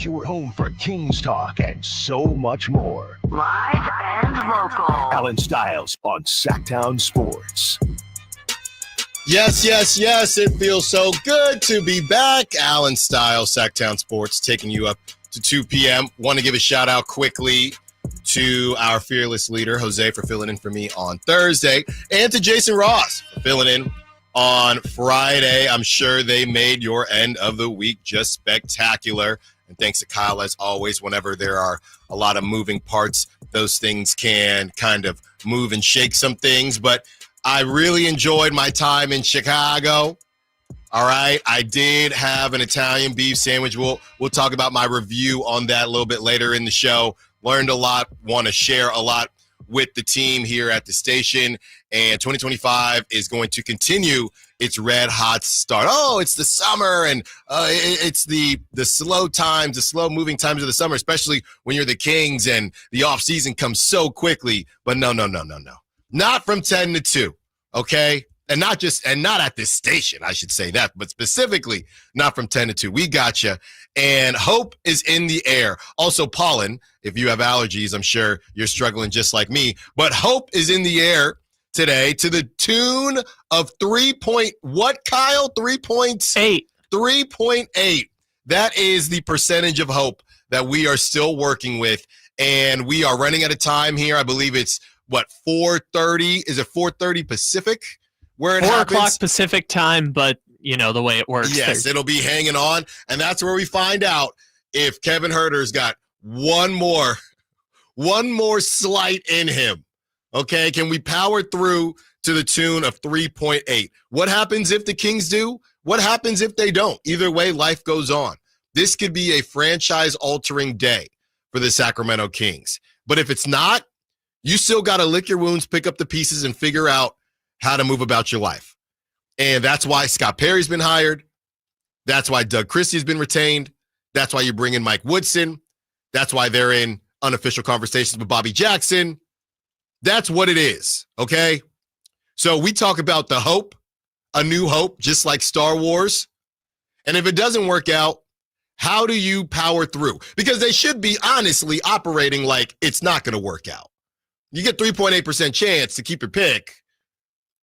means you were home for Kings talk and so much more. Live and local. Allen Stiles on Sacktown Sports. Yes. It feels so good to be back. Allen Stiles, Sacktown Sports, taking you up to 2 p.m. Want to give a shout out quickly to our fearless leader, Jose, for filling in for me on Thursday, and to Jason Ross for filling in on Friday. I'm sure they made your end of the week just spectacular. And thanks to Kyle, as always, whenever there are a lot of moving parts, those things can kind of move and shake some things. But I really enjoyed my time in Chicago. All right. I did have an Italian beef sandwich. We'll talk about my review on that a little bit later in the show. Learned a lot, want to share a lot with the team here at the station. And 2025 is going to continue its red hot start. Oh, it's the summer, and it's the slow times, the slow moving times of the summer, especially when you're the Kings and the off season comes so quickly. But no. Not from 10 to 2, okay? And not at this station, I should say that, but specifically not from 10 to 2. We got you. And hope is in the air. Also, pollen, if you have allergies, I'm sure you're struggling just like me. But hope is in the air today to the tune of 3.8. 3.8. That is the percentage of hope that we are still working with. And we are running out of time here. I believe it's 4:30? Is it 4:30 Pacific? Where it 4 happens? o'clock Pacific time, but you know the way it works. Yes, it'll be hanging on, and that's where we find out if Kevin Huerter's got one more slight in him. Okay, can we power through to the tune of 3.8? What happens if the Kings do? What happens if they don't? Either way, life goes on. This could be a franchise-altering day for the Sacramento Kings. But if it's not, you still got to lick your wounds, pick up the pieces, and figure out how to move about your life. And that's why Scott Perry's been hired. That's why Doug Christie's been retained. That's why you bring in Mike Woodson. That's why they're in unofficial conversations with Bobby Jackson. That's what it is, okay? So we talk about the hope, a new hope, just like Star Wars. And if it doesn't work out, how do you power through? Because they should be honestly operating like it's not going to work out. You get 3.8% chance to keep your pick.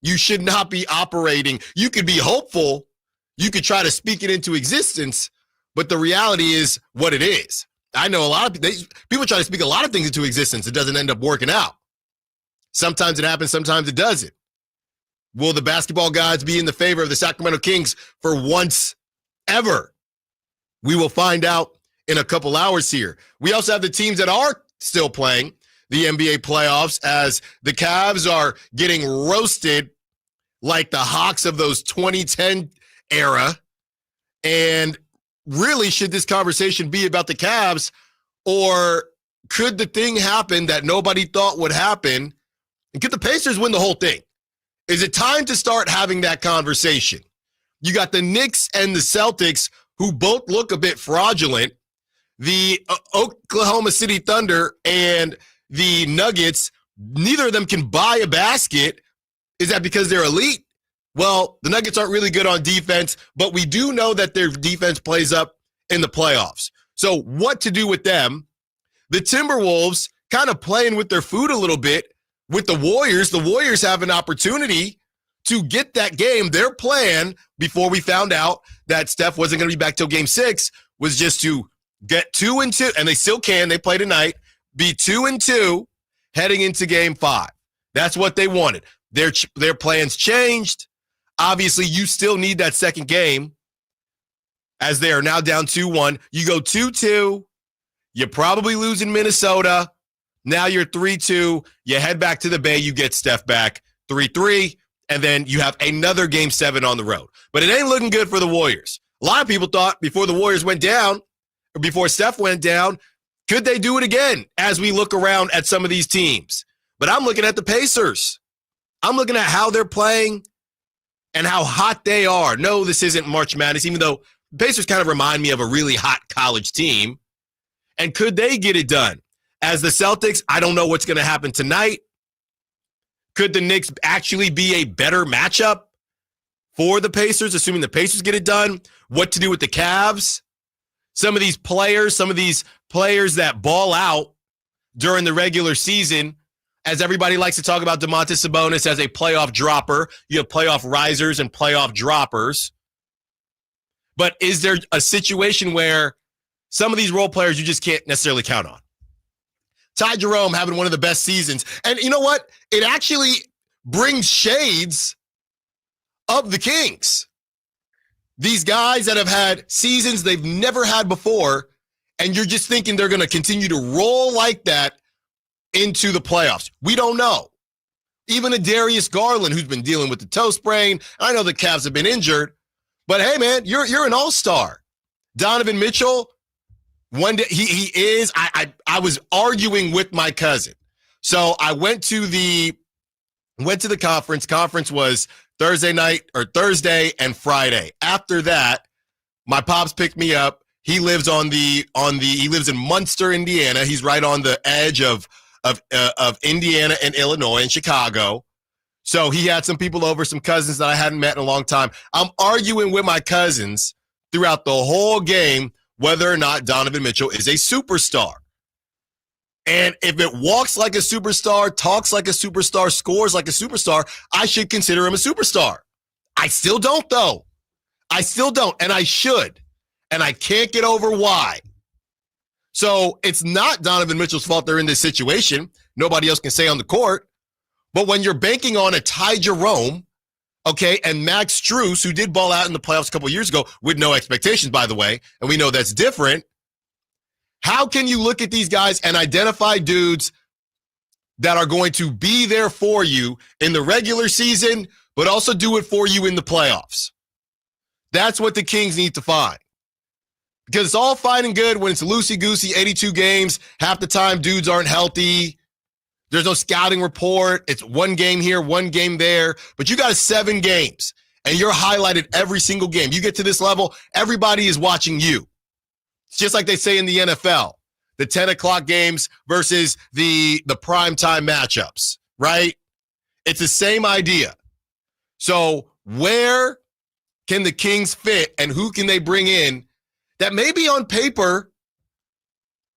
You should not be operating. You could be hopeful. You could try to speak it into existence, but the reality is what it is. I know a lot of people try to speak a lot of things into existence. It doesn't end up working out. Sometimes it happens, sometimes it doesn't. Will the basketball gods be in the favor of the Sacramento Kings for once ever? We will find out in a couple hours here. We also have the teams that are still playing the NBA playoffs as the Cavs are getting roasted like the Hawks of those 2010 era. And really, should this conversation be about the Cavs, or could the thing happen that nobody thought would happen? And could the Pacers win the whole thing? Is it time to start having that conversation? You got the Knicks and the Celtics, who both look a bit fraudulent. The Oklahoma City Thunder and the Nuggets, neither of them can buy a basket. Is that because they're elite? Well, the Nuggets aren't really good on defense, but we do know that their defense plays up in the playoffs. So what to do with them? The Timberwolves kind of playing with their food a little bit with the Warriors. The Warriors have an opportunity to get that game. Their plan, before we found out that Steph wasn't going to be back till game 6, was just to get 2-2, and they still can. They play tonight. Be 2-2 heading into game 5. That's what they wanted. Their plans changed. Obviously, you still need that second game as they are now down 2-1. You go 2-2. You probably lose in Minnesota. Now you're 3-2. You head back to the Bay. You get Steph back 3-3. And then you have another game 7 on the road. But it ain't looking good for the Warriors. A lot of people thought before the Warriors went down, or before Steph went down, could they do it again as we look around at some of these teams? But I'm looking at the Pacers. I'm looking at how they're playing and how hot they are. No, this isn't March Madness, even though the Pacers kind of remind me of a really hot college team. And could they get it done? As the Celtics, I don't know what's going to happen tonight. Could the Knicks actually be a better matchup for the Pacers, assuming the Pacers get it done? What to do with the Cavs? some of these players that ball out during the regular season, as everybody likes to talk about Domantas Sabonis as a playoff dropper. You have playoff risers and playoff droppers. But is there a situation where some of these role players you just can't necessarily count on? Ty Jerome having one of the best seasons. And you know what? It actually brings shades of the Kings. These guys that have had seasons they've never had before, and you're just thinking they're going to continue to roll like that into the playoffs. We don't know. Even a Darius Garland, who's been dealing with the toe sprain. I know the Cavs have been injured, but hey, man, you're an all-star. Donovan Mitchell, one day he is. I was arguing with my cousin, so I went to the conference. Conference was Thursday night or Thursday and Friday. After that, my pops picked me up. He lives he lives in Munster, Indiana. He's right on the edge of Indiana and Illinois and Chicago. So he had some people over, some cousins that I hadn't met in a long time. I'm arguing with my cousins throughout the whole game whether or not Donovan Mitchell is a superstar. And if it walks like a superstar, talks like a superstar, scores like a superstar, I should consider him a superstar. I still don't, though. I still don't, and I should. And I can't get over why. So it's not Donovan Mitchell's fault they're in this situation. Nobody else can say on the court. But when you're banking on a Ty Jerome, okay, and Max Strus, who did ball out in the playoffs a couple years ago with no expectations, by the way, and we know that's different, how can you look at these guys and identify dudes that are going to be there for you in the regular season, but also do it for you in the playoffs? That's what the Kings need to find. Because it's all fine and good when it's loosey-goosey, 82 games. Half the time, dudes aren't healthy. There's no scouting report. It's one game here, one game there. But you got 7 games, and you're highlighted every single game. You get to this level, everybody is watching you. It's just like they say in the NFL, the 10 o'clock games versus the primetime matchups, right? It's the same idea. So where can the Kings fit, and who can they bring in that maybe on paper,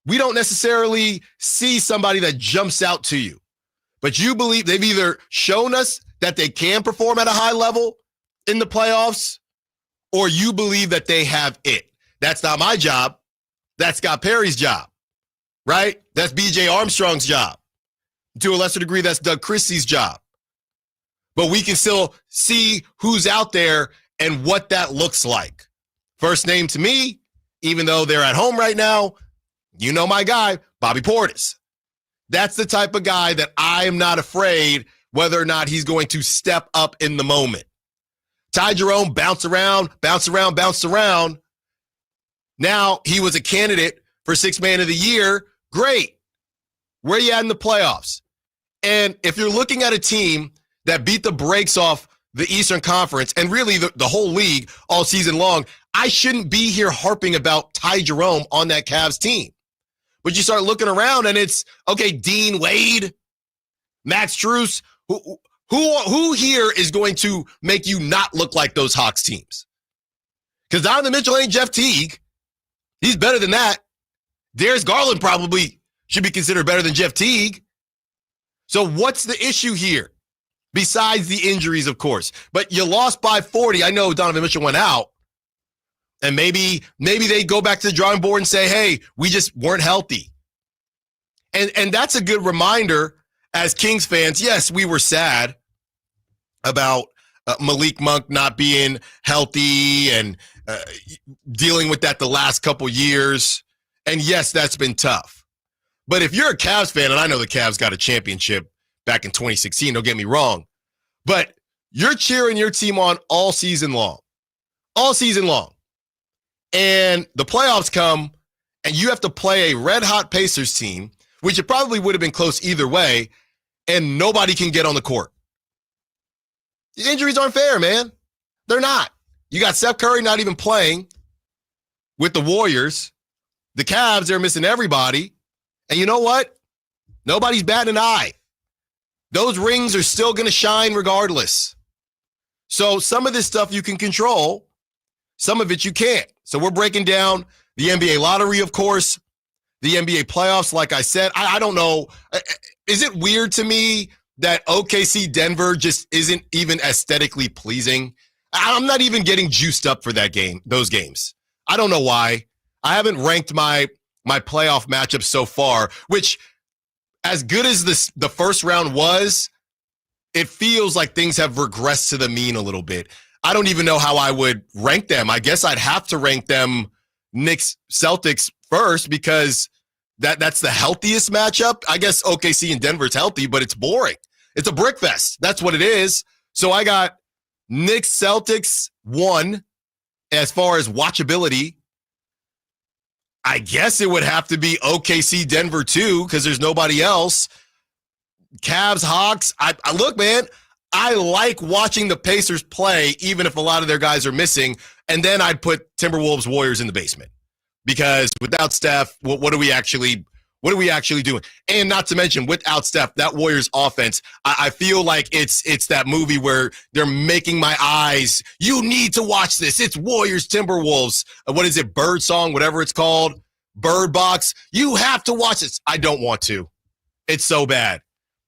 we don't necessarily see somebody that jumps out to you, but you believe they've either shown us that they can perform at a high level in the playoffs, or you believe that they have it. That's not my job. That's Scott Perry's job, right? That's BJ Armstrong's job. To a lesser degree, that's Doug Christie's job. But we can still see who's out there and what that looks like. First name to me, even though they're at home right now, you know my guy, Bobby Portis. That's the type of guy that I am not afraid whether or not he's going to step up in the moment. Ty Jerome bounced around. Now he was a candidate for 6th man of the year. Great. Where you at in the playoffs? And if you're looking at a team that beat the brakes off the Eastern Conference and really the whole league all season long, I shouldn't be here harping about Ty Jerome on that Cavs team. But you start looking around and it's, okay, Dean Wade, Max Strus, who here is going to make you not look like those Hawks teams? Because Donovan Mitchell ain't Jeff Teague. He's better than that. Darius Garland probably should be considered better than Jeff Teague. So what's the issue here? Besides the injuries, of course. But you lost by 40. I know Donovan Mitchell went out. And maybe they go back to the drawing board and say, hey, we just weren't healthy. And that's a good reminder as Kings fans. Yes, we were sad about Malik Monk not being healthy and dealing with that the last couple years. And yes, that's been tough. But if you're a Cavs fan, and I know the Cavs got a championship back in 2016, don't get me wrong, but you're cheering your team on all season long. All season long. And the playoffs come, and you have to play a red-hot Pacers team, which it probably would have been close either way, and nobody can get on the court. The injuries aren't fair, man. They're not. You got Steph Curry not even playing with the Warriors. The Cavs, they're missing everybody. And you know what? Nobody's batting an eye. Those rings are still going to shine regardless. So some of this stuff you can control. Some of it you can't. So we're breaking down The NBA lottery, of course. The NBA playoffs, like I said. I don't know. Is it weird to me that OKC Denver just isn't even aesthetically pleasing? I'm not even getting juiced up for those games. I don't know why. I haven't ranked my playoff matchups so far, which, as good as the first round was, it feels like things have regressed to the mean a little bit. I don't even know how I would rank them. I guess I'd have to rank them Knicks Celtics first because that's the healthiest matchup. I guess OKC and Denver's healthy, but it's boring. It's a brick fest. That's what it is. So I got Knicks Celtics 1 as far as watchability. I guess it would have to be OKC Denver 2 because there's nobody else. Cavs Hawks. I look, man, I like watching the Pacers play, even if a lot of their guys are missing. And then I'd put Timberwolves Warriors in the basement because without Steph, what are we actually doing? And not to mention, without Steph, that Warriors offense, I feel like it's that movie where they're making my eyes. You need to watch this. It's Warriors Timberwolves. What is it? Bird Song, whatever it's called. Bird Box. You have to watch this. I don't want to. It's so bad.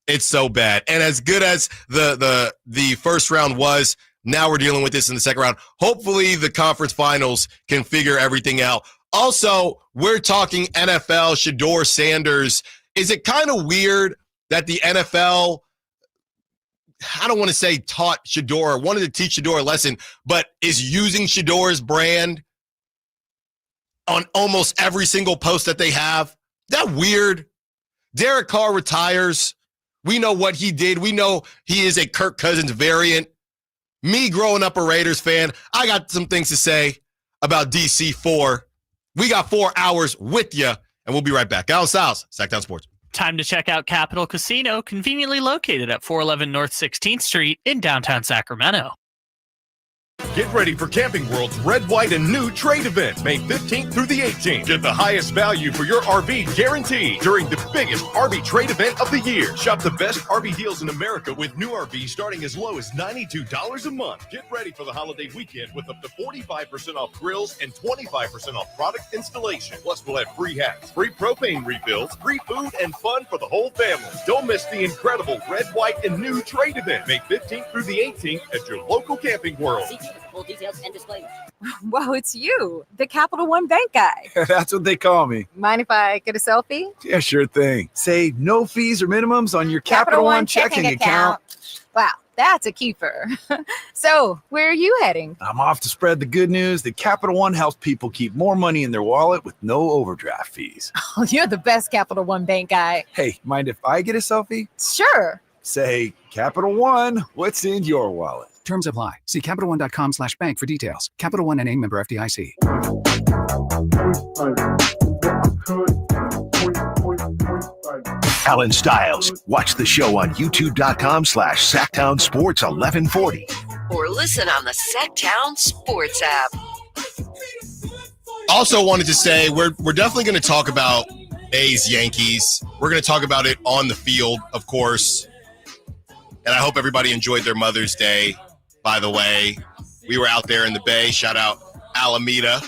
It's so bad. And as good as the first round was, now we're dealing with this in the second round. Hopefully the conference finals can figure everything out. Also, we're talking NFL, Shedeur Sanders. Is it kind of weird that the NFL, I don't want to say taught Shedeur, wanted to teach Shedeur a lesson, but is using Shedeur's brand on almost every single post that they have? That weird? Derek Carr retires. We know what he did. We know he is a Kirk Cousins variant. Me growing up a Raiders fan, I got some things to say about DC4. We got 4 hours with you, and we'll be right back. Allen Stiles, Sacktown Sports. Time to check out Capital Casino, conveniently located at 411 North 16th Street in downtown Sacramento. Get ready for Camping World's Red, White, and New Trade event, May 15th through the 18th. Get the highest value for your RV guaranteed during the biggest RV trade event of the year. Shop the best RV deals in America with new RVs starting as low as $92 a month. Get ready for the holiday weekend with up to 45% off grills and 25% off product installation. Plus, we'll have free hats, free propane refills, free food, and fun for the whole family. Don't miss the incredible Red, White, and New Trade event, May 15th through the 18th at your local Camping World. Full details and disclaimer. Whoa, it's you, the Capital One Bank guy. That's what they call me. Mind if I get a selfie? Yeah, sure thing. Say no fees or minimums on your Capital One checking account. Wow, that's a keeper. So, where are you heading? I'm off to spread the good news that Capital One helps people keep more money in their wallet with no overdraft fees. Oh, you're the best Capital One Bank guy. Hey, mind if I get a selfie? Sure. Say, Capital One, what's in your wallet? Terms apply. See CapitalOne.com/bank for details. Capital One NA, member FDIC. Allen Stiles. Watch the show on youtube.com/Sacktown Sports 1140. Or listen on the Sacktown Sports app. Also wanted to say we're definitely going to talk about A's Yankees. We're going to talk about it on the field, of course. And I hope everybody enjoyed their Mother's Day. By the way, we were out there in the Bay. Shout out Alameda.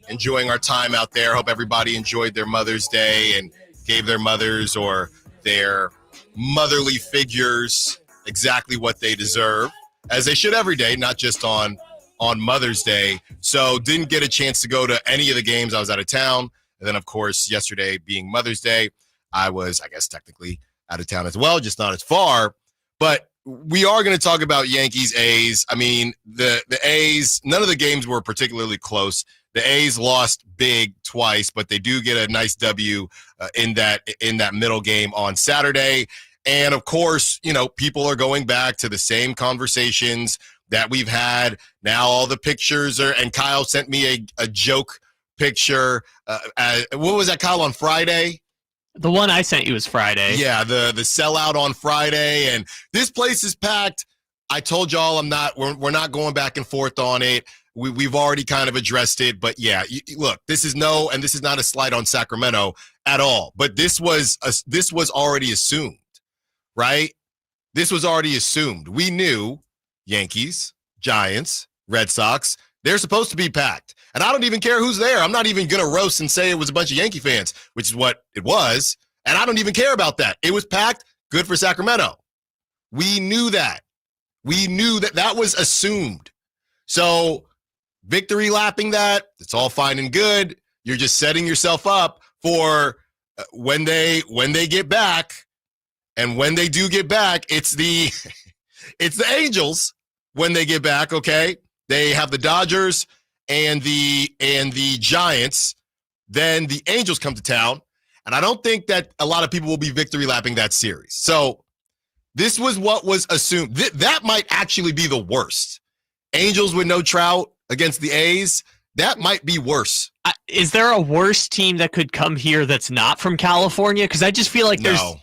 Enjoying our time out there. Hope everybody enjoyed their Mother's Day and gave their mothers or their motherly figures exactly what they deserve, as they should every day, not just on Mother's Day. So didn't get a chance to go to any of the games. I was out of town. And then, of course, yesterday being Mother's Day, I was, I guess, technically out of town as well, just not as far. But we are going to talk about Yankees, A's. I mean, the A's, none of the games were particularly close. The A's lost big twice, but they do get a nice W in that middle game on Saturday. And, of course, you know, people are going back to the same conversations that we've had. Now all the pictures are – and Kyle sent me a joke picture. What was that, Kyle, on Friday? The one I sent you was Friday. Yeah, the sellout on Friday, and this place is packed. I told y'all we're not going back and forth on it. We've already kind of addressed it, but yeah, look, this is not a slight on Sacramento at all. But this was already assumed, right? This was already assumed. We knew Yankees, Giants, Red Sox, They're supposed to be packed. And I don't even care who's there. I'm not even going to roast and say it was a bunch of Yankee fans, which is what it was. And I don't even care about that. It was packed. Good for Sacramento. We knew that. We knew that that was assumed. So victory lapping that, it's all fine and good. You're just setting yourself up for when they get back. And when they do get back, it's the Angels when they get back, okay? They have the Dodgers and the Giants. Then the Angels come to town. And I don't think that a lot of people will be victory lapping that series. So this was what was assumed. That might actually be the worst. Angels with no Trout against the A's, that might be worse. Is there a worse team that could come here that's not from California? Because I just feel like No,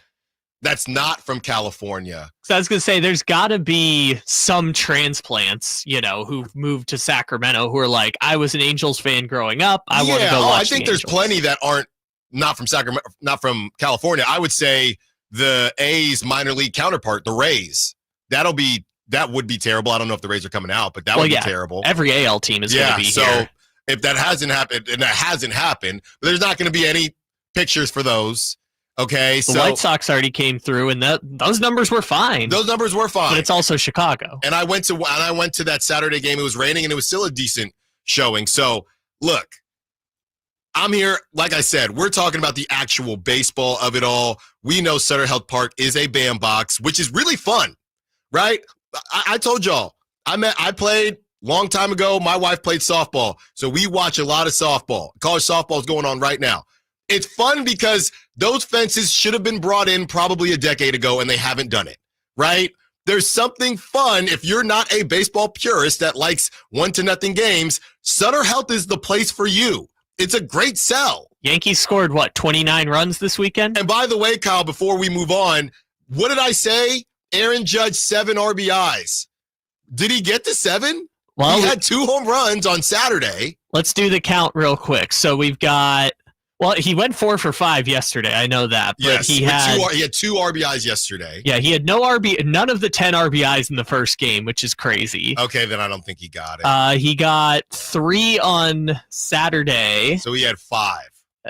that's not from California. So I was going to say, there's got to be some transplants, who've moved to Sacramento who are like, I was an Angels fan growing up. I want to go watch I think there's plenty that aren't not from Sacramento, not from California. I would say the A's minor league counterpart, the Rays. That would be terrible. I don't know if the Rays are coming out, but that would be terrible. Every AL team is going to be so here. If that hasn't happened, and that hasn't happened, but there's not going to be any pictures for those. Okay, the White Sox already came through, and those numbers were fine. Those numbers were fine, but it's also Chicago. And I went to that Saturday game. It was raining, and it was still a decent showing. So look, I'm here. Like I said, we're talking about the actual baseball of it all. We know Sutter Health Park is a bandbox, which is really fun, right? I told y'all, I played long time ago. My wife played softball, so we watch a lot of softball. College softball is going on right now. It's fun because those fences should have been brought in probably a decade ago, and they haven't done it, right? There's something fun if you're not a baseball purist that likes 1-0 games. Sutter Health is the place for you. It's a great sell. Yankees scored, 29 runs this weekend? And by the way, Kyle, before we move on, what did I say? Aaron Judge, 7 RBIs. Did he get to 7? Well, he had 2 home runs on Saturday. Let's do the count real quick. So we've got, he went 4 for 5 yesterday. I know that. But yes, he had 2 RBIs yesterday. Yeah, he had none of the 10 RBIs in the first game, which is crazy. Okay, then I don't think he got it. He got 3 on Saturday. So he had 5.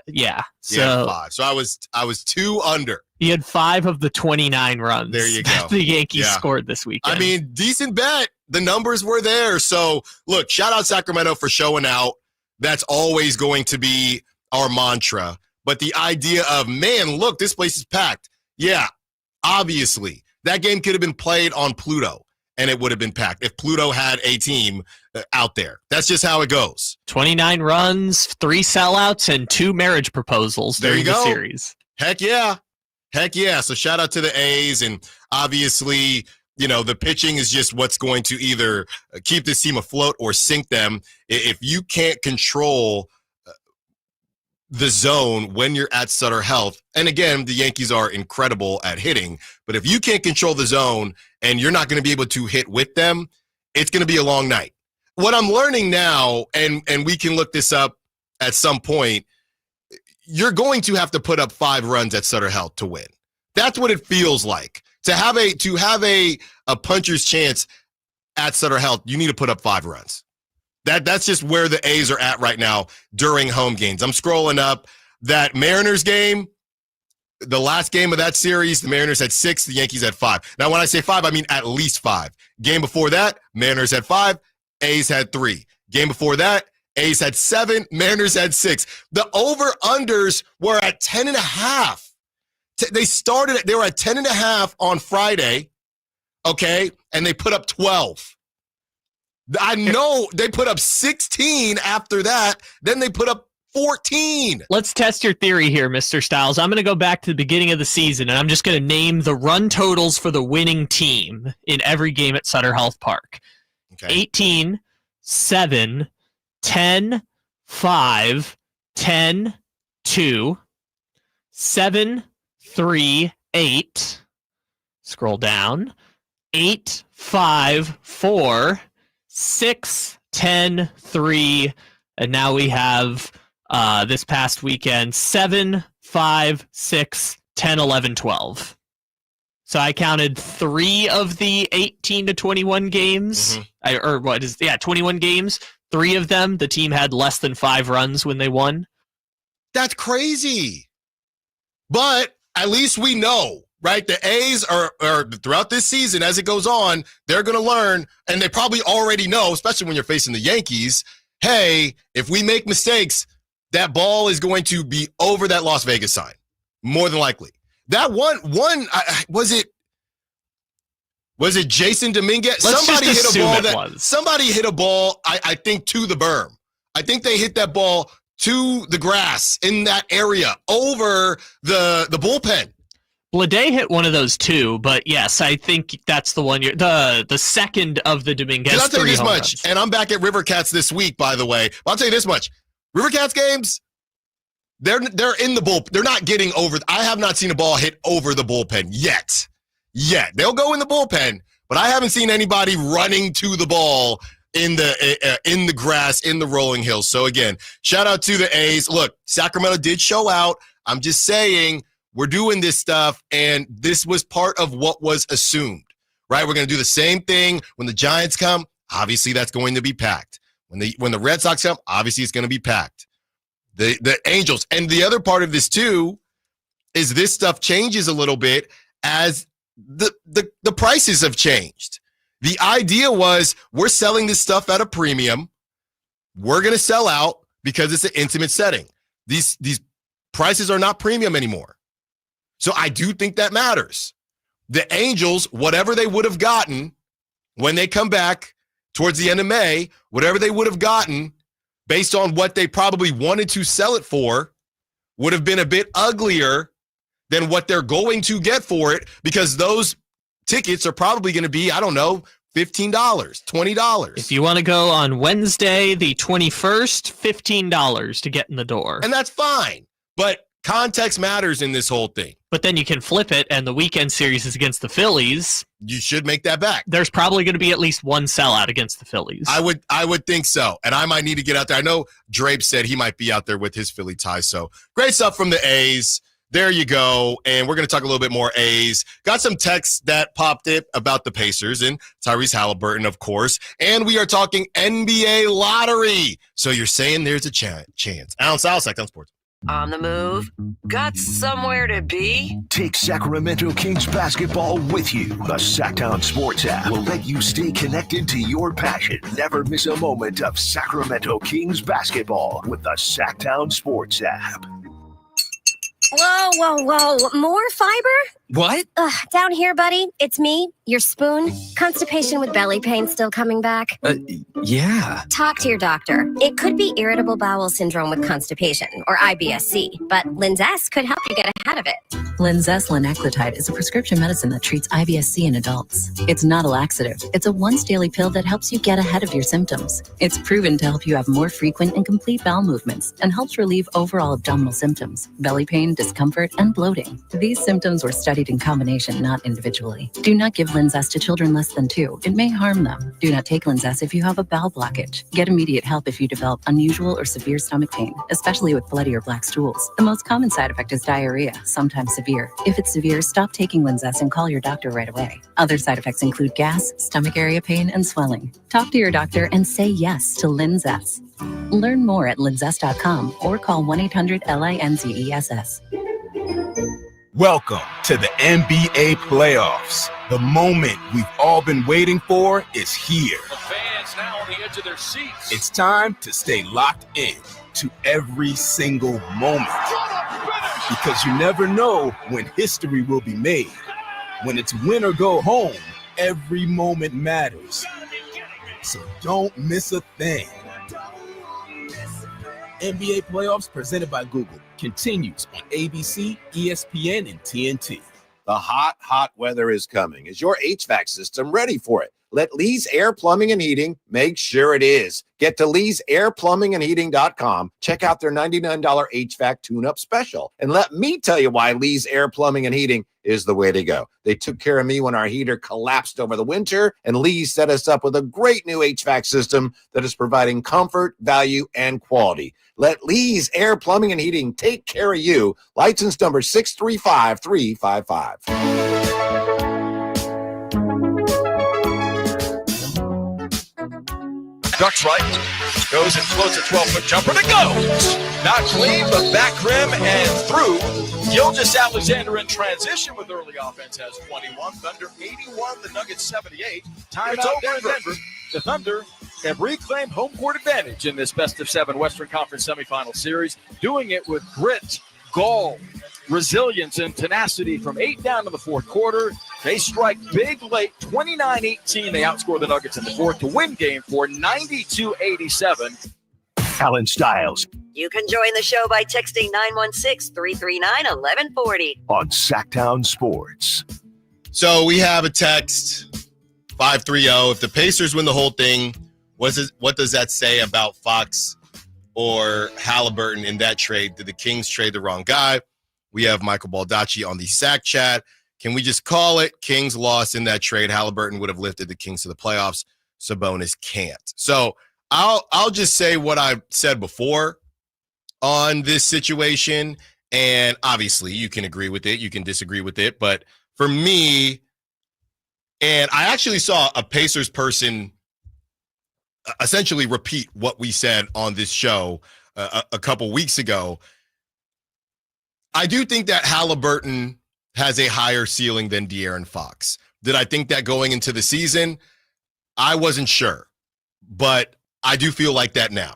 Yeah. He had 5. So I was 2 under. He had 5 of the 29 runs. There you go. The Yankees scored this weekend. I mean, decent bet. The numbers were there. So, look, shout out Sacramento for showing out. That's always going to be our mantra. But the idea of, man, look, this place is packed. Yeah, obviously. That game could have been played on Pluto, and it would have been packed if Pluto had a team out there. That's just how it goes. 29 runs, 3 sellouts, and 2 marriage proposals during the series. Heck yeah. Heck yeah. So shout out to the A's, and obviously, the pitching is just what's going to either keep this team afloat or sink them. If you can't control the zone when you're at Sutter Health, and again, the Yankees are incredible at hitting, but if you can't control the zone and you're not going to be able to hit with them, it's going to be a long night. What I'm learning now, and we can look this up at some point, you're going to have to put up 5 runs at Sutter Health to win. That's what it feels like. To have a puncher's chance at Sutter Health, you need to put up 5 runs. That's just where the A's are at right now during home games. I'm scrolling up that Mariners game, the last game of that series, the Mariners had 6, the Yankees had 5. Now, when I say 5, I mean at least 5. Game before that, Mariners had 5, A's had 3. Game before that, A's had 7, Mariners had 6. The over-unders were at 10.5. They were at 10.5 on Friday, okay, and they put up 12. I know they put up 16 after that, then they put up 14. Let's test your theory here, Mr. Stiles. I'm going to go back to the beginning of the season, and I'm just going to name the run totals for the winning team in every game at Sutter Health Park. Okay. 18, 7, 10, 5, 10, 2, 7, 3, 8. Scroll down. 8, 5, 4, 6, 10, 3, and now we have this past weekend 7, 5, 6, 10, 11, 12. So I counted 3 of the 18 to 21 games, 21 games. 3 of them, the team had less than 5 runs when they won. That's crazy. But at least we know, right? The A's are throughout this season, as it goes on, they're going to learn, and they probably already know, especially when you're facing the Yankees, hey, if we make mistakes, that ball is going to be over that Las Vegas sign, more than likely. That one was it Jason Dominguez? Somebody hit a ball, I think, to the berm. I think they hit that ball to the grass in that area over the bullpen. Blade hit one of those too, but yes, I think that's the one. The second of the Dominguez. I'll tell you this much, runs. and I'm back at River Cats this week, by the way. I'll tell you this much: River Cats games, they're in the bullpen. They're not getting over. I have not seen a ball hit over the bullpen yet. They'll go in the bullpen, but I haven't seen anybody running to the ball in the grass, in the rolling hills. So again, shout out to the A's. Look, Sacramento did show out. I'm just saying we're doing this stuff, and this was part of what was assumed, right? We're going to do the same thing when the Giants come. Obviously, that's going to be packed. When the Red Sox come, obviously, it's going to be packed. The Angels. And the other part of this, too, is this stuff changes a little bit as the prices have changed. The idea was we're selling this stuff at a premium. We're going to sell out because it's an intimate setting. These prices are not premium anymore. So I do think that matters. The Angels, whatever they would have gotten when they come back towards the end of May, whatever they would have gotten based on what they probably wanted to sell it for would have been a bit uglier than what they're going to get for it, because those tickets are probably going to be, I don't know, $15, $20. If you want to go on Wednesday, the 21st, $15 to get in the door. And that's fine. But context matters in this whole thing. But then you can flip it, and the weekend series is against the Phillies. You should make that back. There's probably going to be at least one sellout against the Phillies. I would think so. And I might need to get out there. I know Drape said he might be out there with his Philly ties. So great stuff from the A's. There you go. And we're going to talk a little bit more A's. Got some texts that popped up about the Pacers and Tyrese Halliburton, of course. And we are talking NBA lottery. So you're saying there's a chance. Allen Stiles, Sacktown Sports. On the move? Got somewhere to be? Take Sacramento Kings basketball with you. The Sacktown Sports app will let you stay connected to your passion. Never miss a moment of Sacramento Kings basketball with the Sacktown Sports app. Whoa. More fiber? What? Down here, buddy. It's me, your spoon. Constipation with belly pain still coming back? Yeah. Talk to your doctor. It could be irritable bowel syndrome with constipation, or IBS-C, but Linzess could help you get ahead of it. Linzess linaclotide is a prescription medicine that treats IBS-C in adults. It's not a laxative. It's a once-daily pill that helps you get ahead of your symptoms. It's proven to help you have more frequent and complete bowel movements and helps relieve overall abdominal symptoms, belly pain, discomfort, and bloating. These symptoms were studied in combination, not individually. Do not give Linzess to children less than 2. It may harm them. Do not take Linzess if you have a bowel blockage. Get immediate help if you develop unusual or severe stomach pain, especially with bloody or black stools. The most common side effect is diarrhea, sometimes severe. If it's severe, stop taking Linzess and call your doctor right away. Other side effects include gas, stomach area pain, and swelling. Talk to your doctor and say yes to Linzess. Learn more at linzess.com or call 1-800-LINZESS. Welcome to the NBA playoffs. The moment we've all been waiting for is here. The fans now on the edge of their seats. It's time to stay locked in to every single moment. Because you never know when history will be made. When it's win or go home, every moment matters. So don't miss a thing. NBA playoffs presented by Google continues on ABC, ESPN, and TNT. The hot weather is coming. Is your HVAC system ready for it? Let Lee's Air Plumbing and Heating make sure it is. Get to Lee'sAirPlumbingandHeating.com. Check out their $99 HVAC tune-up special. And let me tell you why Lee's Air Plumbing and Heating is the way to go. They took care of me when our heater collapsed over the winter, and Lee's set us up with a great new HVAC system that is providing comfort, value, and quality. Let Lee's Air Plumbing and Heating take care of you. License number 635355. Ducks right. Goes and floats a 12-foot jumper that goes. Not clean, but back rim and through. Gilgeous-Alexander in transition with early offense has 21. Thunder 81, the Nuggets 78. It's over in Denver. The Thunder have reclaimed home court advantage in this best-of-7 Western Conference semifinal series, doing it with grit, gall, resilience, and tenacity from 8 down to the fourth quarter. They strike big late, 29-18. They outscore the Nuggets in the fourth to win Game 4, 92-87. Allen Stiles You can join the show by texting 916-339-1140. on Sacktown Sports. So we have a text, 530. If the Pacers win the whole thing, what does that say about Fox or Halliburton in that trade? Did the Kings trade the wrong guy? We have Michael Baldacci on the Sack Chat. Can we just call it? Kings lost in that trade. Halliburton would have lifted the Kings to the playoffs. Sabonis can't. So I'll just say what I said before on this situation. And obviously you can agree with it. You can disagree with it. But for me, and I actually saw a Pacers person essentially repeat what we said on this show a couple weeks ago. I do think that Halliburton has a higher ceiling than De'Aaron Fox. Did I think that going into the season? I wasn't sure, but I do feel like that now,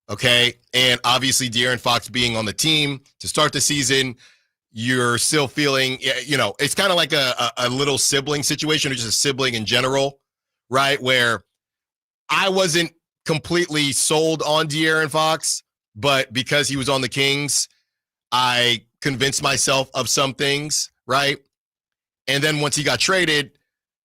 okay? And obviously De'Aaron Fox being on the team to start the season, you're still feeling, it's kind of like a little sibling situation, or just a sibling in general, right? Where I wasn't completely sold on De'Aaron Fox, but because he was on the Kings, I convinced myself of some things, right? And then once he got traded,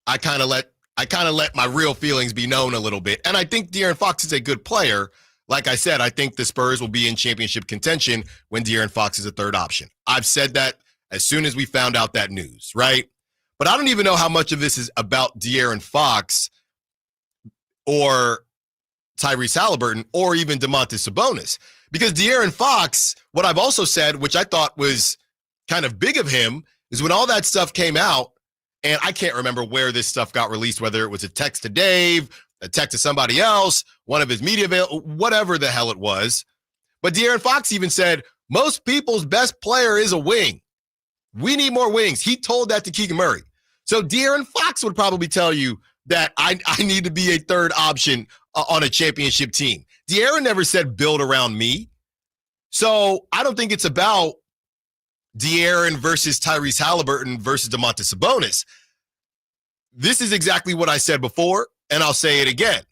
I kind of let my real feelings be known a little bit. And I think De'Aaron Fox is a good player. Like I said, I think the Spurs will be in championship contention when De'Aaron Fox is a third option. I've said that as soon as we found out that news, right? But I don't even know how much of this is about De'Aaron Fox or Tyrese Halliburton or even Domantas Sabonis. Because De'Aaron Fox, what I've also said, which I thought was kind of big of him, is when all that stuff came out, and I can't remember where this stuff got released, whether it was a text to Dave, a text to somebody else, one of his media, whatever the hell it was. But De'Aaron Fox even said, most people's best player is a wing. We need more wings. He told that to Keegan Murray. So De'Aaron Fox would probably tell you that I need to be a third option on a championship team. De'Aaron never said build around me. So I don't think it's about De'Aaron versus Tyrese Halliburton versus Domantas Sabonis. This is exactly what I said before, and I'll say it again.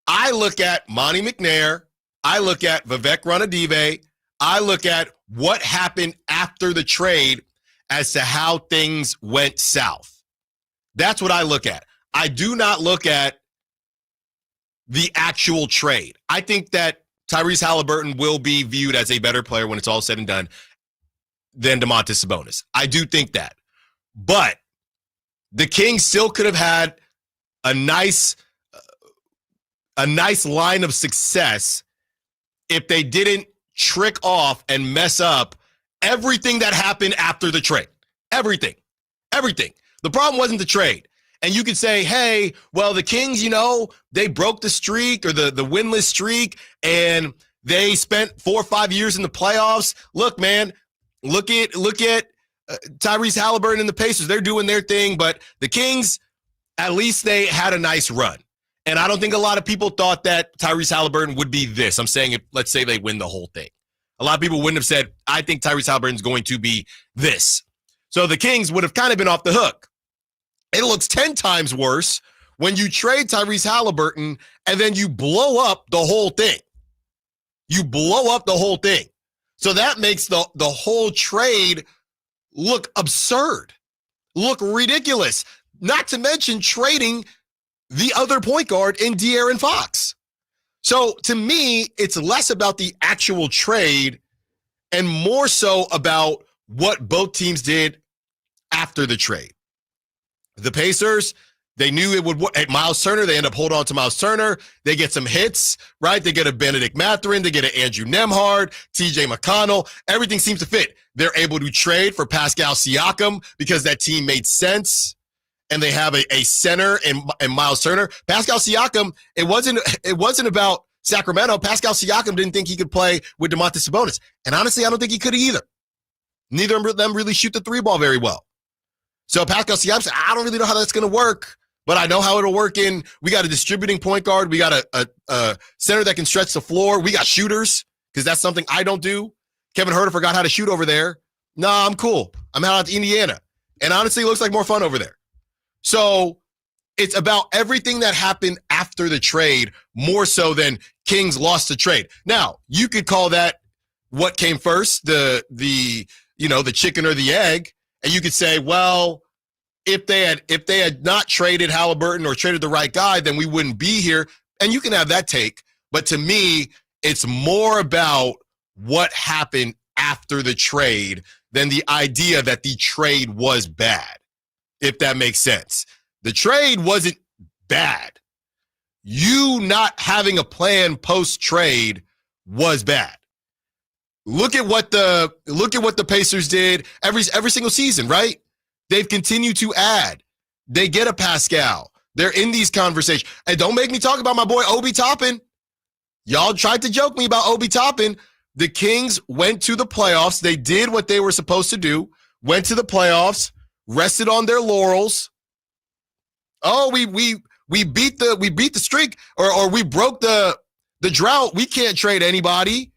I look at Monty McNair. I look at Vivek Ranadive. I look at what happened after the trade as to how things went south. That's what I look at. I do not look at the actual trade. I think that Tyrese Halliburton will be viewed as a better player when it's all said and done than Domantas Sabonis. I do think that. But the Kings still could have had a nice line of success if they didn't trick off and mess up everything that happened after the trade. Everything. The problem wasn't the trade. And you could say, hey, well, the Kings, they broke the streak or the winless streak, and they spent 4 or 5 years in the playoffs. Look, man, look at Tyrese Halliburton and the Pacers. They're doing their thing, but the Kings, at least they had a nice run. And I don't think a lot of people thought that Tyrese Halliburton would be this. I'm saying, let's say they win the whole thing. A lot of people wouldn't have said, I think Tyrese Halliburton is going to be this. So the Kings would have kind of been off the hook. It looks 10 times worse when you trade Tyrese Halliburton and then you blow up the whole thing. You blow up the whole thing. So that makes the whole trade look absurd, look ridiculous, not to mention trading the other point guard in De'Aaron Fox. So to me, it's less about the actual trade and more so about what both teams did after the trade. The Pacers, they knew it would work. At Miles Turner, they end up holding on to Miles Turner. They get some hits, right? They get a Benedict Mathurin. They get an Andrew Nembhard, TJ McConnell. Everything seems to fit. They're able to trade for Pascal Siakam because that team made sense. and they have a center and Miles Turner. Pascal Siakam, it wasn't about Sacramento. Pascal Siakam didn't think he could play with Domantas Sabonis. And honestly, I don't think he could either. Neither of them really shoot the three ball very well. So Pascal Siakam said, I don't really know how that's going to work, but I know how it'll work we got a distributing point guard. We got a center that can stretch the floor. We got shooters, because that's something I don't do. Kevin Huerter forgot how to shoot over there. Nah, I'm cool. I'm out to Indiana. And honestly, it looks like more fun over there. So it's about everything that happened after the trade, more so than Kings lost the trade. Now, you could call that what came first, the chicken or the egg, and you could say, well, if they had not traded Halliburton or traded the right guy, then we wouldn't be here. And you can have that take. But to me, it's more about what happened after the trade than the idea that the trade was bad, if that makes sense. The trade wasn't bad. You not having a plan post-trade was bad. Look at what the Pacers did every single season, right? They've continued to add. They get a Pascal. They're in these conversations. And don't make me talk about my boy Obi Toppin. Y'all tried to joke me about Obi Toppin. The Kings went to the playoffs. They did what they were supposed to do. Went to the playoffs. Rested on their laurels. Oh, we beat the streak, or we broke the drought. We can't trade anybody.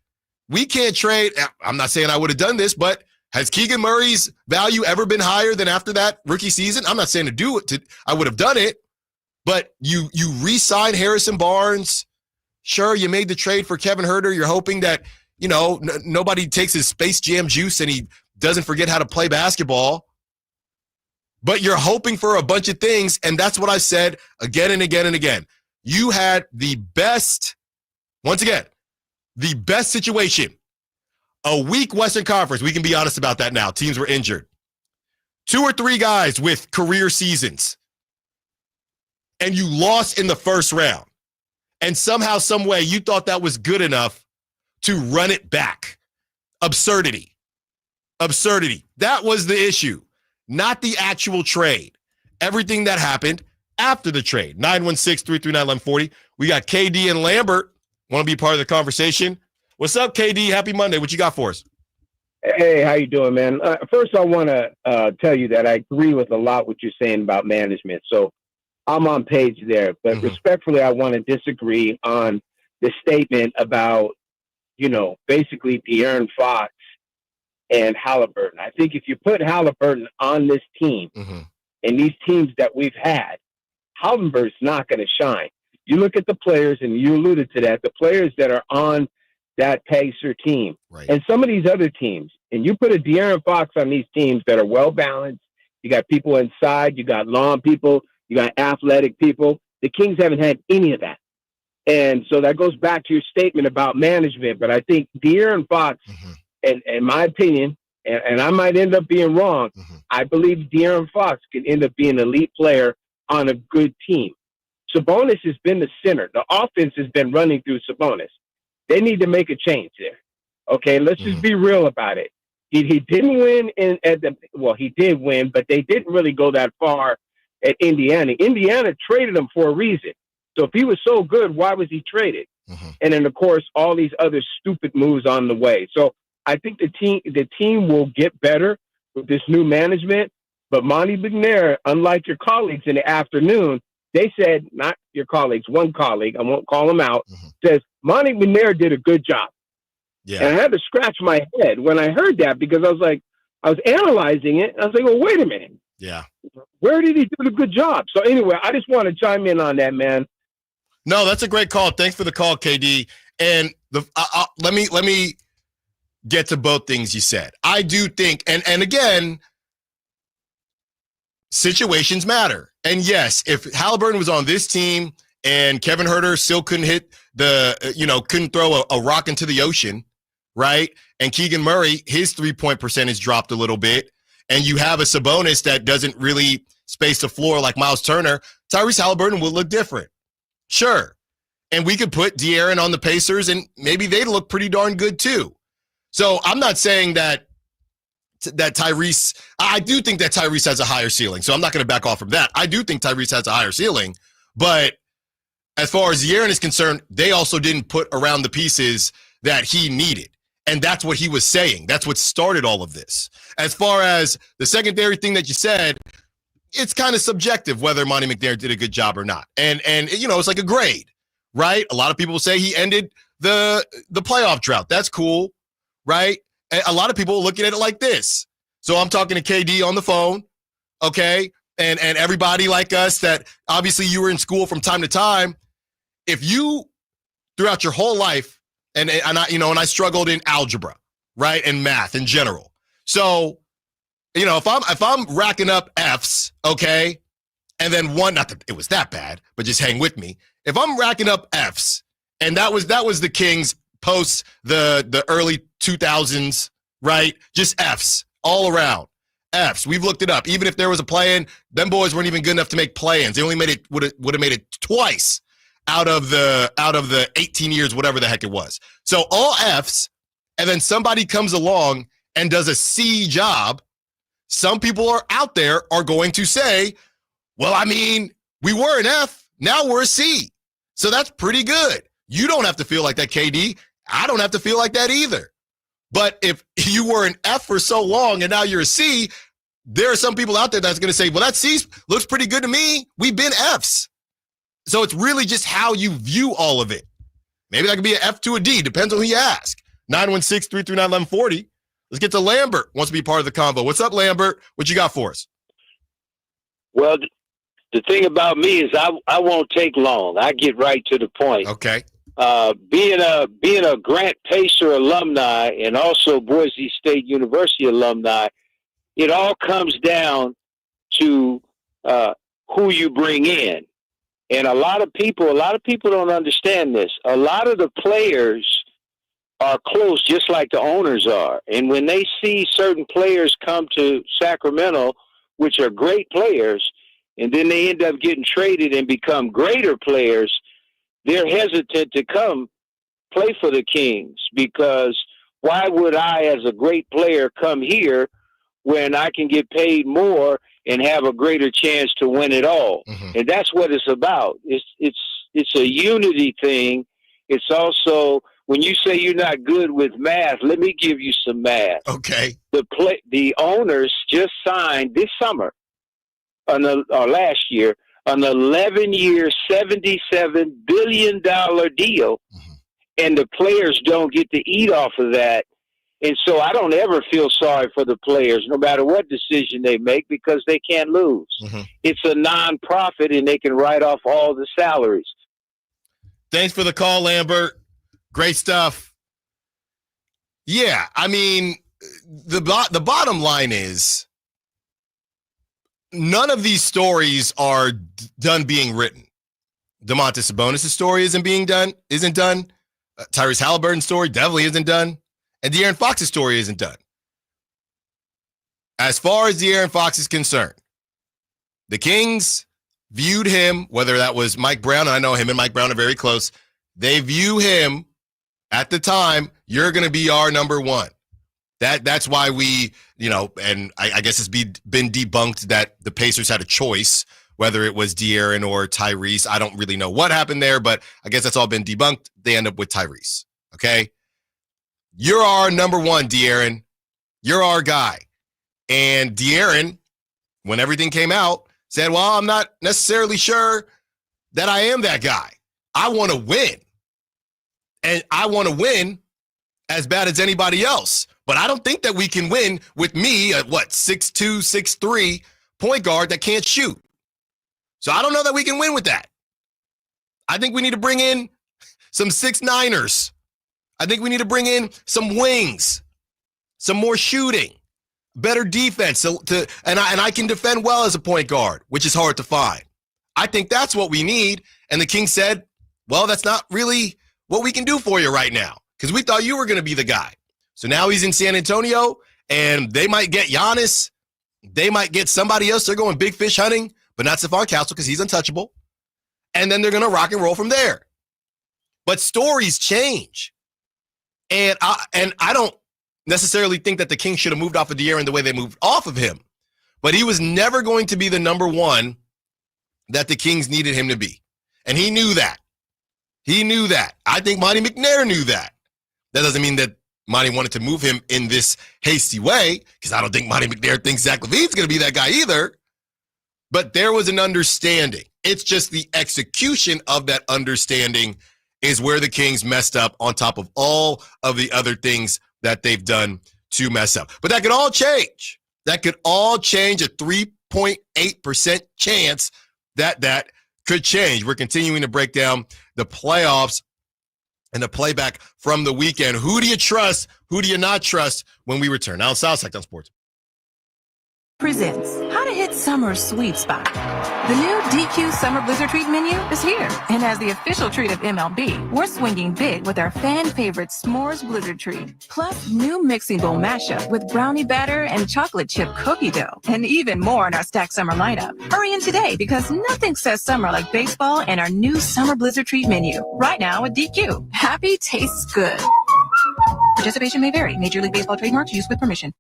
We can't trade. I'm not saying I would have done this, but has Keegan Murray's value ever been higher than after that rookie season? I'm not saying to do it. I would have done it, but you re-signed Harrison Barnes. Sure, you made the trade for Kevin Huerter. You're hoping that nobody takes his Space Jam juice and he doesn't forget how to play basketball. But you're hoping for a bunch of things, and that's what I said again and again and again. You had the best situation. A weak Western Conference. We can be honest about that now. Teams were injured. 2 or 3 guys with career seasons. And you lost in the first round. And somehow, some way, you thought that was good enough to run it back. Absurdity. That was the issue. Not the actual trade. Everything that happened after the trade. 916-339-1140. We got KD and Lambert. Want to be part of the conversation? What's up, KD? Happy Monday. What you got for us? Hey, how you doing, man? First, I want to tell you that I agree with a lot what you're saying about management. So I'm on page there. But respectfully, I want to disagree on the statement about, basically De'Aaron Fox and Halliburton. I think if you put Halliburton on this team and these teams that we've had, Halliburton's not going to shine. You look at the players, and you alluded to that, the players that are on that Pacer team and some of these other teams, and you put a De'Aaron Fox on these teams that are well-balanced. You got people inside, you got long people, you got athletic people. The Kings haven't had any of that. And so that goes back to your statement about management. But I think De'Aaron Fox, in my opinion, and I might end up being wrong, I believe De'Aaron Fox can end up being an elite player on a good team. Sabonis has been the center. The offense has been running through Sabonis. They need to make a change there. Okay, let's just be real about it. He didn't win he did win, but they didn't really go that far at Indiana. Indiana traded him for a reason. So if he was so good, why was he traded? And then, of course, all these other stupid moves on the way. So I think the team will get better with this new management. But Monty McNair, unlike your colleagues in the afternoon, they said, not your colleagues, one colleague, I won't call him out, says Monty McNair did a good job. Yeah. And I had to scratch my head when I heard that, because I was analyzing it. And I was like, well, wait a minute. Yeah. Where did he do a good job? So anyway, I just want to chime in on that, man. No, that's a great call. Thanks for the call, KD. And let me get to both things you said. I do think, and again, situations matter. And yes, if Halliburton was on this team and Kevin Huerter still couldn't hit couldn't throw a rock into the ocean, right? And Keegan Murray, his 3-point percentage dropped a little bit. And you have a Sabonis that doesn't really space the floor like Miles Turner, Tyrese Halliburton would look different. Sure. And we could put De'Aaron on the Pacers and maybe they'd look pretty darn good too. So I'm not saying that that Tyrese, I do think that Tyrese has a higher ceiling, so I'm not going to back off from that. I do think Tyrese has a higher ceiling, but as far as De'Aaron is concerned, they also didn't put around the pieces that he needed, and that's what he was saying. That's what started all of this. As far as the secondary thing that you said, it's kind of subjective whether Monty McNair did a good job or not, and it's like a grade, right? A lot of people say he ended the playoff drought. That's cool, right? A lot of people are looking at it like this. So I'm talking to KD on the phone, okay? And everybody like us that obviously you were in school from time to time. If you, throughout your whole life, and I struggled in algebra, right? And math in general. So, if I'm racking up F's, okay? And then one, not that it was that bad, but just hang with me. If I'm racking up F's, and that was the Kings post the early 2000s, right? Just F's all around. F's. We've looked it up. Even if there was a play-in, them boys weren't even good enough to make play-ins. They only would have made it twice out of the 18 years, whatever the heck it was. So all F's, and then somebody comes along and does a C job. Some people are out there are going to say, well, I mean, we were an F, now we're a C. So that's pretty good. You don't have to feel like that, KD. I don't have to feel like that either. But if you were an F for so long and now you're a C, there are some people out there that's going to say, well, that C looks pretty good to me. We've been Fs. So it's really just how you view all of it. Maybe that could be an F to a D. Depends on who you ask. 916-339-1140. Let's get to Lambert. Wants to be part of the convo. What's up, Lambert? What you got for us? Well, the thing about me is I won't take long. I get right to the point. Okay. Being a Grant Pacer alumni and also Boise State University alumni, it all comes down to who you bring in. And a lot of people don't understand this. A lot of the players are close, just like the owners are. And when they see certain players come to Sacramento, which are great players, and then they end up getting traded and become greater players, they're hesitant to come play for the Kings, because why would I, as a great player, come here when I can get paid more and have a greater chance to win it all? Mm-hmm. And that's what it's about. It's a unity thing. It's also, when you say you're not good with math, let me give you some math. Okay. The owners just signed this summer, or last year, an 11-year, $77 billion deal, mm-hmm. and the players don't get to eat off of that. And so I don't ever feel sorry for the players, no matter what decision they make, because they can't lose. Mm-hmm. It's a non-profit, and they can write off all the salaries. Thanks for the call, Lambert. Great stuff. Yeah, I mean, the bottom line is, none of these stories are done being written. Domantas Sabonis' story isn't done. Tyrese Halliburton's story definitely isn't done. And De'Aaron Fox's story isn't done. As far as De'Aaron Fox is concerned, the Kings viewed him, whether that was Mike Brown, and I know him and Mike Brown are very close, they view him at the time, you're going to be our number one. That's why we, and I guess it's been debunked that the Pacers had a choice, whether it was De'Aaron or Tyrese. I don't really know what happened there, but I guess that's all been debunked. They end up with Tyrese, okay? You're our number one, De'Aaron. You're our guy. And De'Aaron, when everything came out, said, well, I'm not necessarily sure that I am that guy. I want to win. And I want to win as bad as anybody else. But I don't think that we can win with me at 6'2", 6'3", point guard that can't shoot. So I don't know that we can win with that. I think we need to bring in some 6'9"ers. I think we need to bring in some wings, some more shooting, better defense. And I can defend well as a point guard, which is hard to find. I think that's what we need. And the Kings said, well, that's not really what we can do for you right now, because we thought you were going to be the guy. So now he's in San Antonio, and they might get Giannis. They might get somebody else. They're going big fish hunting, but not Stephon Castle because he's untouchable. And then they're going to rock and roll from there. But stories change. And I don't necessarily think that the Kings should have moved off of De'Aaron the way they moved off of him, but he was never going to be the number one that the Kings needed him to be. And he knew that. He knew that. I think Monty McNair knew that. That doesn't mean that Monty wanted to move him in this hasty way, because I don't think Monty McNair thinks Zach LaVine's going to be that guy either. But there was an understanding. It's just the execution of that understanding is where the Kings messed up on top of all of the other things that they've done to mess up. But that could all change. That could all change. A 3.8% chance that could change. We're continuing to break down the playoffs and the playback from the weekend. Who do you trust? Who do you not trust when we return? Now, South Side Sports presents how to hit summer sweet spot. The new DQ Summer Blizzard Treat menu is here. And as the official treat of MLB, we're swinging big with our fan favorite S'mores Blizzard Treat. Plus, new mixing bowl mashup with brownie batter and chocolate chip cookie dough. And even more in our stacked summer lineup. Hurry in today because nothing says summer like baseball and our new Summer Blizzard Treat menu. Right now at DQ. Happy tastes good. Participation may vary. Major League Baseball trademarks used with permission.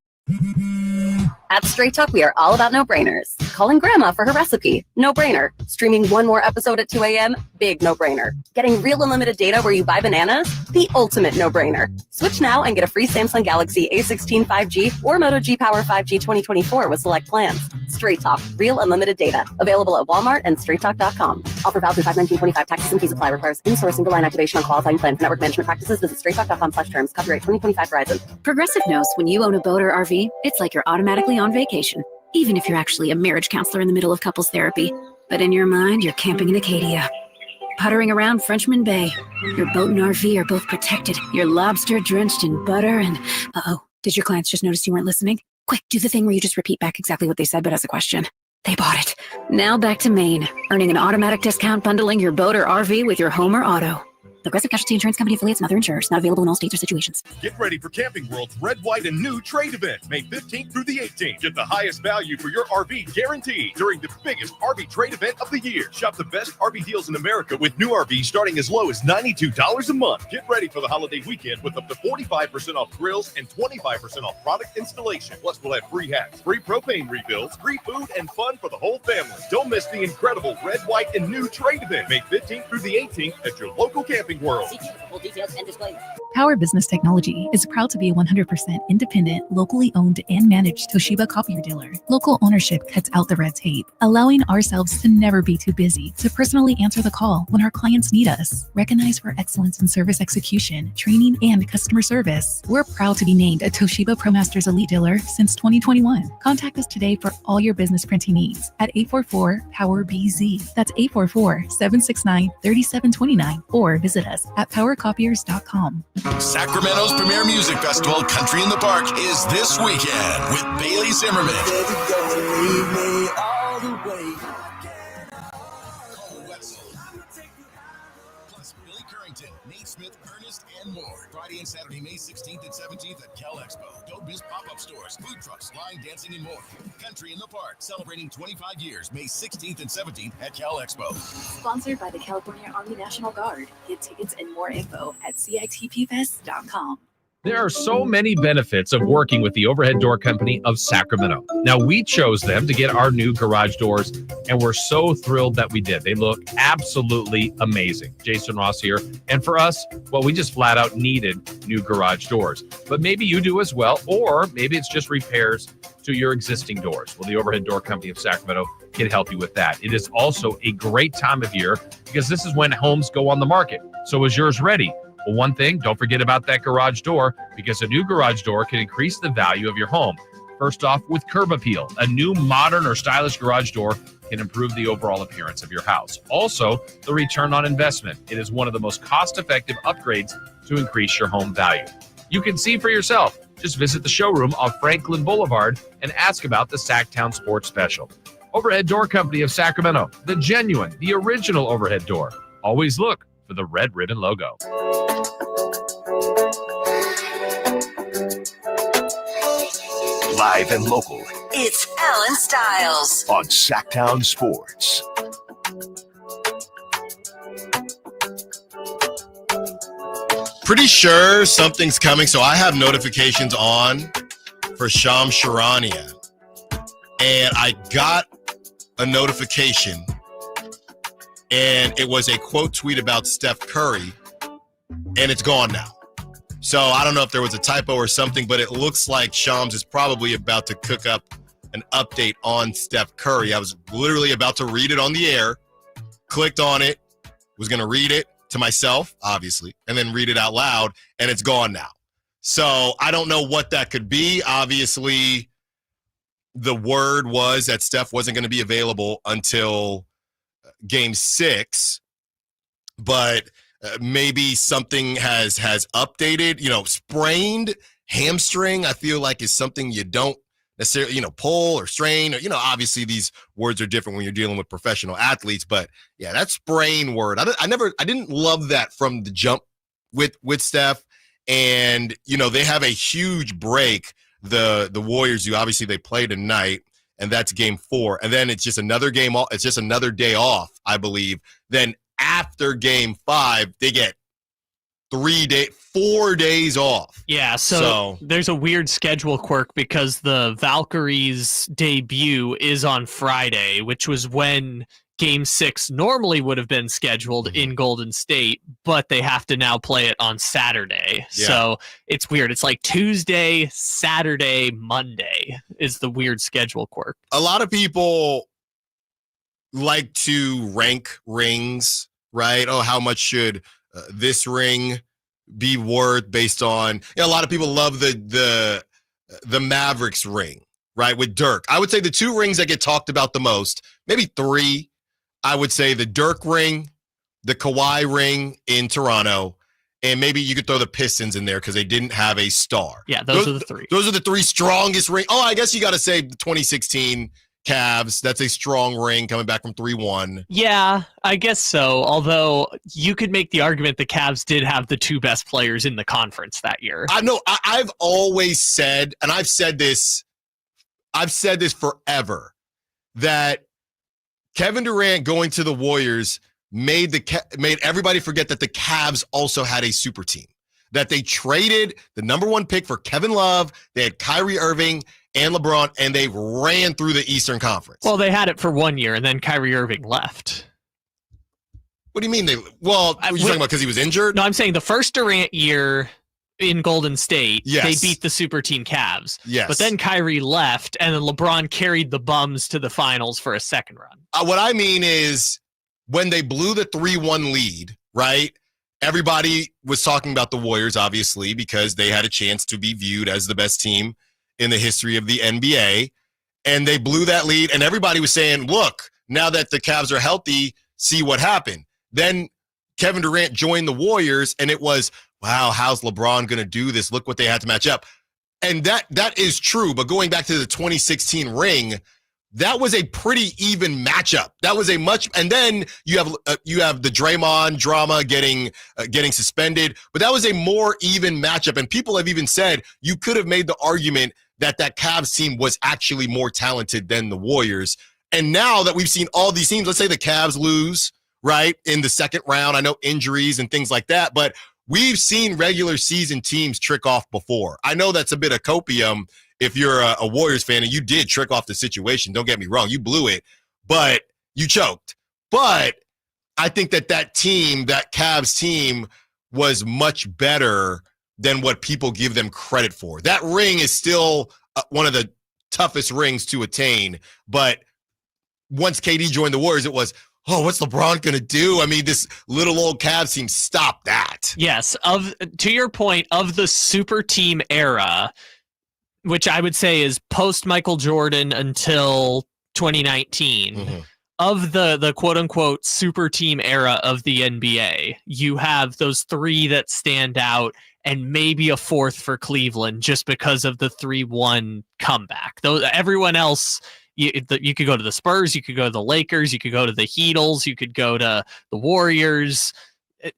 At Straight Talk, we are all about no-brainers. Calling grandma for her recipe, no-brainer. Streaming one more episode at 2 a.m., big no-brainer. Getting real unlimited data where you buy bananas, the ultimate no-brainer. Switch now and get a free Samsung Galaxy A16 5G or Moto G Power 5G 2024 with select plans. Straight Talk, real unlimited data. Available at Walmart and straighttalk.com. Offer valid through 5/19/25. Taxes and fees apply. Requires in-source single line activation on qualifying plan. For network management practices, visit straighttalk.com/terms. Copyright 2025 Verizon. Progressive knows when you own a boat or RV, it's like you're automatically on vacation, even if you're actually a marriage counselor in the middle of couples therapy. But in your mind, you're camping in Acadia, puttering around Frenchman Bay. Your boat and RV are both protected. You're lobster drenched in butter and... Uh-oh, did your clients just notice you weren't listening? Quick, do the thing where you just repeat back exactly what they said, but as a question. They bought it. Now back to Maine, earning an automatic discount bundling your boat or RV with your home or auto. Progressive Casualty Insurance Company affiliates and other insurers. Not available in all states or situations. Get ready for Camping World's Red, White, and New Trade Event, May 15th through the 18th. Get the highest value for your RV guaranteed during the biggest RV trade event of the year. Shop the best RV deals in America with new RVs starting as low as $92 a month. Get ready for the holiday weekend with up to 45% off grills and 25% off product installation. Plus, we'll have free hats, free propane refills, free food, and fun for the whole family. Don't miss the incredible Red, White, and New Trade Event, May 15th through the 18th at your local Camping World. Full details and disclaimer. Power Business Technology is proud to be a 100% independent, locally owned and managed Toshiba copier dealer. Local ownership cuts out the red tape, allowing ourselves to never be too busy to personally answer the call when our clients need us. Recognized for excellence in service execution, training, and customer service, we're proud to be named a Toshiba ProMasters Elite Dealer since 2021. Contact us today for all your business printing needs at 844-POWER-BZ. That's 844-769-3729, or visit us at powercopiers.com. Sacramento's premier music festival, Country in the Park, is this weekend with Bailey Zimmerman. Plus Billy Currington, Nate Smith, Ernest, and more. Friday and Saturday, May 16th and 17th at Cal Expo. Don't miss pop-up stores, food trucks, line dancing, and more. Country in the Park, celebrating 25 years, May 16th and 17th at Cal Expo. Sponsored by the California Army National Guard. Get tickets and more info at CITPfest.com. There are so many benefits of working with the Overhead Door Company of Sacramento. Now, we chose them to get our new garage doors, and we're so thrilled that we did. They look absolutely amazing. Jason Ross here. And for us, well, we just flat out needed new garage doors. But maybe you do as well, or maybe it's just repairs to your existing doors. Well, the Overhead Door Company of Sacramento can help you with that. It is also a great time of year because this is when homes go on the market. So is yours ready? Well, one thing, don't forget about that garage door, because a new garage door can increase the value of your home. First off, with Curb Appeal, a new modern or stylish garage door can improve the overall appearance of your house. Also, the return on investment. It is one of the most cost-effective upgrades to increase your home value. You can see for yourself. Just visit the showroom off Franklin Boulevard and ask about the Sacktown Sports Special. Overhead Door Company of Sacramento, the genuine, the original overhead door. Always look for the red ribbon logo. Live and local. It's Allen Stiles on Sacktown Sports. pretty sure something's coming. So I have notifications on for Shams Charania. And I got a notification, and it was a quote tweet about Steph Curry, and it's gone now. So I don't know if there was a typo or something, but it looks like Shams is probably about to cook up an update on Steph Curry. I was literally about to read it on the air, clicked on it, was going to read it to myself, obviously, and then read it out loud, and it's gone now. So I don't know what that could be. Obviously, the word was that Steph wasn't going to be available until Game 6, but maybe something has updated. Sprained hamstring, I feel like, is something you don't necessarily, pull or strain. Or, obviously these words are different when you're dealing with professional athletes. But, yeah, that sprain word, I didn't love that from the jump with Steph. And, they have a huge break. The Warriors do. Obviously, they play tonight, and that's Game 4. And then it's just another game off. It's just another day off, I believe. Then after Game 5, they get 4 days off. Yeah, so there's a weird schedule quirk because the Valkyries' debut is on Friday, which was when Game 6 normally would have been scheduled in Golden State, but they have to now play it on Saturday. Yeah. So it's weird. It's like Tuesday, Saturday, Monday is the weird schedule quirk. A lot of people like to rank rings, right? Oh, how much should this ring be worth based on, a lot of people love the Mavericks ring, right? With Dirk. I would say the two rings that get talked about the most, maybe three. I would say the Dirk ring, the Kawhi ring in Toronto, and maybe you could throw the Pistons in there because they didn't have a star. Yeah, those are the three. Those are the three strongest rings. Oh, I guess you got to say the 2016 Cavs. That's a strong ring coming back from 3-1. Yeah, I guess so. Although you could make the argument the Cavs did have the two best players in the conference that year. I know. I've always said, and I've said this forever, that Kevin Durant going to the Warriors made everybody forget that the Cavs also had a super team, that they traded the number 1 pick for Kevin Love. They had Kyrie Irving and LeBron, and they ran through the Eastern Conference. Well, they had it for 1 year, and then Kyrie Irving left. What do you mean? Were you talking about because he was injured? No, I'm saying the first Durant year in Golden State, yes, they beat the super team Cavs. Yes. But then Kyrie left, and then LeBron carried the bums to the finals for a second run. What I mean is when they blew the 3-1 lead, right? Everybody was talking about the Warriors, obviously, because they had a chance to be viewed as the best team in the history of the NBA. And they blew that lead, and everybody was saying, look, now that the Cavs are healthy, see what happened. Then Kevin Durant joined the Warriors, and it was, wow, how's LeBron going to do this? Look what they had to match up. And that is true. But going back to the 2016 ring, that was a pretty even matchup. That was and then you have the Draymond drama getting suspended, but that was a more even matchup. And people have even said you could have made the argument that Cavs team was actually more talented than the Warriors. And now that we've seen all these teams, let's say the Cavs lose, right, in the second round. I know injuries and things like that, but we've seen regular season teams trick off before. I know that's a bit of copium if you're a Warriors fan, and you did trick off the situation. Don't get me wrong. You blew it, but you choked. But I think that Cavs team was much better than what people give them credit for. That ring is still one of the toughest rings to attain. But once KD joined the Warriors, it was, oh, what's LeBron going to do? I mean, this little old Cavs team, stop that. Yes. To your point, of the super team era, which I would say is post Michael Jordan until 2019, of the quote unquote super team era of the NBA, you have those three that stand out, and maybe a fourth for Cleveland just because of the 3-1 comeback. Everyone else, you could go to the Spurs, you could go to the Lakers, you could go to the Heatles, you could go to the Warriors.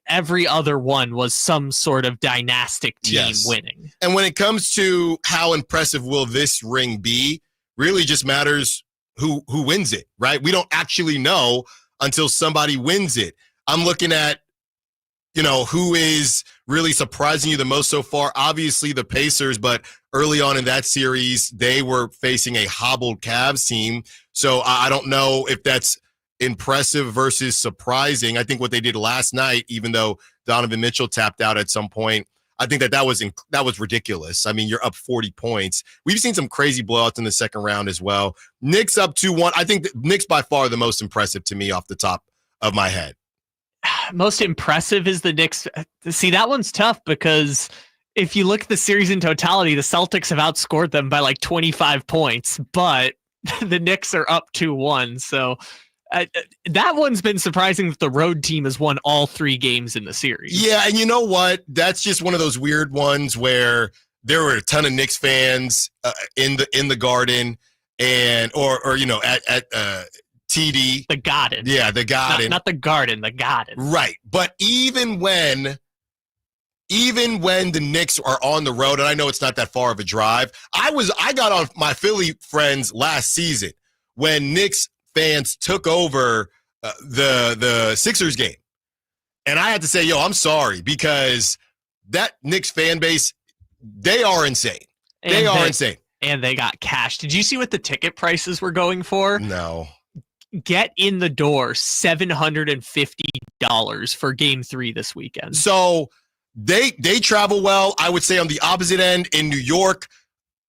Every other one was some sort of dynastic team winning. And when it comes to how impressive will this ring be, really just matters who wins it, right? We don't actually know until somebody wins it. I'm looking at who is really surprising you the most so far? Obviously the Pacers, but early on in that series, they were facing a hobbled Cavs team. So I don't know if that's impressive versus surprising. I think what they did last night, even though Donovan Mitchell tapped out at some point, I think that was ridiculous. I mean, you're up 40 points. We've seen some crazy blowouts in the second round as well. Knicks up 2-1. I think Knicks by far the most impressive to me off the top of my head. Most impressive is the Knicks. See, that one's tough because if you look at the series in totality, the Celtics have outscored them by like 25 points, but the Knicks are up 2-1. So that one's been surprising that the road team has won all 3 games in the series. Yeah, and you know what? That's just one of those weird ones where there were a ton of Knicks fans in the Garden and or at TD. The Garden. Yeah, the Garden. Not the Garden, the Garden. Right. But even when the Knicks are on the road, and I know it's not that far of a drive, I got on my Philly friends last season when Knicks fans took over the Sixers game. And I had to say, I'm sorry, because that Knicks fan base, they are insane. They are insane. And they got cash. Did you see what the ticket prices were going for? No. Get in the door $750 for game 3 this weekend. So they travel well. I would say on the opposite end in New York,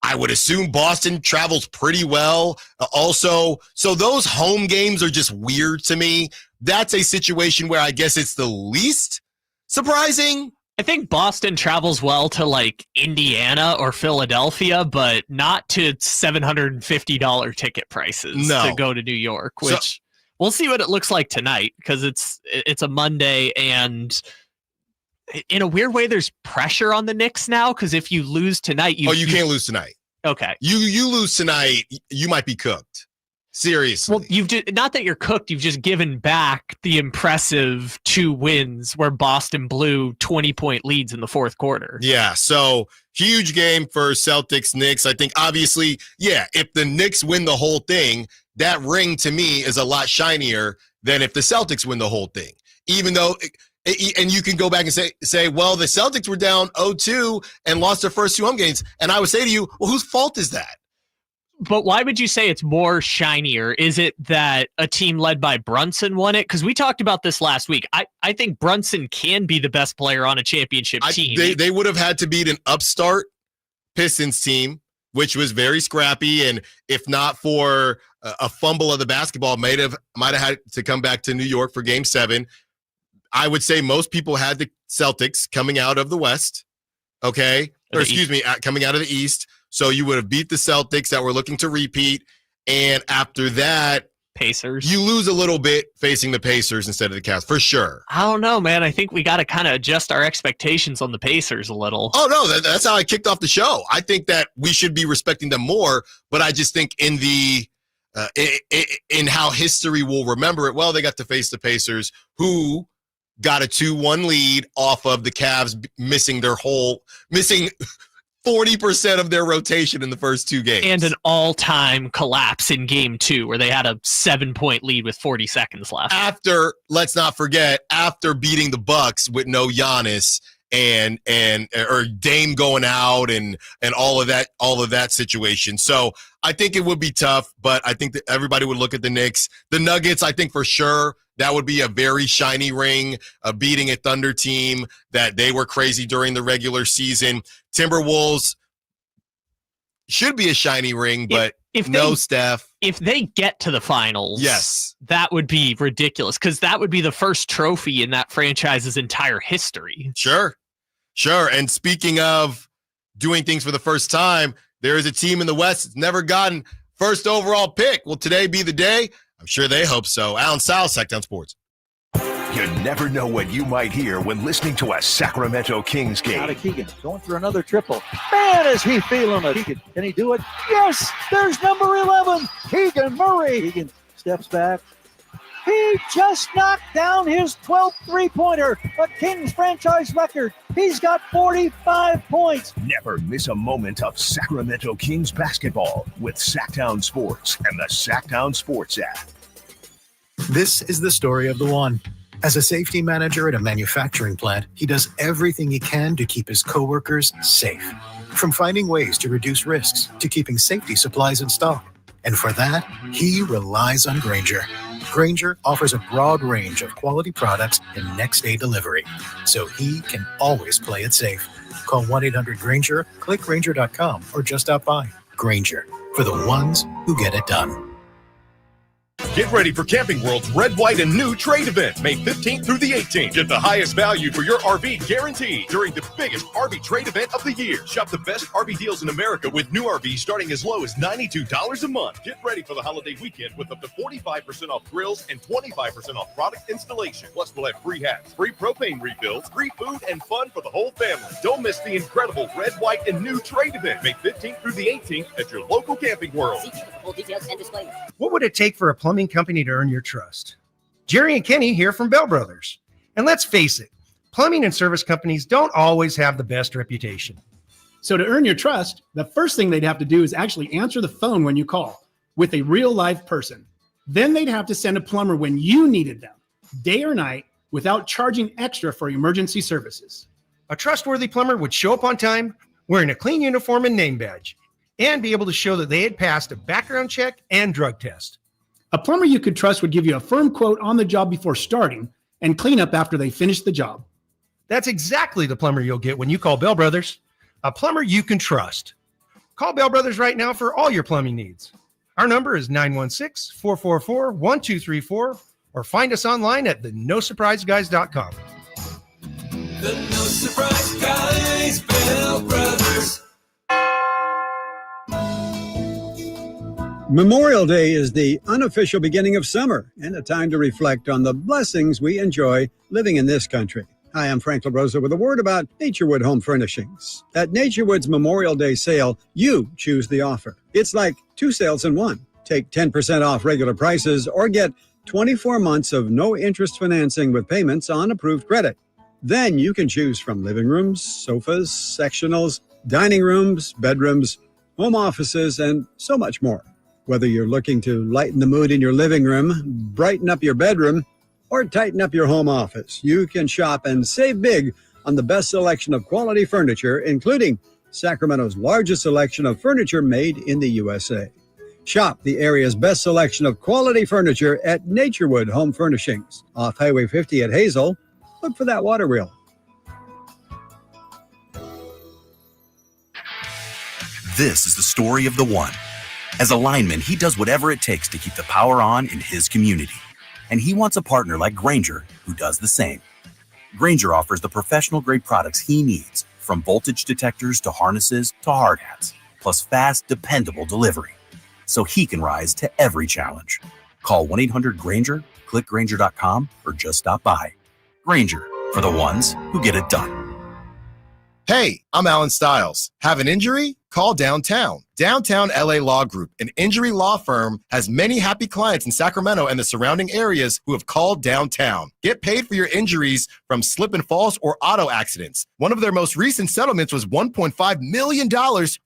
I would assume Boston travels pretty well also. So those home games are just weird to me. That's a situation where I guess it's the least surprising. I think Boston travels well to like Indiana or Philadelphia, but not to $750 ticket prices to go to New York, which we'll see what it looks like tonight because it's a Monday, and in a weird way, there's pressure on the Knicks now because if you lose tonight, you can't lose tonight. Okay, you lose tonight, you might be cooked. Seriously. Well, not that you're cooked, you've just given back the impressive 2 wins where Boston blew 20-point leads in the fourth quarter. Yeah, so huge game for Celtics Knicks. I think obviously, if the Knicks win the whole thing, that ring to me is a lot shinier than if the Celtics win the whole thing. Even though and you can go back and say, well, the Celtics were down 0-2 and lost their first 2 home games. And I would say to you, well, whose fault is that? But why would you say it's more shinier? Is it that a team led by Brunson won it? Because we talked about this last week. I think Brunson can be the best player on a championship team. They would have had to beat an upstart Pistons team, which was very scrappy. And if not for a fumble of the basketball, might have had to come back to New York for Game 7. I would say most people had the Celtics coming out of the West. Okay. Coming out of the East. So you would have beat the Celtics that were looking to repeat. And after that, Pacers. You lose a little bit facing the Pacers instead of the Cavs, for sure. I don't know, man. I think we got to kind of adjust our expectations on the Pacers a little. Oh, no, that's how I kicked off the show. I think that we should be respecting them more, but I just think in how history will remember it, well, they got to face the Pacers, who got a 2-1 lead off of the Cavs missing 40% of their rotation in the first 2 games. And an all-time collapse in Game 2 where they had a 7-point lead with 40 seconds left. Let's not forget, after beating the Bucks with no Giannis or Dame going out and all of that situation. So I think it would be tough, but I think that everybody would look at the Knicks. The Nuggets, I think for sure, that would be a very shiny ring, beating a Thunder team that they were crazy during the regular season. Timberwolves should be a shiny ring, but no Steph. If they get to the finals, yes, that would be ridiculous because that would be the first trophy in that franchise's entire history. Sure. And speaking of doing things for the first time, there is a team in the West that's never gotten first overall pick. Will today be the day? I'm sure they hope so. Allen Stiles, Sacktown Sports. You never know what you might hear when listening to a Sacramento Kings game. Out of Keegan, going for another triple. Man, is he feeling it. Keegan, can he do it? Yes, there's number 11, Keegan Murray. Keegan steps back. He just knocked down his 12th three-pointer, a Kings franchise record. He's got 45 points. Never miss a moment of Sacramento Kings basketball with Sacktown Sports and the Sacktown Sports app. This is the story of the one. As a safety manager at a manufacturing plant, he does everything he can to keep his coworkers safe. From finding ways to reduce risks to keeping safety supplies in stock. And for that, he relies on Grainger. Grainger offers a broad range of quality products and next-day delivery, so he can always play it safe. Call 1-800-GRAINGER, click Grainger.com, or just stop by. Grainger, for the ones who get it done. Get ready for Camping World's Red, White, and New Trade event, May 15th through the 18th. Get the highest value for your RV guaranteed during the biggest RV trade event of the year. Shop the best RV deals in America with new RVs starting as low as $92 a month. Get ready for the holiday weekend with up to 45% off grills and 25% off product installation. Plus, we'll have free hats, free propane refills, free food, and fun for the whole family. Don't miss the incredible Red, White, and New Trade event, May 15th through the 18th at your local Camping World. See full details and disclaimers. What would it take for a plumbing company to earn your trust? Jerry and Kenny here from Bell Brothers. And let's face it, plumbing and service companies don't always have the best reputation. So to earn your trust, the first thing they'd have to do is actually answer the phone when you call with a real live person. Then they'd have to send a plumber when you needed them, day or night, without charging extra for emergency services. A trustworthy plumber would show up on time, wearing a clean uniform and name badge, and be able to show that they had passed a background check and drug test. A plumber you could trust would give you a firm quote on the job before starting and clean up after they finish the job. That's exactly the plumber you'll get when you call Bell Brothers. A plumber you can trust. Call Bell Brothers right now for all your plumbing needs. Our number is 916-444-1234 or find us online at thenosurpriseguys.com. The No Surprise Guys, Bell Brothers. Memorial Day is the unofficial beginning of summer and a time to reflect on the blessings we enjoy living in this country. Hi, I'm Frank LaRosa with a word about Naturewood Home Furnishings. At Naturewood's Memorial Day sale, you choose the offer. It's like two sales in one. Take 10% off regular prices or get 24 months of no-interest financing with payments on approved credit. Then you can choose from living rooms, sofas, sectionals, dining rooms, bedrooms, home offices, and so much more. Whether you're looking to lighten the mood in your living room, brighten up your bedroom, or tighten up your home office, you can shop and save big on the best selection of quality furniture, including Sacramento's largest selection of furniture made in the USA. Shop the area's best selection of quality furniture at Naturewood Home Furnishings. Off Highway 50 at Hazel, look for that water wheel. This is the story of the one. As a lineman, he does whatever it takes to keep the power on in his community. And he wants a partner like Grainger who does the same. Grainger offers the professional-grade products he needs, from voltage detectors to harnesses to hard hats, plus fast, dependable delivery, so he can rise to every challenge. Call 1-800-GRAINGER, click Grainger.com, or just stop by. Grainger, for the ones who get it done. Hey, I'm Allen Stiles. Have an injury? Call Downtown. Downtown LA Law Group, an injury law firm, has many happy clients in Sacramento and the surrounding areas who have called Downtown. Get paid for your injuries from slip and falls or auto accidents. One of their most recent settlements was $1.5 million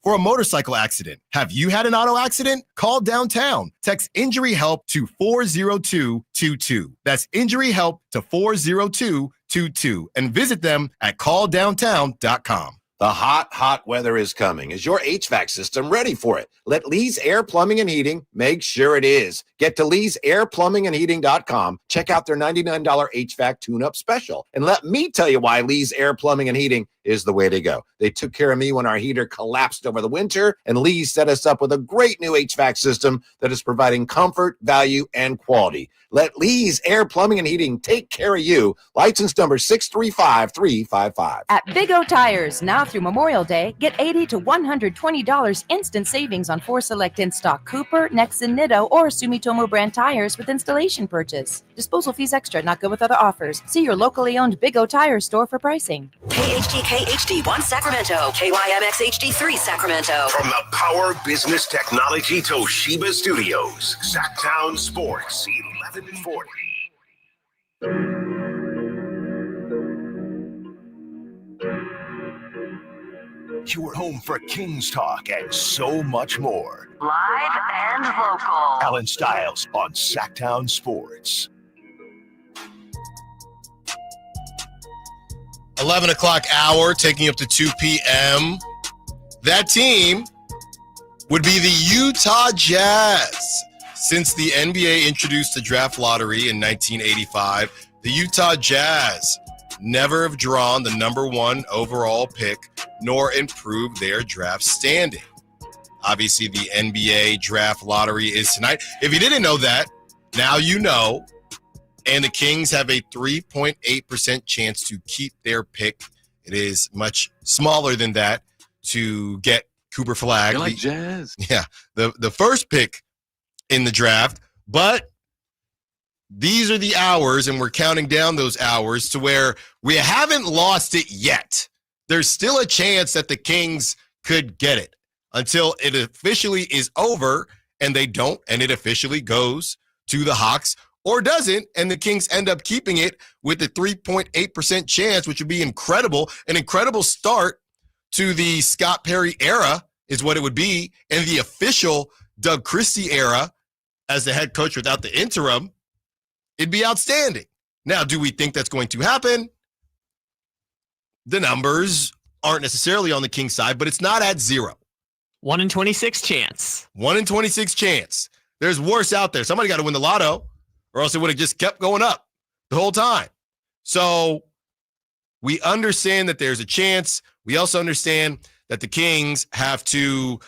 for a motorcycle accident. Have you had an auto accident? Call Downtown. Text injury help to 40222. That's injury help to 40222 and visit them at calldowntown.com. The hot weather is coming. Is your HVAC system ready for it? Let Lee's Air Plumbing and Heating make sure it is. Get to Lee'sAirPlumbingandHeating.com. Check out their $99 HVAC tune-up special. And let me tell you why Lee's Air Plumbing and Heating is the way to go. They took care of me when our heater collapsed over the winter, and Lee set us up with a great new HVAC system that is providing comfort, value, and quality. Let Lee's Air Plumbing and Heating take care of you. License number 635355. At Big O Tires, now through Memorial Day, get $80 to $120 instant savings on 4 select in-stock Cooper, Nexen, Nitto, or Sumitomo brand tires with installation purchase. Disposal fees extra, not good with other offers. See your locally owned Big O Tires store for pricing. KHTK HD1 Sacramento, KYMX HD3 Sacramento. From the Power Business Technology Toshiba Studios, Sacktown Sports 1140. Your home for Kings talk and so much more. Live and local. Allen Stiles on Sacktown Sports. 11 o'clock hour, taking up to 2 p.m. That team would be the Utah Jazz. Since the NBA introduced the draft lottery in 1985, the Utah Jazz never have drawn the number 1 overall pick nor improved their draft standing. Obviously, the NBA draft lottery is tonight. If you didn't know that, now you know. And the Kings have a 3.8% chance to keep their pick. It is much smaller than that to get Cooper Flagg. You like Jazz? Yeah, the first pick in the draft. But these are the hours, and we're counting down those hours to where we haven't lost it yet. There's still a chance that the Kings could get it until it officially is over, and they don't, and it officially goes to the Hawks, or doesn't, and the Kings end up keeping it with a 3.8% chance, which would be incredible. An incredible start to the Scott Perry era is what it would be, and the official Doug Christie era as the head coach without the interim. It'd be outstanding. Now, do we think that's going to happen? The numbers aren't necessarily on the Kings side, but it's not at 0. 1 in 26 chance. 1 in 26 chance. There's worse out there. Somebody got to win the lotto, or else it would have just kept going up the whole time. So we understand that there's a chance. We also understand that the Kings have to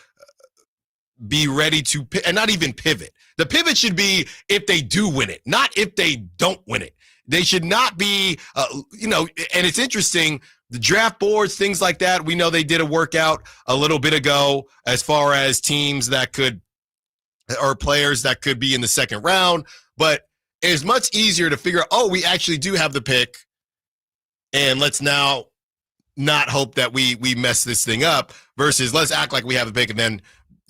be ready to, and not even pivot. The pivot should be if they do win it, not if they don't win it. They should not be, and it's interesting, the draft boards, things like that. We know they did a workout a little bit ago as far as teams that could, or players that could be in the second round, but it's much easier to figure out, we actually do have the pick, and let's now not hope that we mess this thing up, versus let's act like we have the pick, and then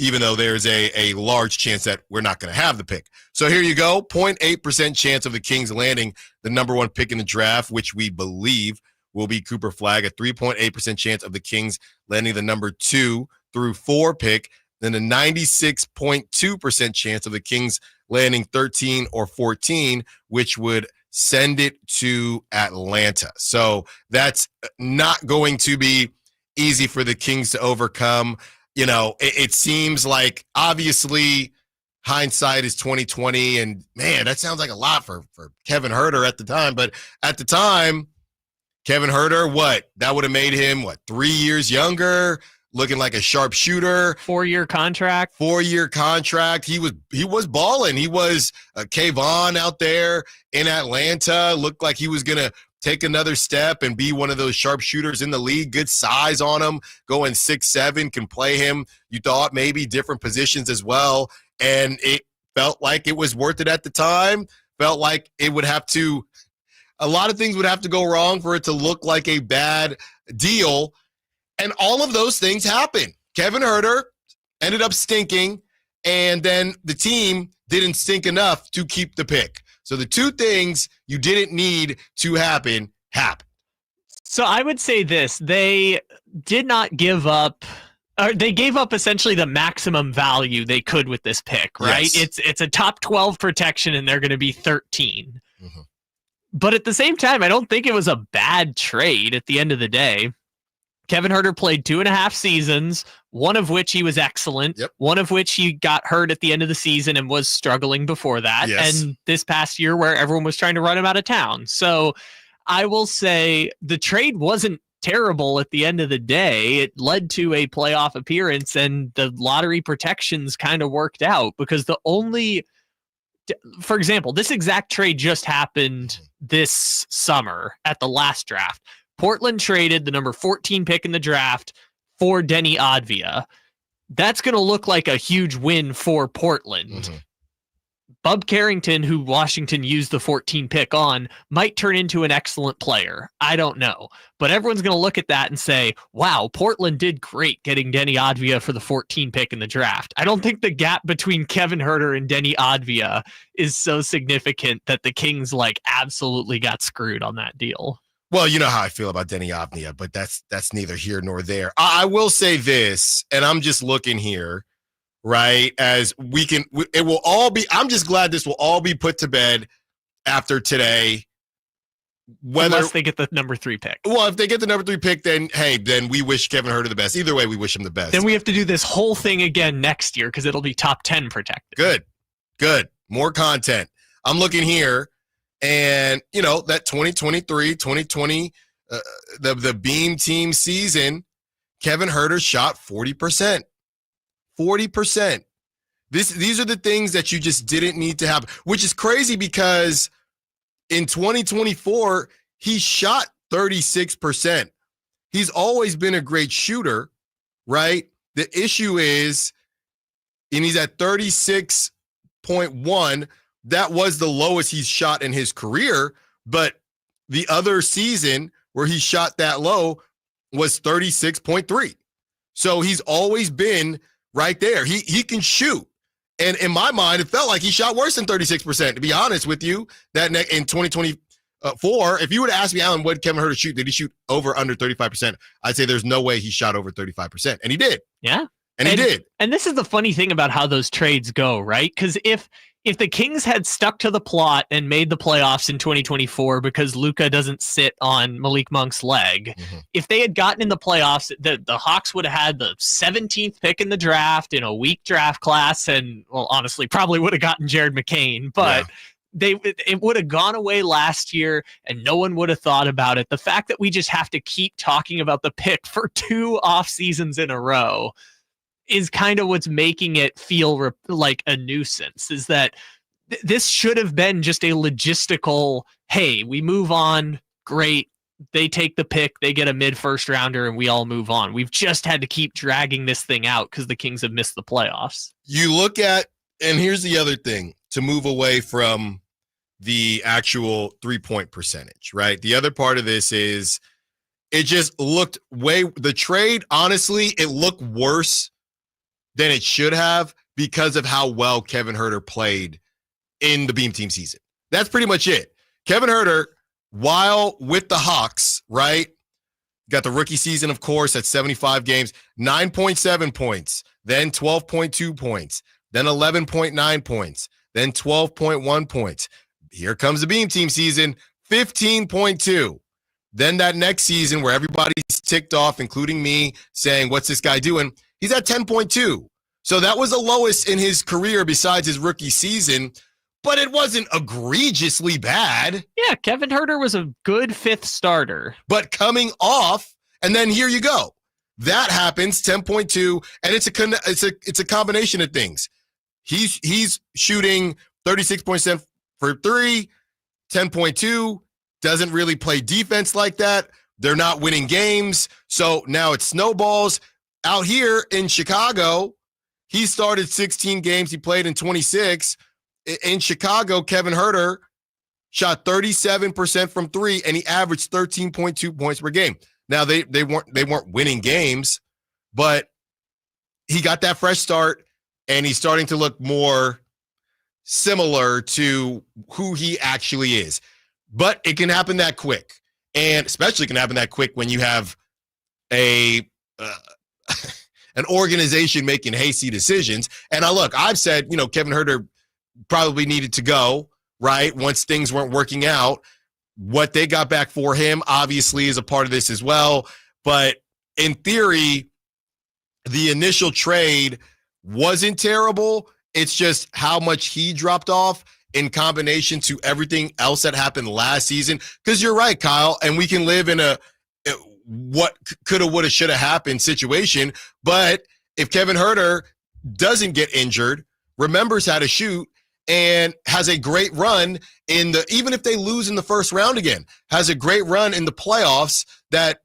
even though there's a large chance that we're not going to have the pick. So here you go, 0.8% chance of the Kings landing the number 1 pick in the draft, which we believe will be Cooper Flagg, a 3.8% chance of the Kings landing the number 2 through 4 pick, then a 96.2% chance of the Kings landing 13 or 14, which would send it to Atlanta. So that's not going to be easy for the Kings to overcome. It seems like, obviously, hindsight is 2020, and man, that sounds like a lot for Kevin Huerter at the time. But at the time, Kevin Huerter, that would have made him 3 years younger, looking like a sharpshooter. 4-year contract. 4-year contract. He was balling. He was Kayvon out there in Atlanta. Looked like he was gonna take another step and be one of those sharpshooters in the league. Good size on him, going 6'7", can play him. You thought maybe different positions as well, and it felt like it was worth it at the time. Felt like it would have to, a lot of things would have to go wrong for it to look like a bad deal, and all of those things happened. Kevin Huerter ended up stinking, and then the team didn't stink enough to keep the pick. So the two things you didn't need to happen happened. So I would say this. They did not give up, or they gave up essentially the maximum value they could with this pick, right? Yes. It's a top 12 protection, and they're going to be 13. Mm-hmm. But at the same time, I don't think it was a bad trade at the end of the day. Kevin Huerter played 2.5 seasons, one of which he was excellent, one of which he got hurt at the end of the season and was struggling before that. Yes. And this past year where everyone was trying to run him out of town. So I will say the trade wasn't terrible at the end of the day. It led to a playoff appearance, and the lottery protections kind of worked out, because for example, this exact trade just happened this summer at the last draft. Portland traded the number 14 pick in the draft for Denny Advia. That's going to look like a huge win for Portland. Mm-hmm. Bub Carrington, who Washington used the 14 pick on, might turn into an excellent player. I don't know. But everyone's going to look at that and say, wow, Portland did great getting Denny Advia for the 14 pick in the draft. I don't think the gap between Kevin Huerter and Denny Advia is so significant that the Kings absolutely got screwed on that deal. Well, you know how I feel about Denny Advia, but that's neither here nor there. I will say this, and I'm just looking here, right, as it will all be, I'm just glad this will all be put to bed after today, Unless they get the number 3 pick. Well, if they get the number 3 pick, then we wish Kevin Huerter the best. Either way, we wish him the best. Then we have to do this whole thing again next year because it'll be top 10 protected. Good. More content. I'm looking here, and that 2023, 2020, the Beam team season, Kevin Huerter shot 40%. 40%. These are the things that you just didn't need to have, which is crazy because in 2024, he shot 36%. He's always been a great shooter, right? The issue is, and he's at 36.1. That was the lowest he's shot in his career, but the other season where he shot that low was 36.3. So he's always been right there. He can shoot. And in my mind, it felt like he shot worse than 36%, to be honest with you, that in 2024. If you were to ask me, Allen, what did Kevin Huerter shoot? Did he shoot over under 35%? I'd say there's no way he shot over 35%. And he did. Yeah. And he did. And this is the funny thing about how those trades go, right? Because if the Kings had stuck to the plot and made the playoffs in 2024 because Luka doesn't sit on Malik Monk's leg, if they had gotten in the playoffs, the Hawks would have had the 17th pick in the draft in a weak draft class, and well, honestly, probably would have gotten Jared McCain, but it would have gone away last year and no one would have thought about it. The fact that we just have to keep talking about the pick for 2 off seasons in a row is kind of what's making it feel like a nuisance, is that this should have been just a logistical, hey, we move on, great, they take the pick, they get a mid-first rounder, and we all move on. We've just had to keep dragging this thing out because the Kings have missed the playoffs. You look at, and here's the other thing, to move away from the actual three-point percentage, right? The other part of this is it just looked the trade, honestly, it looked worse than it should have because of how well Kevin Huerter played in the Beam team season. That's pretty much it. Kevin Huerter, while with the Hawks, right, got the rookie season, of course, at 75 games, 9.7 points, then 12.2 points, then 11.9 points, then 12.1 points. Here comes the Beam team season, 15.2. Then that next season where everybody's ticked off, including me, saying, what's this guy doing? He's at 10.2. So that was the lowest in his career besides his rookie season, but it wasn't egregiously bad. Yeah, Kevin Huerter was a good 5th starter. But coming off, and then here you go. That happens, 10.2, and it's a combination of things. He's shooting 36% for 3, 10.2, doesn't really play defense like that. They're not winning games, so now it snowballs. Out here in Chicago, he started 16 games. He played in 26. In Chicago, Kevin Huerter shot 37% from 3, and he averaged 13.2 points per game. Now they weren't winning games, but he got that fresh start, and he's starting to look more similar to who he actually is. But it can happen that quick, and especially can happen that quick when you have an organization making hasty decisions. And I've said, Kevin Huerter probably needed to go, right? Once things weren't working out. What they got back for him obviously is a part of this as well. But in theory, the initial trade wasn't terrible. It's just how much he dropped off in combination to everything else that happened last season. Because you're right, Kyle, and we can live in a what coulda, woulda, shoulda happened situation. But if Kevin Huerter doesn't get injured, remembers how to shoot, and has a great run even if they lose in the first round again, has a great run in the playoffs that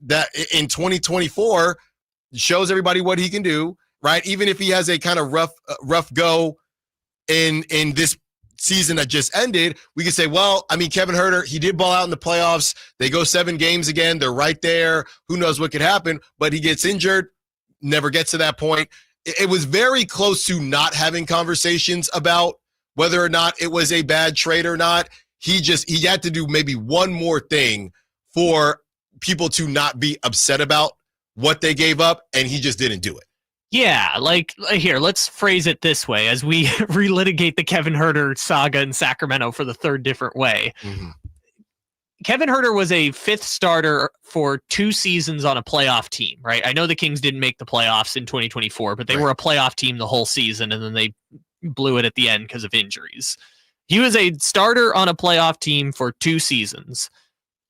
in 2024 shows everybody what he can do, right? Even if he has a kind of rough go in this season that just ended, we could say, well, Kevin Huerter, he did ball out in the playoffs. They go 7 games again. They're right there. Who knows what could happen? But he gets injured, never gets to that point. It was very close to not having conversations about whether or not it was a bad trade or not. He had to do maybe one more thing for people to not be upset about what they gave up, and he just didn't do it. Yeah, here, let's phrase it this way as we relitigate the Kevin Huerter saga in Sacramento for the third different way. Mm-hmm. Kevin Huerter was a 5th starter for 2 seasons on a playoff team, right? I know the Kings didn't make the playoffs in 2024, but they were a playoff team the whole season, and then they blew it at the end because of injuries. He was a starter on a playoff team for 2 seasons.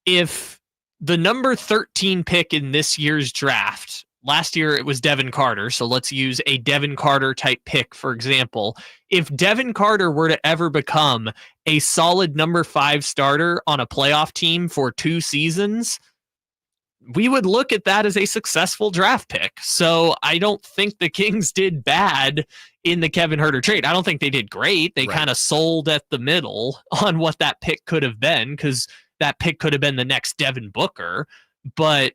If the number 13 pick in this year's draft, last year it was Devin Carter, so let's use a Devin Carter type pick, for example. If Devin Carter were to ever become a solid number 5 starter on a playoff team for 2 seasons, we would look at that as a successful draft pick. So I don't think the Kings did bad in the Kevin Huerter trade. I don't think they did great. They kind of sold at the middle on what that pick could have been, because that pick could have been the next Devin Booker. But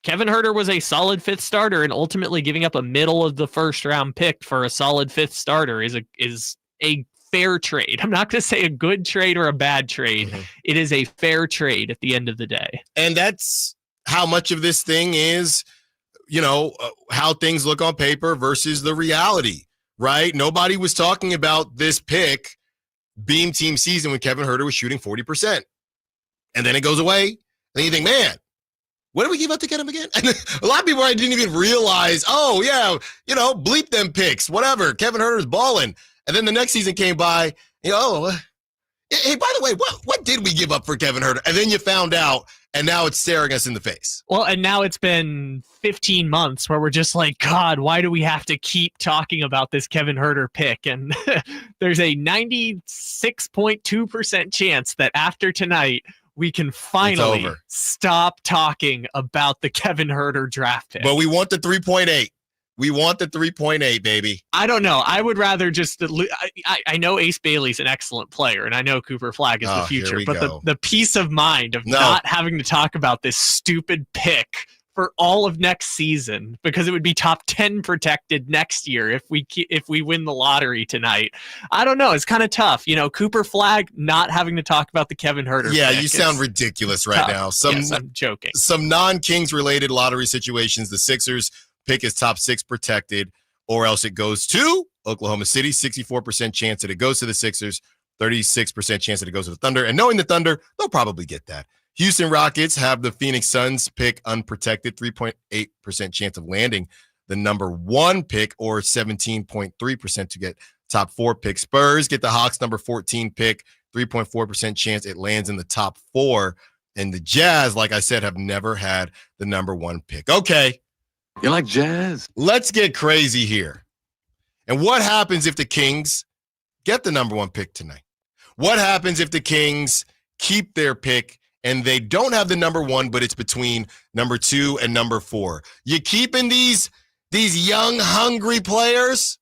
Kevin Huerter was a solid 5th starter, and ultimately giving up a middle of the 1st round pick for a solid 5th starter is a fair trade. I'm not going to say a good trade or a bad trade. It is a fair trade at the end of the day. And that's how much of this thing is, how things look on paper versus the reality, right? Nobody was talking about this pick beam team season when Kevin Huerter was shooting 40%. And then it goes away. And you think, man, what did we give up to get him again? And a lot of people didn't even realize, bleep them picks, whatever. Kevin Huerter's balling. And then the next season came by, hey, by the way, what did we give up for Kevin Huerter? And then you found out, and now it's staring us in the face. Well, and now it's been 15 months where we're just like, God, why do we have to keep talking about this Kevin Huerter pick? And there's a 96.2% chance that after tonight, we can finally stop talking about the Kevin Huerter draft pick. But we want the 3.8. We want the 3.8, baby. I don't know. I would rather just... I know Ace Bailey's an excellent player, and I know Cooper Flagg is the future, but the peace of mind of not having to talk about this stupid pick for all of next season, because it would be top 10 protected next year if we win the lottery tonight. I don't know. It's kind of tough. Cooper Flagg not having to talk about the Kevin Huerter Yeah, pick. You sound ridiculous right now. Yes, I'm joking. Some non-Kings related lottery situations. The Sixers pick is top 6 protected, or else it goes to Oklahoma City. 64% chance that it goes to the Sixers, 36% chance that it goes to the Thunder. And knowing the Thunder, they'll probably get that. Houston Rockets have the Phoenix Suns pick unprotected, 3.8% chance of landing the number 1 pick, or 17.3% to get top 4 pick. Spurs get the Hawks number 14 pick, 3.4% chance it lands in the top 4. And the Jazz, like I said, have never had the number 1 pick. Okay. You like jazz? Let's get crazy here. And what happens if the Kings get the number 1 pick tonight? What happens if the Kings keep their pick and they don't have the number 1, but it's between number 2 and number 4? You keeping these young, hungry players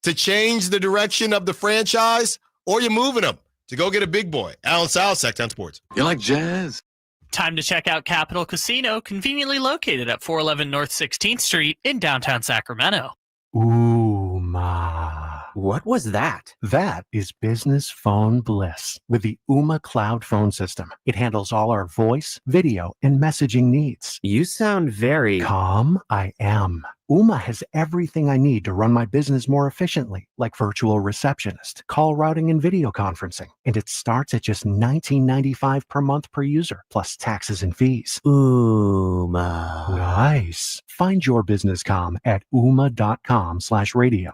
to change the direction of the franchise, or you moving them to go get a big boy? Allen Stiles, Sacktown Sports. You like jazz? Time to check out Capital Casino, conveniently located at 411 North 16th Street in downtown Sacramento. Ooh, ma. What was that? That is business phone bliss with the Ooma Cloud phone system. It handles all our voice, video, and messaging needs. You sound very calm. I am. Ooma has everything I need to run my business more efficiently, like virtual receptionist, call routing, and video conferencing. And it starts at just $19.95 per month per user, plus taxes and fees. Ooma. Nice. Find your business calm at ooma.com/radio.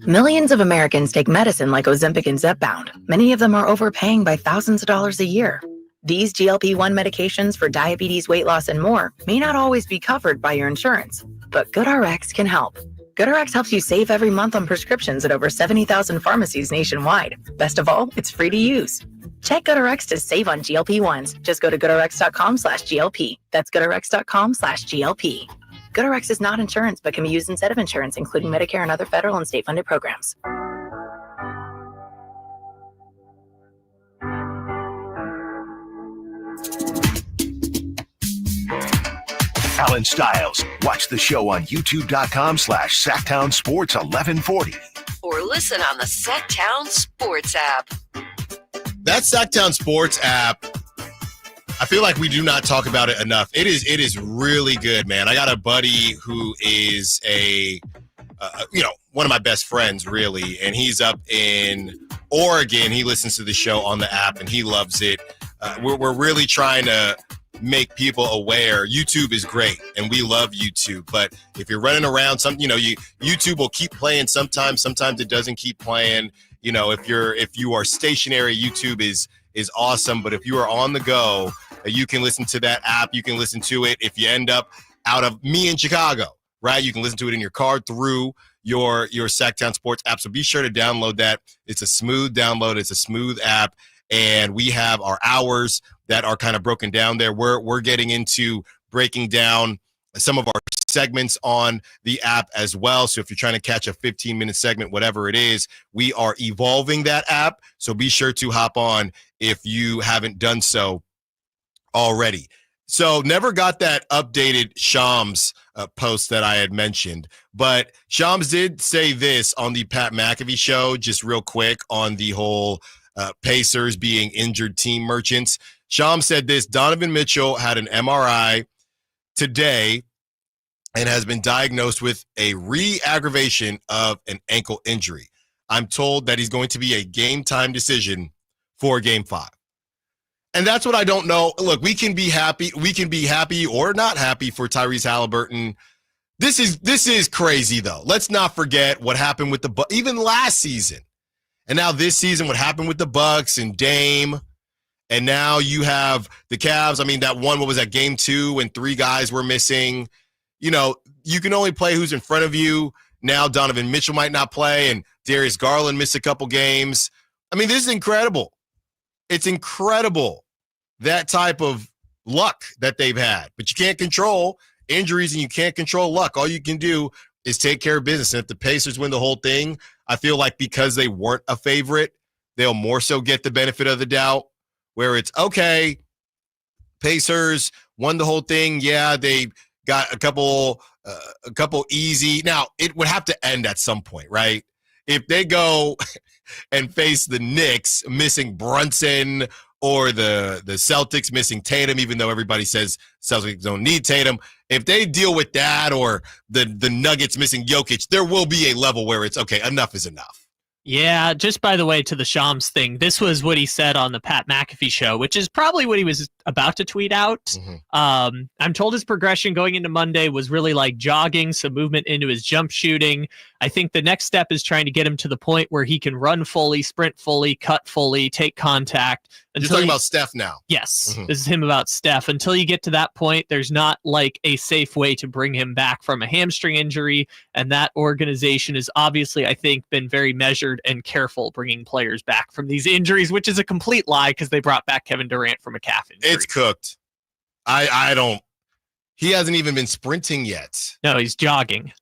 Millions of Americans take medicine like Ozempic and Zepbound. Many of them are overpaying by thousands of dollars a year. These GLP-1 medications for diabetes, weight loss, and more may not always be covered by your insurance, but GoodRx can help. GoodRx helps you save every month on prescriptions at over 70,000 pharmacies nationwide. Best of all, it's free to use. Check GoodRx to save on GLP-1s. Just go to goodrx.com/GLP. That's goodrx.com/GLP. GoodRx is not insurance, but can be used instead of insurance, including Medicare and other federal and state-funded programs. Allen Stiles. Watch the show on youtube.com/Sacktown Sports 1140. Or listen on the Sacktown Sports app. That Sacktown Sports app, I feel like we do not talk about it enough. It is really good, man. I got a buddy who is one of my best friends, really, and he's up in Oregon. He listens to the show on the app, and he loves it. we're really trying to make people aware. YouTube is great, and we love YouTube. But if you're running around, YouTube will keep playing sometimes. Sometimes it doesn't keep playing. If you are stationary, YouTube is awesome. But if you are on the go, you can listen to that app. You can listen to it. If you end up out of me in Chicago, right, you can listen to it in your car through your Sacktown Sports app. So be sure to download that. It's a smooth download. It's a smooth app. And we have our hours that are kind of broken down there. We're getting into breaking down some of our segments on the app as well. So if you're trying to catch a 15-minute segment, whatever it is, we are evolving that app. So be sure to hop on if you haven't done so already. So never got that updated Shams post that I had mentioned, but Shams did say this on the Pat McAfee show, just real quick on the whole Pacers being injured team merchants. Shams said this: Donovan Mitchell had an MRI today and has been diagnosed with a re-aggravation of an ankle injury. I'm told that he's going to be a game-time decision for Game 5. And that's what I don't know. Look, we can be happy or not happy for Tyrese Halliburton. This is crazy, though. Let's not forget what happened with even last season. And now this season, what happened with the Bucks and Dame. And now you have the Cavs. I mean, that one, what was that, Game 2 when 3 guys were missing? You can only play who's in front of you. Now Donovan Mitchell might not play, and Darius Garland missed a couple games. I mean, this is incredible. It's incredible, that type of luck that they've had. But you can't control injuries and you can't control luck. All you can do is take care of business. And if the Pacers win the whole thing, I feel like because they weren't a favorite, they'll more so get the benefit of the doubt, where it's, okay, Pacers won the whole thing. Yeah, they got a couple easy. Now, it would have to end at some point, right? If they go and face the Knicks missing Brunson, or the Celtics missing Tatum, even though everybody says Celtics don't need Tatum, if they deal with that, or the Nuggets missing Jokic, there will be a level where it's, okay, enough is enough. Yeah, just by the way, to the Shams thing, this was what he said on the Pat McAfee show, which is probably what he was about to tweet out. Mm-hmm. I'm told his progression going into Monday was really like jogging, some movement into his jump shooting. I think the next step is trying to get him to the point where he can run fully, sprint fully, cut fully, take contact. You're talking about Steph now. Yes, This is him about Steph. Until you get to that point, there's not like a safe way to bring him back from a hamstring injury. And that organization has obviously, I think, been very measured and careful bringing players back from these injuries, which is a complete lie because they brought back Kevin Durant from a calf injury. It's cooked. He hasn't even been sprinting yet. No, he's jogging.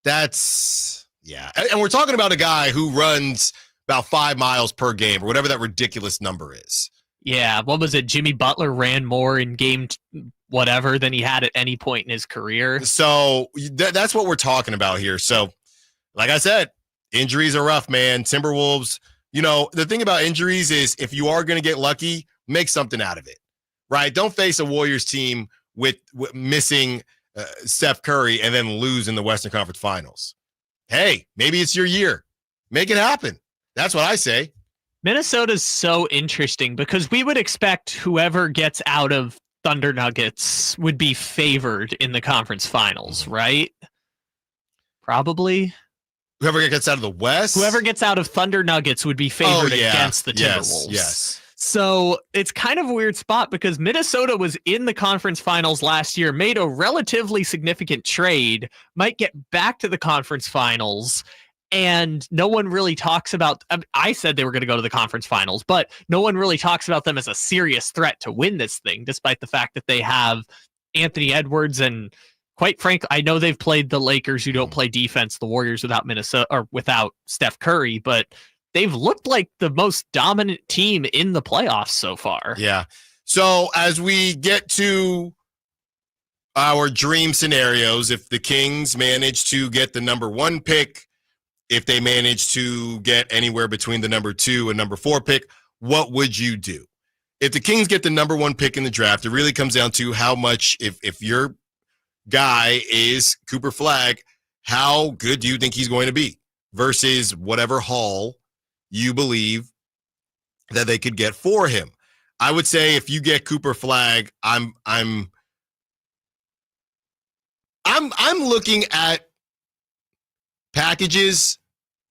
Yeah. And we're talking about a guy who runs about 5 miles per game, or whatever that ridiculous number is. Yeah. What was it? Jimmy Butler ran more in game whatever than he had at any point in his career. So that's what we're talking about here. So, like I said, injuries are rough, man. Timberwolves, the thing about injuries is if you are going to get lucky, make something out of it, right? Don't face a Warriors team with missing Steph Curry and then lose in the Western Conference Finals. Hey, maybe it's your year. Make it happen. That's what I say. Minnesota's so interesting because we would expect whoever gets out of Thunder Nuggets would be favored in the conference finals, right? Probably. Whoever gets out of the West? Whoever gets out of Thunder Nuggets would be favored against the Timberwolves. Yes. So it's kind of a weird spot because Minnesota was in the conference finals last year, made a relatively significant trade, might get back to the conference finals, and no one really talks about, I said they were going to go to the conference finals, but no one really talks about them as a serious threat to win this thing, despite the fact that they have Anthony Edwards and, quite frankly, I know they've played the Lakers who don't play defense, the Warriors without Minnesota or without Steph Curry, but they've looked like the most dominant team in the playoffs so far. Yeah. So as we get to our dream scenarios, if the Kings manage to get the number 1 pick, if they manage to get anywhere between the number 2 and number 4 pick, what would you do? If the Kings get the number 1 pick in the draft, it really comes down to how much, if your guy is Cooper Flagg, how good do you think he's going to be versus whatever haul you believe that they could get for him. I would say if you get Cooper Flagg, I'm looking at packages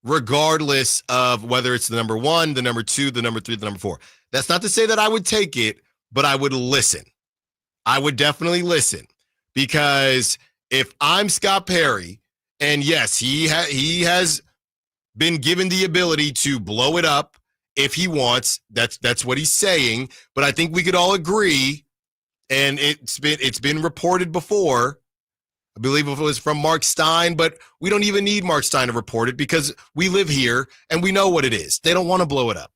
regardless of whether it's the number 1, the number 2, the number 3, the number 4. That's not to say that I would take it, but I would listen. I would definitely listen, because if I'm Scott Perry, and yes, he has been given the ability to blow it up if he wants. That's what he's saying. But I think we could all agree, and it's been reported before. I believe it was from Mark Stein, but we don't even need Mark Stein to report it because we live here and we know what it is. They don't want to blow it up.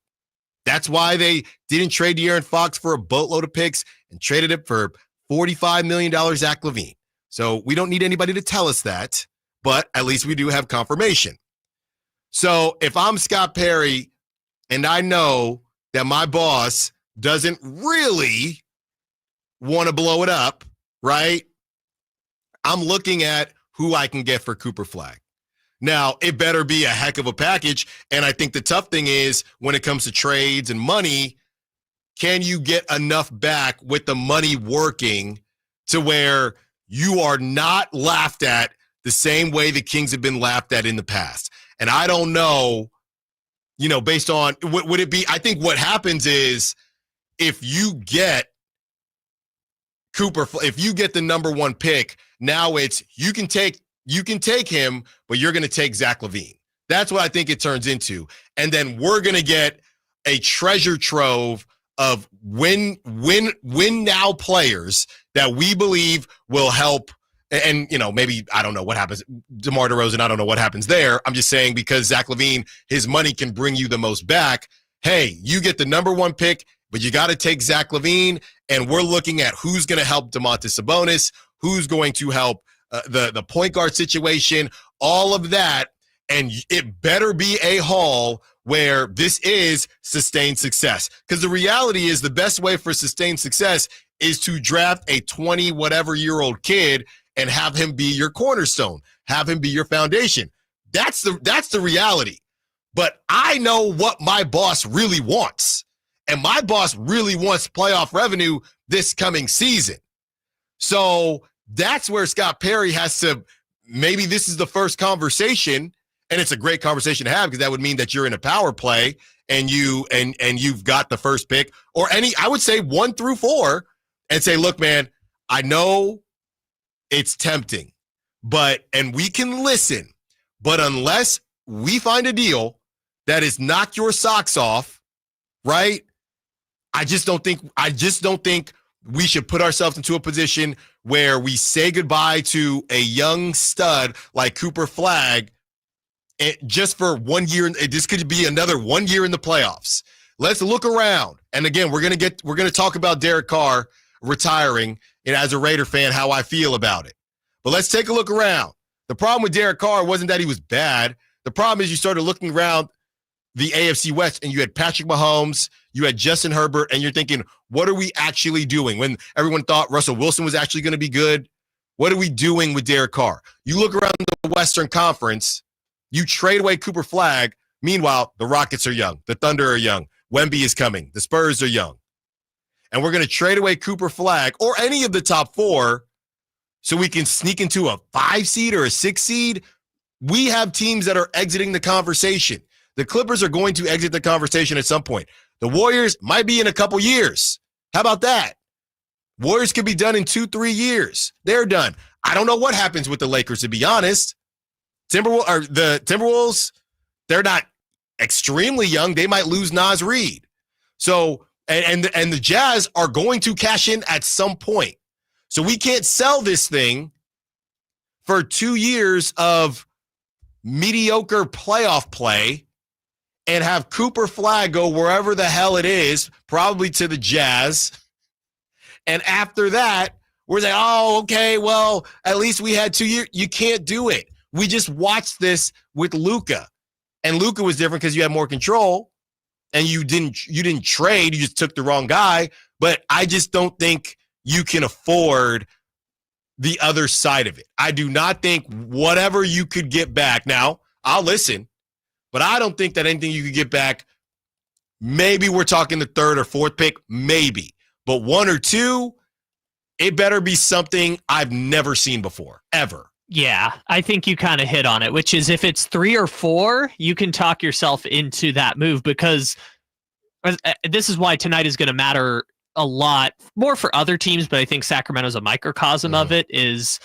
That's why they didn't trade De'Aaron Fox for a boatload of picks and traded it for $45 million Zach LaVine. So we don't need anybody to tell us that, but at least we do have confirmation. So if I'm Scott Perry and I know that my boss doesn't really want to blow it up, right? I'm looking at who I can get for Cooper Flagg. Now, it better be a heck of a package. And I think the tough thing is when it comes to trades and money, can you get enough back with the money working to where you are not laughed at the same way the Kings have been laughed at in the past? And I don't know, based on, would it be, I think what happens is if you get if you get the number 1 pick, now it's you can take him, but you're going to take Zach LaVine. That's what I think it turns into. And then we're going to get a treasure trove of win now players that we believe will help. And, maybe, I don't know what happens. DeMar DeRozan, I don't know what happens there. I'm just saying because Zach LaVine, his money can bring you the most back. Hey, you get the number 1 pick, but you got to take Zach LaVine, and we're looking at who's going to help Domantas Sabonis, who's going to help the point guard situation, all of that, and it better be a haul where this is sustained success. Because the reality is the best way for sustained success is to draft a 20-whatever-year-old kid and have him be your cornerstone, have him be your foundation. That's the reality. But I know what my boss really wants. And my boss really wants playoff revenue this coming season. So that's where Scott Perry has to, maybe this is the first conversation, and it's a great conversation to have because that would mean that you're in a power play and you've got the first pick, or I would say 1 through 4, and say, look, man, I know it's tempting, and we can listen, but unless we find a deal that is knock your socks off, right? I just don't think we should put ourselves into a position where we say goodbye to a young stud like Cooper Flagg just for 1 year. This could be another 1 year in the playoffs. Let's look around. And again, we're going to talk about Derek Carr retiring, and as a Raider fan, how I feel about it. But let's take a look around. The problem with Derek Carr wasn't that he was bad. The problem is you started looking around the AFC West, and you had Patrick Mahomes, you had Justin Herbert, and you're thinking, what are we actually doing? When everyone thought Russell Wilson was actually going to be good, what are we doing with Derek Carr? You look around the Western Conference, you trade away Cooper Flagg. Meanwhile, the Rockets are young. The Thunder are young. Wemby is coming. The Spurs are young. And we're going to trade away Cooper Flagg or any of the top 4 so we can sneak into a 5 seed or a 6 seed. We have teams that are exiting the conversation. The Clippers are going to exit the conversation at some point. The Warriors might be in a couple years. How about that? Warriors could be done in 2-3 years. They're done. I don't know what happens with the Lakers, to be honest. The Timberwolves, they're not extremely young. They might lose Naz Reid. So, and the Jazz are going to cash in at some point. So we can't sell this thing for 2 years of mediocre playoff play and have Cooper Flagg go wherever the hell it is, probably to the Jazz. And after that, we're like, oh, okay, well, at least we had 2 years. You can't do it. We just watched this with Luka. And Luka was different because you had more control and you didn't trade. You just took the wrong guy. But I just don't think you can afford the other side of it. I do not think whatever you could get back. Now, I'll listen, but I don't think that anything you could get back Maybe we're talking the third or fourth pick, maybe. But 1 or 2, it better be something I've never seen before, ever. Yeah, I think you kind of hit on it, which is if it's 3 or 4, you can talk yourself into that move, because this is why tonight is going to matter a lot more for other teams, but I think Sacramento's a microcosm of it. Is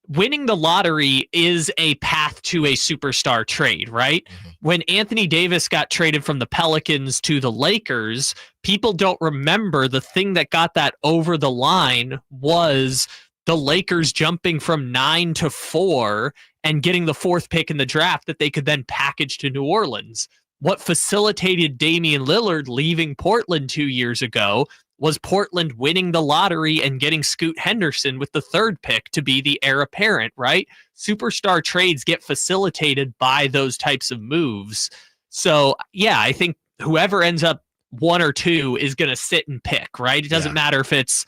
winning the lottery is a path to a superstar trade, right? When Anthony Davis got traded from the Pelicans to the Lakers, people don't remember the thing that got that over the line was the Lakers jumping from 9 to 4 and getting the 4th pick in the draft that they could then package to New Orleans. What facilitated Damian Lillard leaving Portland 2 years ago was Portland winning the lottery and getting Scoot Henderson with the 3rd pick to be the heir apparent, right? Superstar trades get facilitated by those types of moves. So, yeah, I think whoever ends up 1 or 2 is going to sit and pick, right? It doesn't matter if it's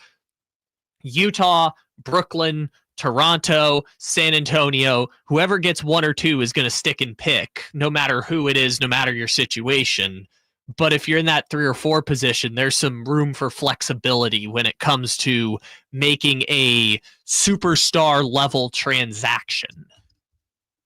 Utah, Brooklyn, Toronto, San Antonio. Whoever gets 1 or 2 is going to stick and pick, no matter who it is, no matter your situation. But if you're in that 3 or 4 position, there's some room for flexibility when it comes to making a superstar level transaction.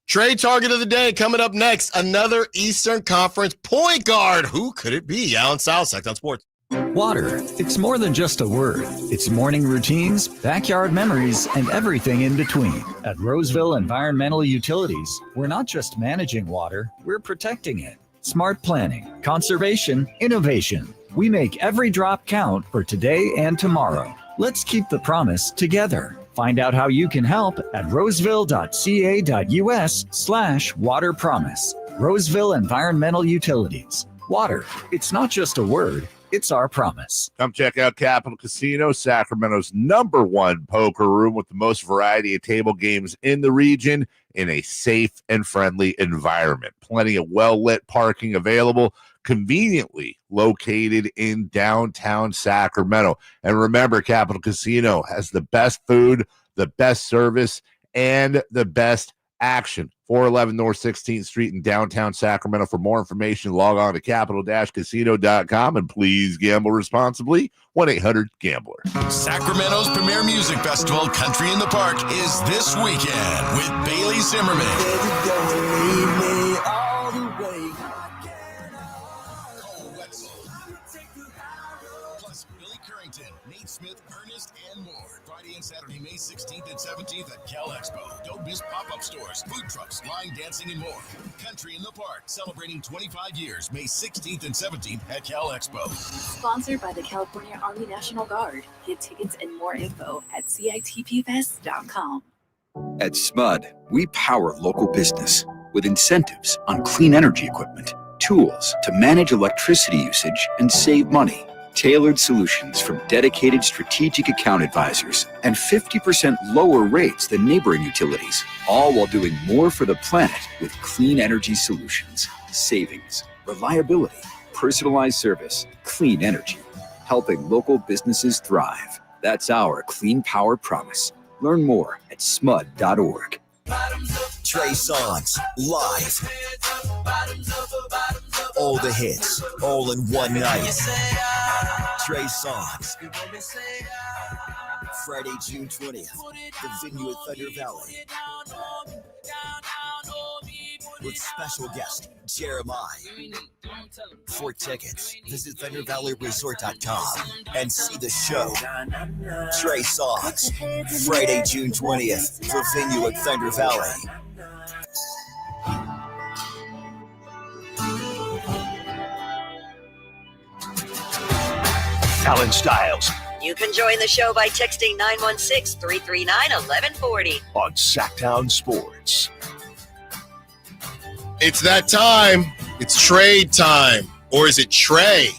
Trade target of the day coming up next. Another Eastern Conference point guard. Who could it be? Allen Stiles, Sacktown Sports. Water. It's more than just a word. It's morning routines, backyard memories, and everything in between. At Roseville Environmental Utilities, we're not just managing water, we're protecting it. Smart planning, conservation, innovation. We make every drop count for today and tomorrow. Let's keep the promise together. Find out how you can help at roseville.ca.us/water promise. Roseville Environmental Utilities. Water. It's not just a word. It's our promise. Come check out Capital Casino, Sacramento's #1 poker room with the most variety of table games in the region in a safe and friendly environment. Plenty of well-lit parking available, conveniently located in downtown Sacramento. And remember, Capital Casino has the best food, the best service, and the best action. 411 North 16th Street in downtown Sacramento. For more information, log on to capital-casino.com, and please gamble responsibly. 1-800-GAMBLER. Sacramento's premier music festival, Country in the Park, is this weekend with Bailey Zimmerman. Plus Billy Currington, Nate Smith, Ernest, and more. Friday and Saturday, May 16th and 17th at Cal Expo. Don't miss pop-up stores, food trucks, line dancing, and more. Country in the Park, celebrating 25 years, May 16th and 17th at Cal Expo. Sponsored by the California Army National Guard. Get tickets and more info at CITPFest.com. At SMUD, we power local business with incentives on clean energy equipment, tools to manage electricity usage and save money, tailored solutions from dedicated strategic account advisors, and 50% lower rates than neighboring utilities, all while doing more for the planet with clean energy solutions, savings, reliability, personalized service, clean energy, helping local businesses thrive. That's our clean power promise. Learn more at smud.org. Trey Songs, live. All the hits, all in one night. Trey Songs. Friday, June 20th, the venue at Thunder Valley. With special guest, Jeremiah. For tickets, visit ThunderValleyResort.com and see the show. Trey Songs, Friday, June 20th, the venue at Thunder Valley. Allen Stiles You can join the show by texting 916-339-1140 on Sacktown Sports. It's that time. It's trade time. Or is it Trey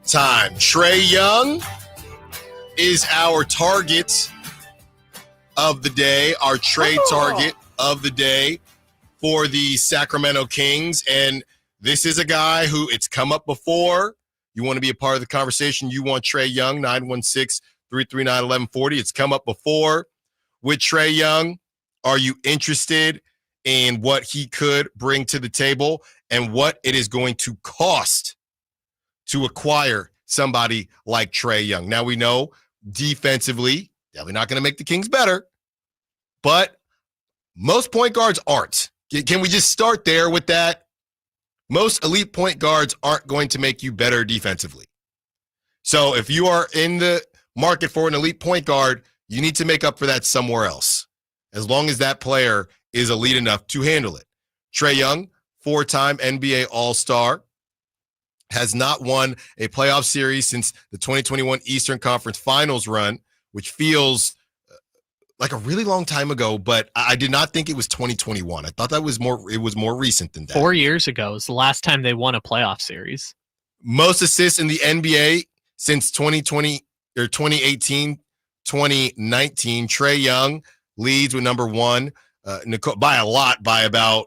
time? Trey Young is our target of the day, our trade target of the day for the Sacramento Kings. And this is a guy who it's come up before. You want to be a part of the conversation, you want Trey Young, 916-339-1140. It's come up before with Trey Young. Are you interested in what he could bring to the table? and what it is going to cost to acquire somebody like Trae Young. Now we know defensively, definitely not going to make the Kings better, but most point guards aren't. Can we just start there with that? Most elite point guards aren't going to make you better defensively. So if you are in the market for an elite point guard, you need to make up for that somewhere else, as long as that player is elite enough to handle it. Trey Young, 4-time NBA All-Star, has not won a playoff series since the 2021 Eastern Conference Finals run, which feels like a really long time ago, but I did not think it was 2021. I thought it was more recent than that. 4 years ago was the last time they won a playoff series. Most assists in the NBA since 2020 or 2018, 2019. Trae Young leads with number one, by a lot, by about,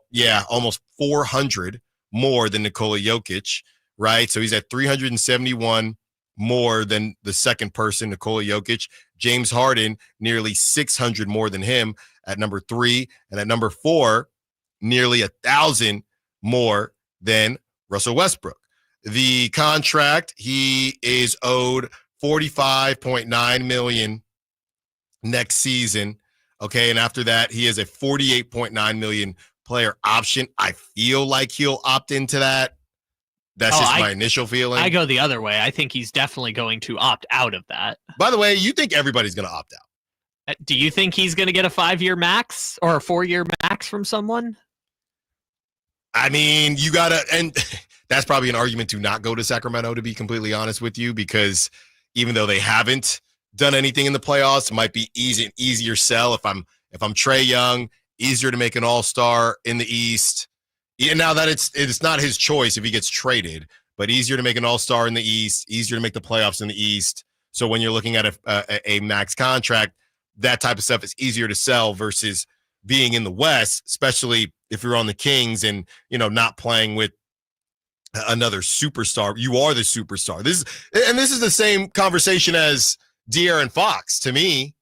almost 400 more than Nikola Jokic, right? So he's at 371 more than the second person, Nikola Jokic. James Harden, nearly 600 more than him at number 3. And at number 4, nearly 1,000 more than Russell Westbrook. The contract, he is owed $45.9 million next season. Okay, and after that, he has a $48.9 million player option. I feel like he'll opt into that. That's just my initial feeling. I go the other way. I think he's definitely going to opt out of that. By the way, you think everybody's going to opt out? Do you think he's going to get a 5-year max or a 4-year max from someone? I mean, you got to, and that's probably an argument to not go to Sacramento, to be completely honest with you, because even though they haven't done anything in the playoffs, it might be easier sell if I'm Trae Young, easier to make an all-star in the East. And now that it's not his choice if he gets traded, but easier to make an all-star in the East, easier to make the playoffs in the East. So when you're looking at a max contract, that type of stuff is easier to sell versus being in the West, especially if you're on the Kings and, not playing with another superstar. You are the superstar. This is the same conversation as De'Aaron Fox. To me,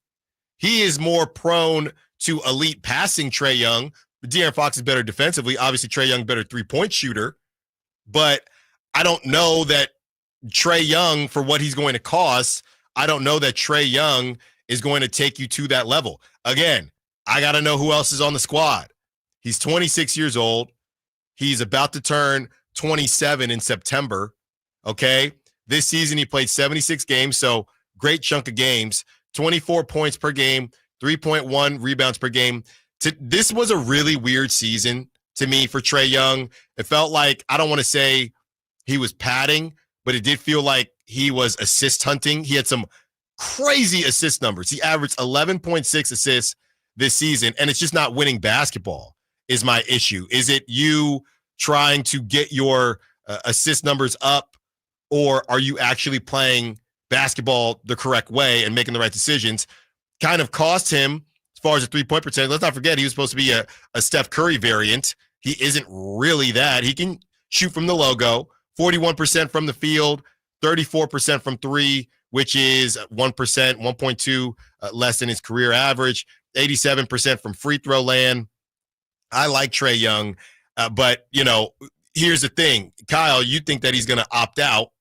he is more prone to elite passing Trae Young. De'Aaron Fox is better defensively. Obviously, Trae Young better three-point shooter. But I don't know that Trae Young, for what he's going to cost, I don't know that Trae Young is going to take you to that level. Again, I got to know who else is on the squad. He's 26 years old. He's about to turn 27 in September, okay? This season, he played 76 games, so great chunk of games, 24 points per game, 3.1 rebounds per game. This was a really weird season to me for Trae Young. It felt like, I don't want to say he was padding, but it did feel like he was assist hunting. He had some crazy assist numbers. He averaged 11.6 assists this season, and it's just not winning basketball is my issue. Is it you trying to get your assist numbers up, or are you actually playing basketball the correct way and making the right decisions? Kind of cost him as far as the three-point percentage. Let's not forget he was supposed to be a Steph Curry variant. He isn't really that. He can shoot from the logo, 41% from the field, 34% from three, which is 1%, 1.2 less than his career average, 87% from free throw land. I like Trae Young, but, here's the thing. Kyle, you think that he's going to opt out,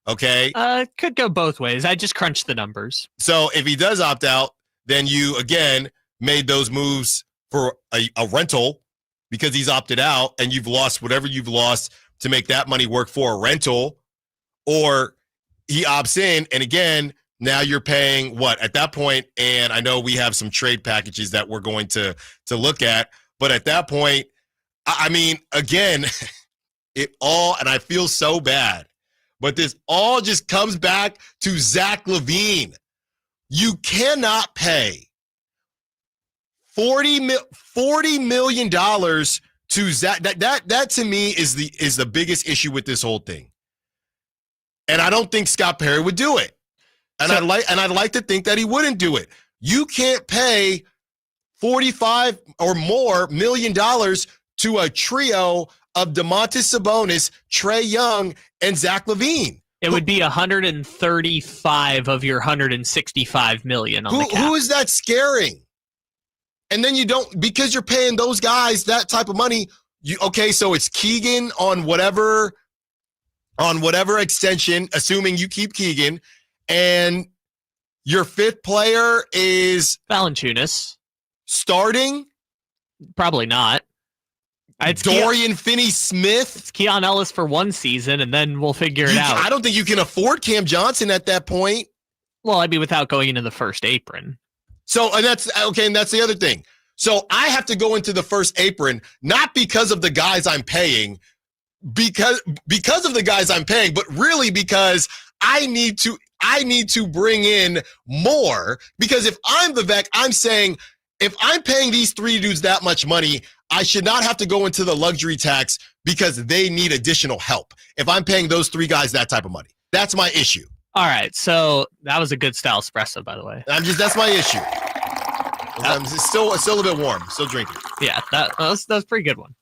okay? Could go both ways. I just crunched the numbers. So if he does opt out, then you, again, made those moves for a rental because he's opted out, and you've lost whatever you've lost to make that money work for a rental, or he opts in, and again, now you're paying what at that point? And I know we have some trade packages that we're going to look at, but at that point, I mean, again, and I feel so bad, but this all just comes back to Zach LaVine. You cannot pay $40 million to Zach. That to me is the biggest issue with this whole thing. And I don't think Scott Perry would do it. And I'd like to think that he wouldn't do it. You can't pay $45 or more million to a trio of Domantas Sabonis, Trae Young, and Zach LaVine. It would be 135 of your 165 million on the cap. Who is that scaring? And then you don't, because you're paying those guys that type of money, So it's Keegan on whatever extension, assuming you keep Keegan, and your fifth player is Valanciunas. Starting? Probably not. It's Dorian Finney-Smith. It's Keon Ellis for one season, and then we'll figure it out. I don't think you can afford Cam Johnson at that point. Well, I'd be without going into the first apron. So, and that's the other thing. So I have to go into the first apron, not because of the guys I'm paying, because of the guys I'm paying, but really because I need to bring in more. Because if I'm the vet, I'm saying, if I'm paying these three dudes that much money, I should not have to go into the luxury tax because they need additional help. If I'm paying those three guys that type of money, that's my issue. All right. So that was a good style espresso, by the way. That's my issue. I'm still a bit warm. Still drinking. Yeah, that was a pretty good one.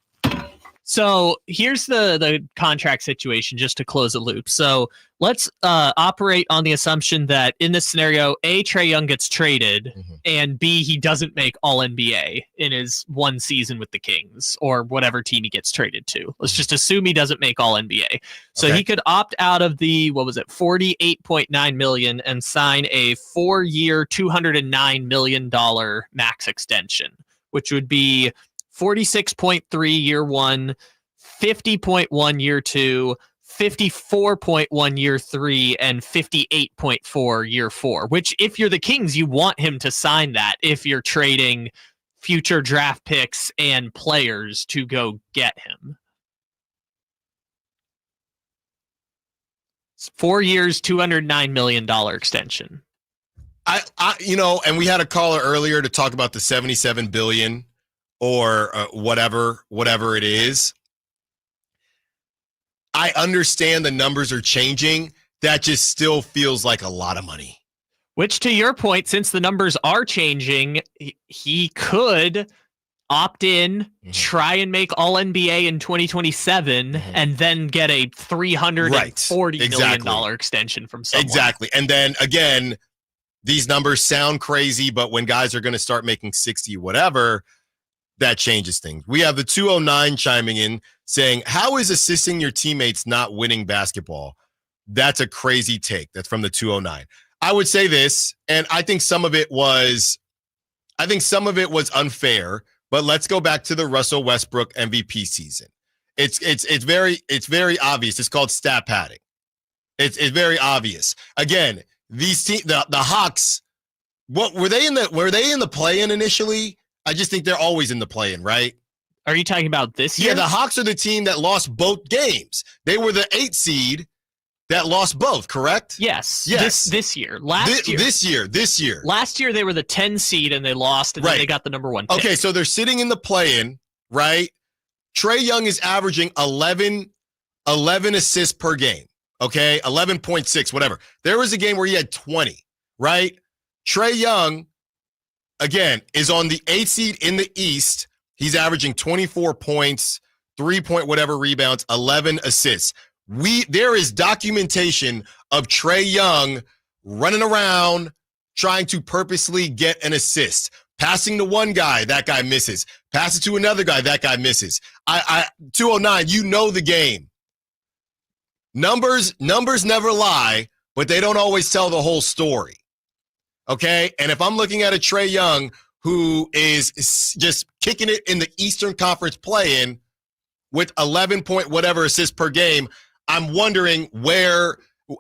So here's the contract situation, just to close the loop. So let's operate on the assumption that in this scenario, A, Trey Young gets traded, and B, he doesn't make All-NBA in his one season with the Kings or whatever team he gets traded to. Let's just assume he doesn't make All-NBA. So he could opt out of the, $48.9 million and sign a 4-year, $209 million max extension, which would be 46.3 year one, 50.1 year two, 54.1 year three, and 58.4 year four, which if you're the Kings, you want him to sign that if you're trading future draft picks and players to go get him. 4 years, $209 million extension. And we had a caller earlier to talk about the $77 billion or whatever it is. I understand the numbers are changing. That just still feels like a lot of money. Which, to your point, since the numbers are changing, he could opt in, try and make All-NBA in 2027, and then get a $340 million extension from someone. Exactly. And then, again, these numbers sound crazy, but when guys are going to start making 60 whatever, that changes things. We have the 209 chiming in saying, how is assisting your teammates not winning basketball? That's a crazy take. That's from the 209. I would say this, and I think some of it was unfair, but let's go back to the Russell Westbrook MVP season. It's very obvious. It's called stat padding. It's very obvious. Again, these the Hawks, were they in the play-in initially? I just think they're always in the play-in, right? Are you talking about this year? Yeah, the Hawks are the team that lost both games. They were the 8 seed that lost both, correct? Yes. This year. This year. Last year they were the 10 seed and they lost, and then they got the number 1 pick. Okay, so they're sitting in the play-in, right? Trae Young is averaging 11 assists per game, okay? 11.6, whatever. There was a game where he had 20, right? Trae Young, again, is on the 8th seed in the East. He's averaging 24 points, 3-point whatever rebounds, 11 assists. There is documentation of Trae Young running around trying to purposely get an assist. Passing to one guy, that guy misses. Pass it to another guy, that guy misses. 209, you know the game. Numbers never lie, but they don't always tell the whole story. Okay? And if I'm looking at a Trae Young who is just kicking it in the Eastern Conference play-in with 11 point whatever assists per game, I'm wondering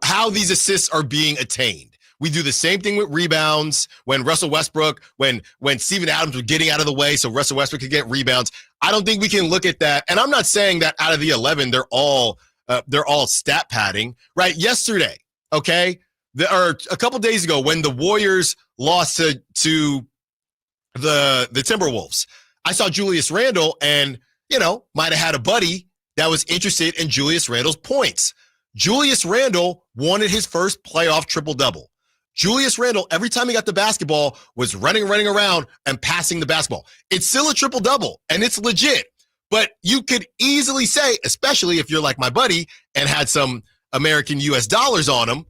how these assists are being attained. We do the same thing with rebounds when Russell Westbrook, when Steven Adams was getting out of the way so Russell Westbrook could get rebounds. I don't think we can look at that. And I'm not saying that out of the 11, they're all stat padding, right? Yesterday, okay, or a couple days ago when the Warriors lost to the Timberwolves, I saw Julius Randle and, might have had a buddy that was interested in Julius Randle's points. Julius Randle wanted his first playoff triple-double. Julius Randle, every time he got the basketball, was running around and passing the basketball. It's still a triple-double, and it's legit. But you could easily say, especially if you're like my buddy and had some American US dollars on him,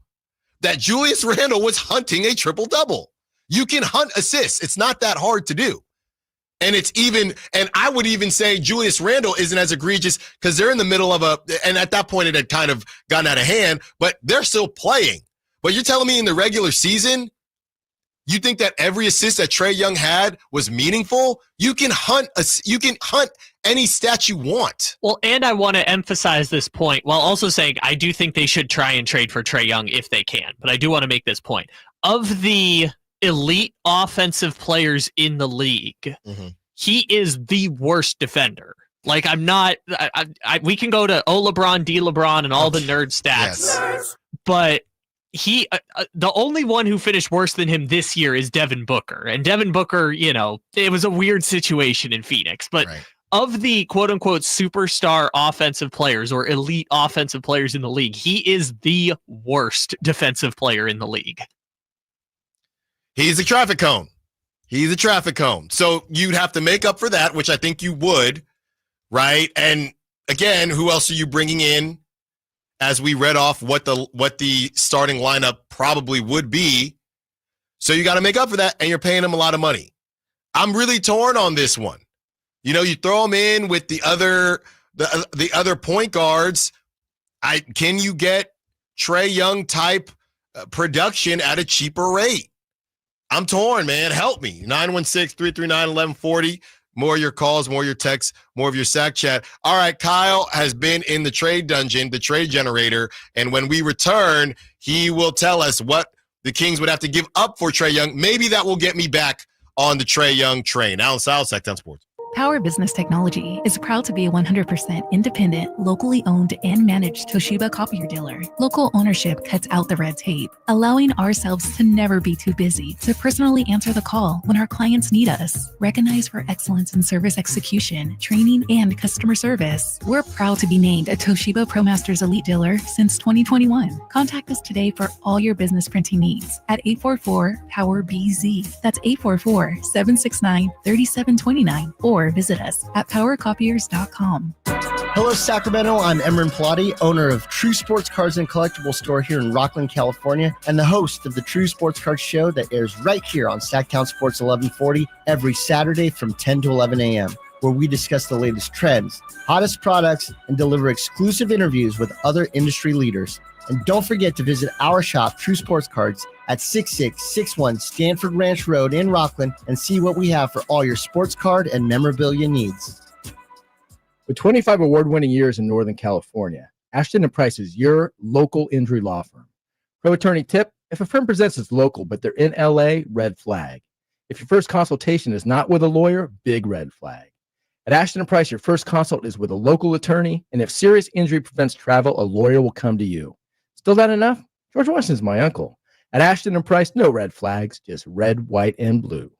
that Julius Randle was hunting a triple-double. You can hunt assists. It's not that hard to do. And I would even say Julius Randle isn't as egregious because they're in the middle of and at that point it had kind of gotten out of hand, but they're still playing. But you're telling me in the regular season, you think that every assist that Trey Young had was meaningful? You can hunt any stat you want. Well, and I want to emphasize this point while also saying I do think they should try and trade for Trey Young if they can. But I do want to make this point. Of the elite offensive players in the league, he is the worst defender. Like, I'm not we can go to LeBron, D LeBron, and all the nerd stats. Yes. But he the only one who finished worse than him this year is Devin Booker. And Devin Booker, it was a weird situation in Phoenix. But of the quote-unquote superstar offensive players or elite offensive players in the league, he is the worst defensive player in the league. He's a traffic cone. So you'd have to make up for that, which I think you would, right? And again, who else are you bringing in? As we read off what the starting lineup probably would be. So you got to make up for that, and you're paying him a lot of money. I'm really torn on this one. You throw him in with the other point guards. Can you get Trey Young type production at a cheaper rate? I'm torn, man. Help me. 916-339-1140. More of your calls, more of your texts, more of your sack chat. All right, Kyle has been in the trade dungeon, the trade generator, and when we return, he will tell us what the Kings would have to give up for Trey Young. Maybe that will get me back on the Trey Young train. Allen Stiles, Sacktown Sports. Power Business Technology is proud to be a 100% independent, locally owned and managed Toshiba copier dealer. Local ownership cuts out the red tape, allowing ourselves to never be too busy to personally answer the call when our clients need us. Recognized for excellence in service execution, training, and customer service, we're proud to be named a Toshiba ProMasters Elite Dealer since 2021. Contact us today for all your business printing needs at 844-POWER-BZ. That's 844-769-3729 or visit us at powercopiers.com. Hello, Sacramento. I'm Emran Pilati, owner of True Sports Cards and Collectible Store here in Rockland, California, and the host of the True Sports Cards Show that airs right here on Sacktown Sports 1140 every Saturday from 10 to 11 a.m., where we discuss the latest trends, hottest products, and deliver exclusive interviews with other industry leaders. And don't forget to visit our shop, True Sports Cards, at 6661 Stanford Ranch Road in Rockland and see what we have for all your sports card and memorabilia needs. With 25 award-winning years in Northern California, Ashton & Price is your local injury law firm. Pro attorney tip: if a firm presents as local but they're in LA, red flag. If your first consultation is not with a lawyer, big red flag. At Ashton & Price, your first consult is with a local attorney, and if serious injury prevents travel, a lawyer will come to you. Still not enough? George Washington's my uncle. At Ashton & Price, no red flags, just red, white, and blue.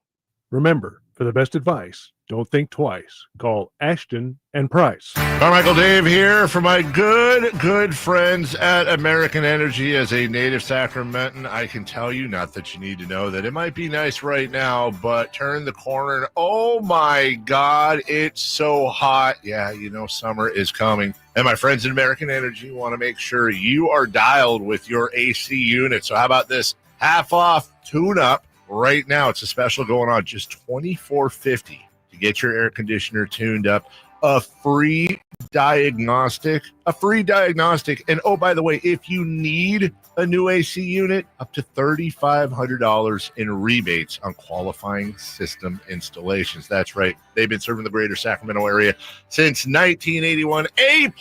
Remember, for the best advice, don't think twice. Call Ashton & Price. Carmichael Dave here for my good friends at American Energy. As a native Sacramentan, I can tell you, not that you need to know, that it might be nice right now, but turn the corner and oh my God, it's so hot. Yeah, summer is coming. And my friends at American Energy want to make sure you are dialed with your AC unit. So how about this? Half off tune-up right now. It's a special going on, just $24.50 to get your air conditioner tuned up. A free diagnostic. And oh, by the way, if you need a new AC unit, up to $3,500 in rebates on qualifying system installations. That's right. They've been serving the greater Sacramento area since 1981. A+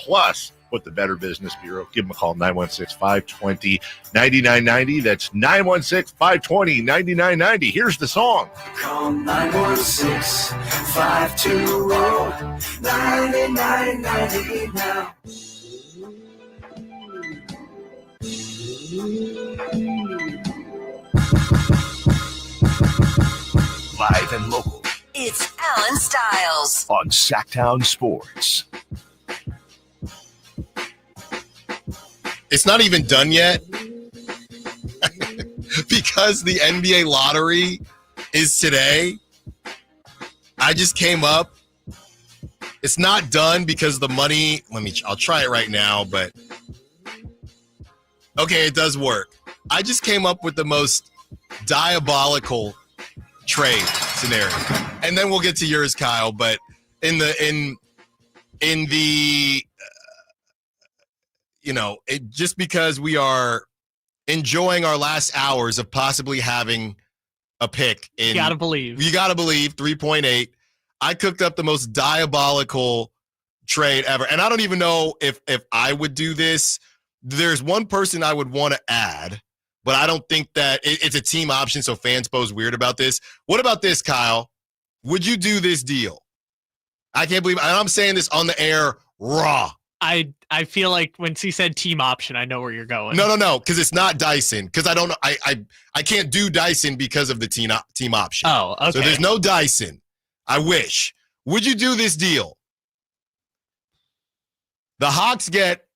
with the Better Business Bureau. Give them a call, 916-520-9990. That's 916-520-9990. Here's the song. Call 916-520-9990 now. Live and local. It's Allen Stiles on Sacktown Sports. It's not even done yet because the NBA lottery is today. I just came up. It's not done because the money, I'll try it right now, but okay, it does work. I just came up with the most diabolical trade scenario. and then we'll get to yours, Kyle. But in the just because we are enjoying our last hours of possibly having a pick in, you gotta believe 3.8. I cooked up the most diabolical trade ever, and I don't even know if I would do this. There's one person I would want to add, but I don't think that it's a team option, so fans pose weird about this. What about this, Kyle? Would you do this deal? I can't believe I'm saying this on the air raw. I feel like when she said team option, I know where you're going. No, because it's not Dyson. Because I don't know. I can't do Dyson because of the team option. Oh, okay. So there's no Dyson. I wish. Would you do this deal? The Hawks get,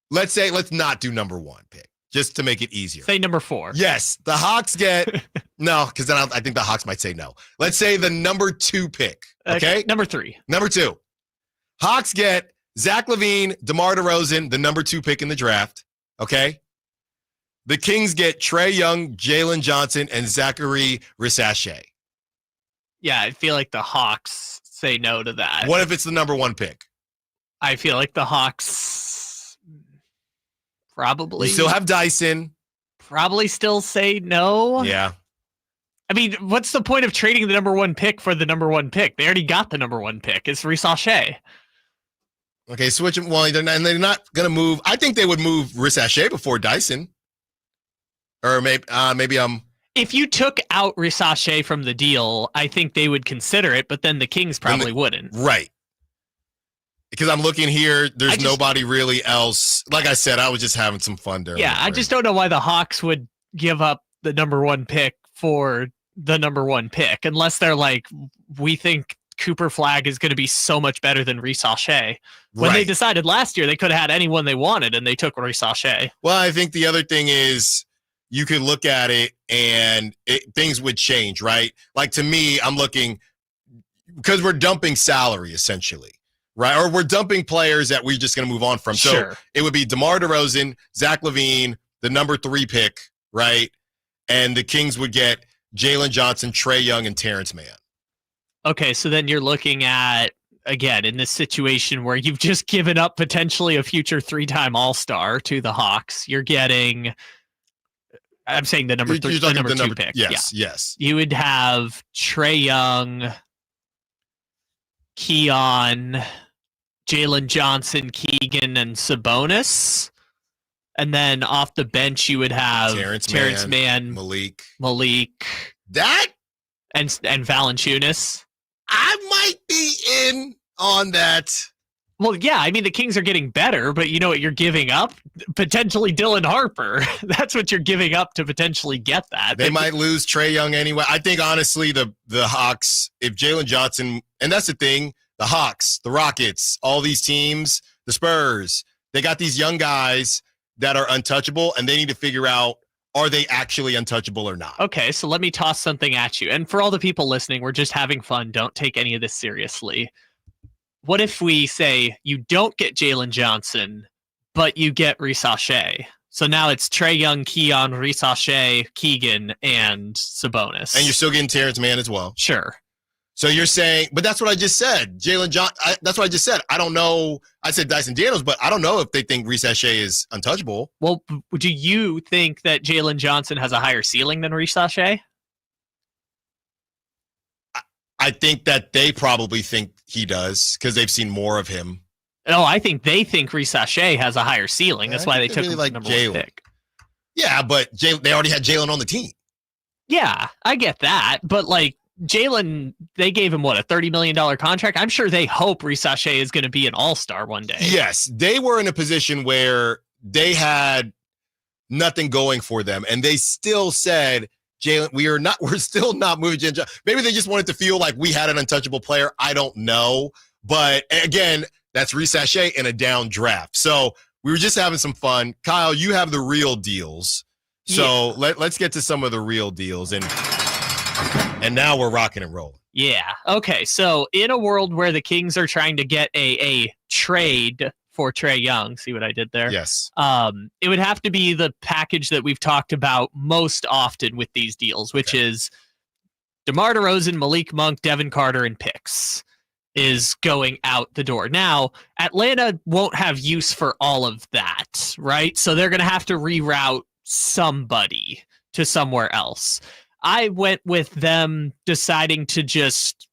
let's not do number 1 pick, just to make it easier. Say number 4. Yes, the Hawks get, no, because then I think the Hawks might say no. Let's say the number 2 pick, okay? Number 3. Number 2. Hawks get Zach LaVine, DeMar DeRozan, the number 2 pick in the draft, okay? The Kings get Trae Young, Jalen Johnson, and Zachary Rissache. Yeah, I feel like the Hawks say no to that. What if it's the number 1 pick? I feel like the Hawks probably You still have Dyson. Probably still say no. Yeah. I mean, what's the point of trading the number 1 pick for the number 1 pick? They already got the number 1 pick. It's Rissache. Okay, switch them. Well, they're not going to move. I think they would move Rissache before Dyson. Or maybe I'm... If you took out Rissache from the deal, I think they would consider it, but then the Kings probably wouldn't. Right. Because I'm looking here, there's nobody really else. Like I said, I was just having some fun there. Yeah, I just don't know why the Hawks would give up the number 1 pick for the number 1 pick, unless they're like, we think Cooper Flagg is going to be so much better than Rissache. When they decided last year, they could have had anyone they wanted, and they took Rissache. Well, I think the other thing is you could look at it and things would change, right? Like to me, I'm looking, because we're dumping salary essentially. Right, or we're dumping players that we're just going to move on from. Sure. So it would be DeMar DeRozan, Zach LaVine, the number 3 pick, right? And the Kings would get Jalen Johnson, Trae Young, and Terrence Mann. Okay, so then you're looking at, again, in this situation where you've just given up potentially a future 3-time All-Star to the Hawks, you're getting, I'm saying the number 3, the number 2 pick. Yes. You would have Trae Young, Keon, Jalen Johnson, Keegan, and Sabonis. And then off the bench, you would have Terrence Mann, Malik. That? And Valanciunas. I might be in on that. Well, yeah, I mean, the Kings are getting better, but you know what you're giving up? Potentially Dylan Harper. That's what you're giving up to potentially get that. They might lose Trae Young anyway. I think, honestly, the Hawks, if Jalen Johnson, and that's the thing, the Hawks, the Rockets, all these teams, the Spurs, they got these young guys that are untouchable, and they need to figure out, are they actually untouchable or not? Okay, so let me toss something at you. And for all the people listening, we're just having fun. Don't take any of this seriously. What if we say you don't get Jalen Johnson, but you get Rissache? So now it's Trae Young, Keon, Rissache, Keegan, and Sabonis. And you're still getting Terrence Mann as well. Sure. So you're saying, but that's what I just said. That's what I just said. I don't know. I said Dyson Daniels, but I don't know if they think Rissache is untouchable. Well, do you think that Jalen Johnson has a higher ceiling than Rissache? I think that they probably think he does because they've seen more of him. No, I think they think Rissache has a higher ceiling. That's why they took him like number 1 pick. Yeah, but they already had Jalen on the team. Yeah, I get that. But like Jalen, they gave him, a $30 million contract? I'm sure they hope Rissache is going to be an all-star one day. Yes, they were in a position where they had nothing going for them, and they still said, Jalen, we're still not moving Jalen. Maybe they just wanted to feel like we had an untouchable player. I don't know. But again, that's Rissache in a down draft. So we were just having some fun. Kyle, you have the real deals. So let's get to some of the real deals. And now we're rocking and rolling. Yeah. Okay. So in a world where the Kings are trying to get a trade for Trae Young, see what I did there? Yes. It would have to be the package that we've talked about most often with these deals, which is DeMar DeRozan, Malik Monk, Devin Carter, and picks is going out the door. Now, Atlanta won't have use for all of that, right? So they're going to have to reroute somebody to somewhere else. I went with them deciding to just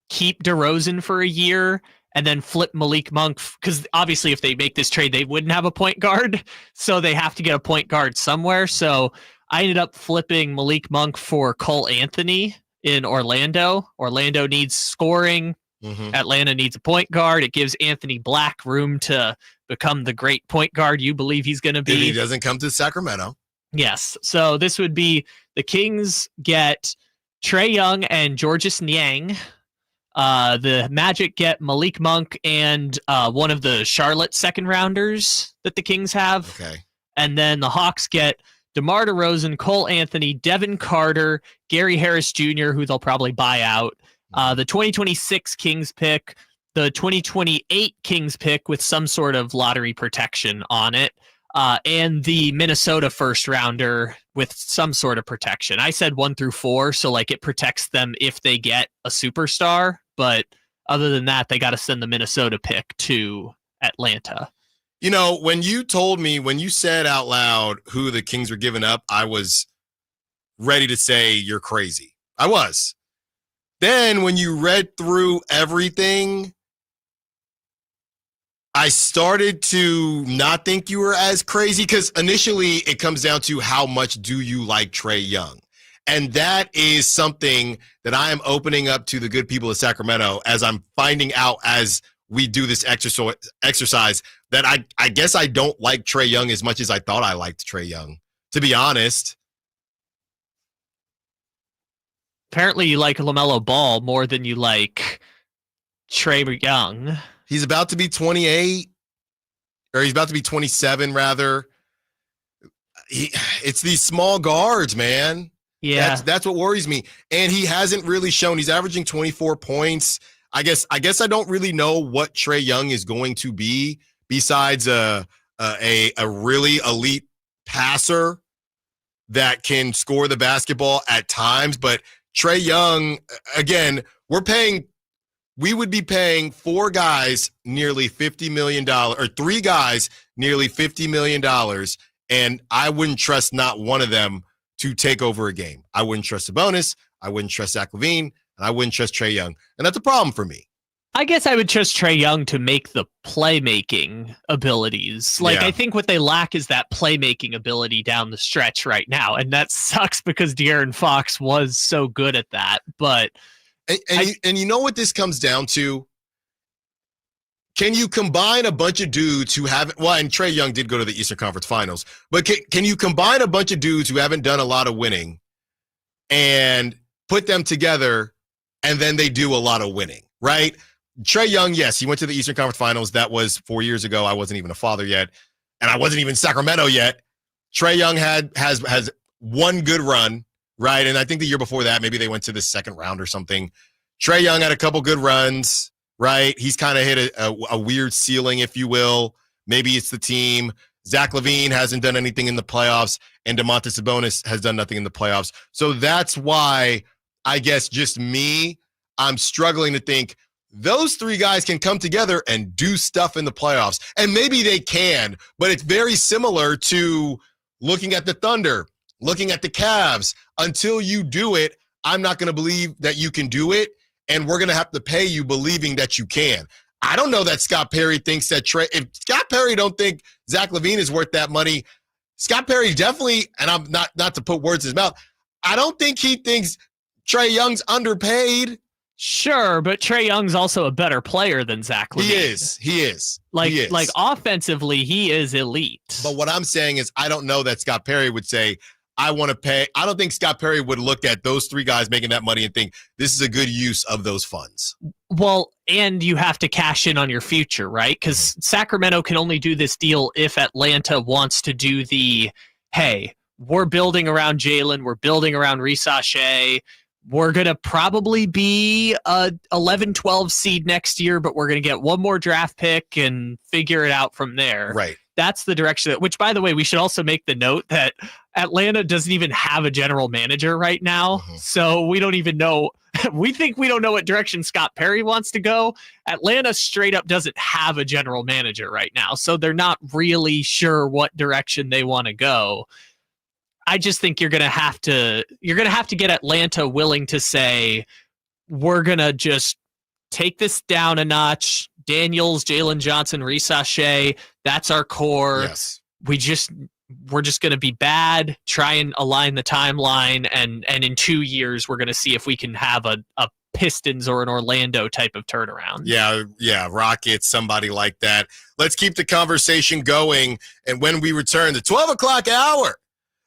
keep DeRozan for a year and then flip Malik Monk, because obviously if they make this trade, they wouldn't have a point guard, so they have to get a point guard somewhere. So I ended up flipping Malik Monk for Cole Anthony in Orlando. Orlando needs scoring. Atlanta needs a point guard. It gives Anthony Black room to become the great point guard you believe he's going to be. If he doesn't come to Sacramento. Yes. So this would be the Kings get Trae Young and Georges Niang. The Magic get Malik Monk and one of the Charlotte second rounders that the Kings have. Okay. And then the Hawks get DeMar DeRozan, Cole Anthony, Devin Carter, Gary Harris Jr., who they'll probably buy out. The 2026 Kings pick, the 2028 Kings pick with some sort of lottery protection on it, and the Minnesota first rounder with some sort of protection. I said 1 through 4, so like it protects them if they get a superstar, but other than that, they got to send the Minnesota pick to Atlanta. You know, when you said out loud who the Kings were giving up, I was ready to say you're crazy. I was. Then when you read through everything, I started to not think you were as crazy, because initially it comes down to how much do you like Trae Young? And that is something that I am opening up to the good people of Sacramento as I'm finding out as we do this exercise that I guess I don't like Trae Young as much as I thought I liked Trae Young, to be honest. Apparently you like LaMelo Ball more than you like Trae Young. He's about to be 28, or he's about to be 27, rather. It's these small guards, man. Yeah. That's what worries me. And he hasn't really shown. He's averaging 24 points. I guess I don't really know what Trae Young is going to be besides a really elite passer that can score the basketball at times. But Trae Young, again, we would be paying 4 guys nearly $50 million, or 3 guys nearly $50 million, and I wouldn't trust not one of them to take over a game. I wouldn't trust Sabonis, I wouldn't trust Zach LaVine, and I wouldn't trust Trae Young, and that's a problem for me. I guess I would trust Trae Young to make the playmaking abilities. I think what they lack is that playmaking ability down the stretch right now, and that sucks because De'Aaron Fox was so good at that. But and you know what this comes down to? Can you combine a bunch of dudes who haven't? Well, and Trae Young did go to the Eastern Conference Finals, but can you combine a bunch of dudes who haven't done a lot of winning and put them together, and then they do a lot of winning, right? Trae Young, yes, he went to the Eastern Conference Finals. That was 4 years ago. I wasn't even a father yet, and I wasn't even in Sacramento yet. Trae Young has one good run, right? And I think the year before that, maybe they went to the second round or something. Trae Young had a couple good runs, right? He's kind of hit a weird ceiling, if you will. Maybe it's the team. Zach LaVine hasn't done anything in the playoffs, and Domantas Sabonis has done nothing in the playoffs. So that's why I guess just me, I'm struggling to think those 3 guys can come together and do stuff in the playoffs. And maybe they can, but it's very similar to looking at the Thunder, looking at the Cavs. Until you do it, I'm not going to believe that you can do it, and we're going to have to pay you believing that you can. I don't know that Scott Perry thinks that if Scott Perry don't think Zach LaVine is worth that money, Scott Perry definitely, and I'm not to put words in his mouth, I don't think he thinks Trae Young's underpaid. Sure, but Trae Young's also a better player than Zach LaVine. He is. Like offensively, he is elite. But what I'm saying is I don't know that Scott Perry would say, I want to pay. I don't think Scott Perry would look at those 3 guys making that money and think this is a good use of those funds. Well, and you have to cash in on your future, right? Because Sacramento can only do this deal if Atlanta wants to do the, hey, we're building around Jalen, we're building around Resache, we're going to probably be a 11-12 seed next year, but we're going to get one more draft pick and figure it out from there. Right. that's the direction which, by the way, we should also make the note that Atlanta doesn't even have a general manager right now. So we don't even know. We think we don't know what direction Scott Perry wants to go. Atlanta straight up doesn't have a general manager right now. So they're not really sure what direction they want to go. I just think you're going to have to get Atlanta willing to say, we're going to just take this down a notch. Daniels, Jalen Johnson, Risa Shea, that's our core. Yes. We're just going to be bad, try and align the timeline, and in 2 years, we're going to see if we can have a Pistons or an Orlando type of turnaround. Yeah, Rockets, somebody like that. Let's keep the conversation going, and when we return, the 12 o'clock hour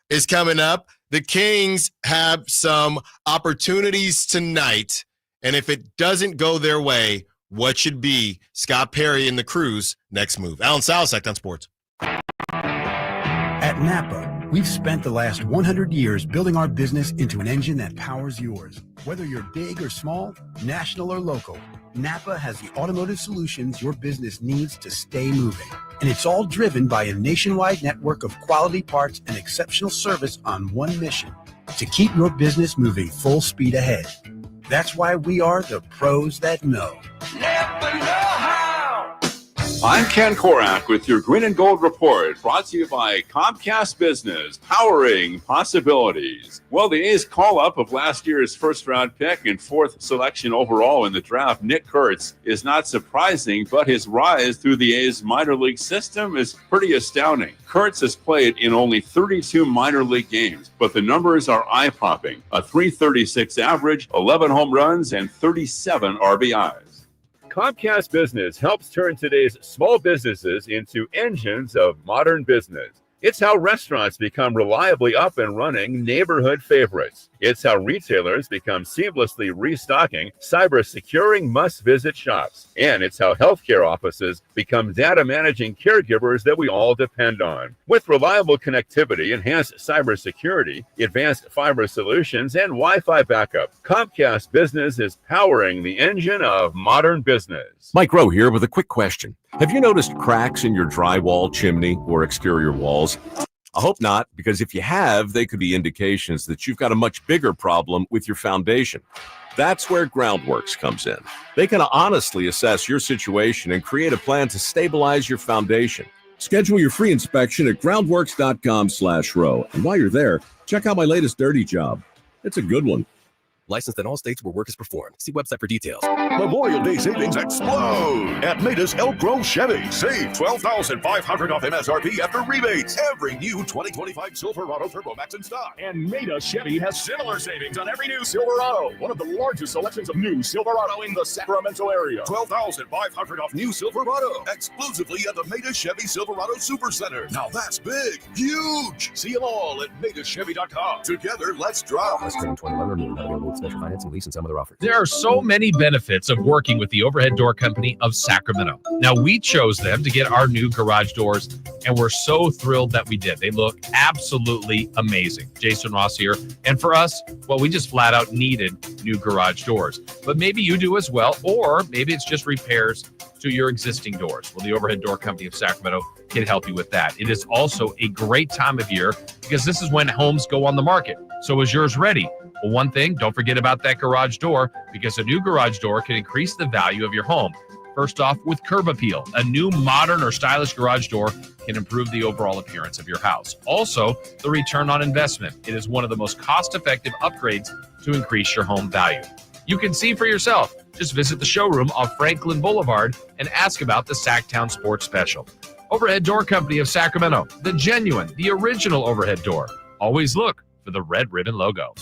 is coming up. The Kings have some opportunities tonight, and if it doesn't go their way, what should be Scott Perry and the crew's next move? Allen Stiles, Sacktown Sports. At Napa, we've spent the last 100 years building our business into an engine that powers yours. Whether you're big or small, national or local, Napa has the automotive solutions your business needs to stay moving. And it's all driven by a nationwide network of quality parts and exceptional service on one mission: to keep your business moving full speed ahead. That's why we are the pros that know. Napa know-how. I'm Ken Korak with your Green and Gold Report, brought to you by Comcast Business, powering possibilities. Well, the A's call-up of last year's first-round pick and fourth selection overall in the draft, Nick Kurtz, is not surprising, but his rise through the A's minor league system is pretty astounding. Kurtz has played in only 32 minor league games, but the numbers are eye-popping. A .336 average, 11 home runs, and 37 RBIs. Comcast Business helps turn today's small businesses into engines of modern business. It's how restaurants become reliably up and running neighborhood favorites. It's how retailers become seamlessly restocking, cyber-securing must-visit shops. And it's how healthcare offices become data-managing caregivers that we all depend on. With reliable connectivity, enhanced cybersecurity, advanced fiber solutions, and Wi-Fi backup, Comcast Business is powering the engine of modern business. Mike Rowe here with a quick question. Have you noticed cracks in your drywall, chimney, or exterior walls? I hope not, because if you have, they could be indications that you've got a much bigger problem with your foundation. That's where Groundworks comes in. They can honestly assess your situation and create a plan to stabilize your foundation. Schedule your free inspection at groundworks.com/row. And while you're there, check out my latest dirty job. It's a good one. Licensed in all states where work is performed. See website for details. Memorial Day savings explode at Maida's Elk Grove Chevy. Save $12,500 off MSRP after rebates. Every new 2025 Silverado Turbo Max in stock. And Maida Chevy has similar savings on every new Silverado. One of the largest selections of new Silverado in the Sacramento area. $12,500 off new Silverado. Exclusively at the Maida Chevy Silverado Supercenter. Now that's big. Huge. See them all at MaidaChevy.com. Together, let's drive. Special financing, lease, and some other offers. There are so many benefits of working with the Overhead Door Company of Sacramento. Now, we chose them to get our new garage doors, and we're so thrilled that we did. They look absolutely amazing. Jason Ross here. And for us, well, we just flat out needed new garage doors. But maybe you do as well, or maybe it's just repairs to your existing doors. Well, the Overhead Door Company of Sacramento can help you with that. It is also a great time of year because this is when homes go on the market. So is yours ready? Well, one thing, don't forget about that garage door, because a new garage door can increase the value of your home. First off, with Curb Appeal, a new modern or stylish garage door can improve the overall appearance of your house. Also, the return on investment. It is one of the most cost-effective upgrades to increase your home value. You can see for yourself. Just visit the showroom off Franklin Boulevard and ask about the Sacktown Sports Special. Overhead Door Company of Sacramento, the genuine, the original overhead door. Always look for the red ribbon logo.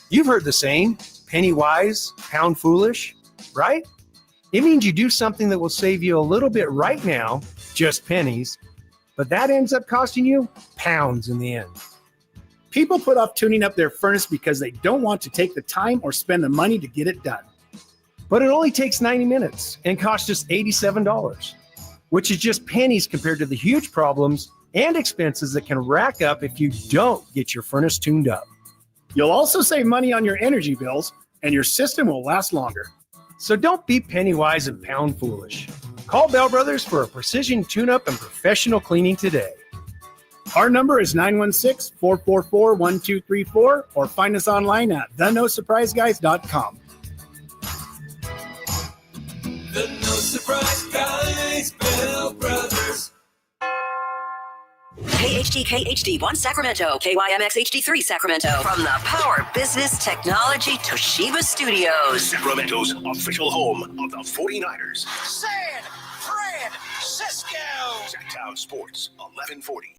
You've heard the saying, penny wise, pound foolish, right? It means you do something that will save you a little bit right now, just pennies, but that ends up costing you pounds in the end. People put off tuning up their furnace because they don't want to take the time or spend the money to get it done. But it only takes 90 minutes and costs just $87, which is just pennies compared to the huge problems and expenses that can rack up if you don't get your furnace tuned up. You'll also save money on your energy bills, and your system will last longer. So don't be penny wise and pound foolish. Call Bell Brothers for a precision tune-up and professional cleaning today. Our number is 916-444-1234 or find us online at thenosurpriseguys.com. The No Surprise Guys, Bell Brothers. KHD1 Sacramento, KYMX HD3 Sacramento. From the Power Business Technology Toshiba Studios. Sacramento's official home of the 49ers. San Francisco. Sacktown Sports 1140.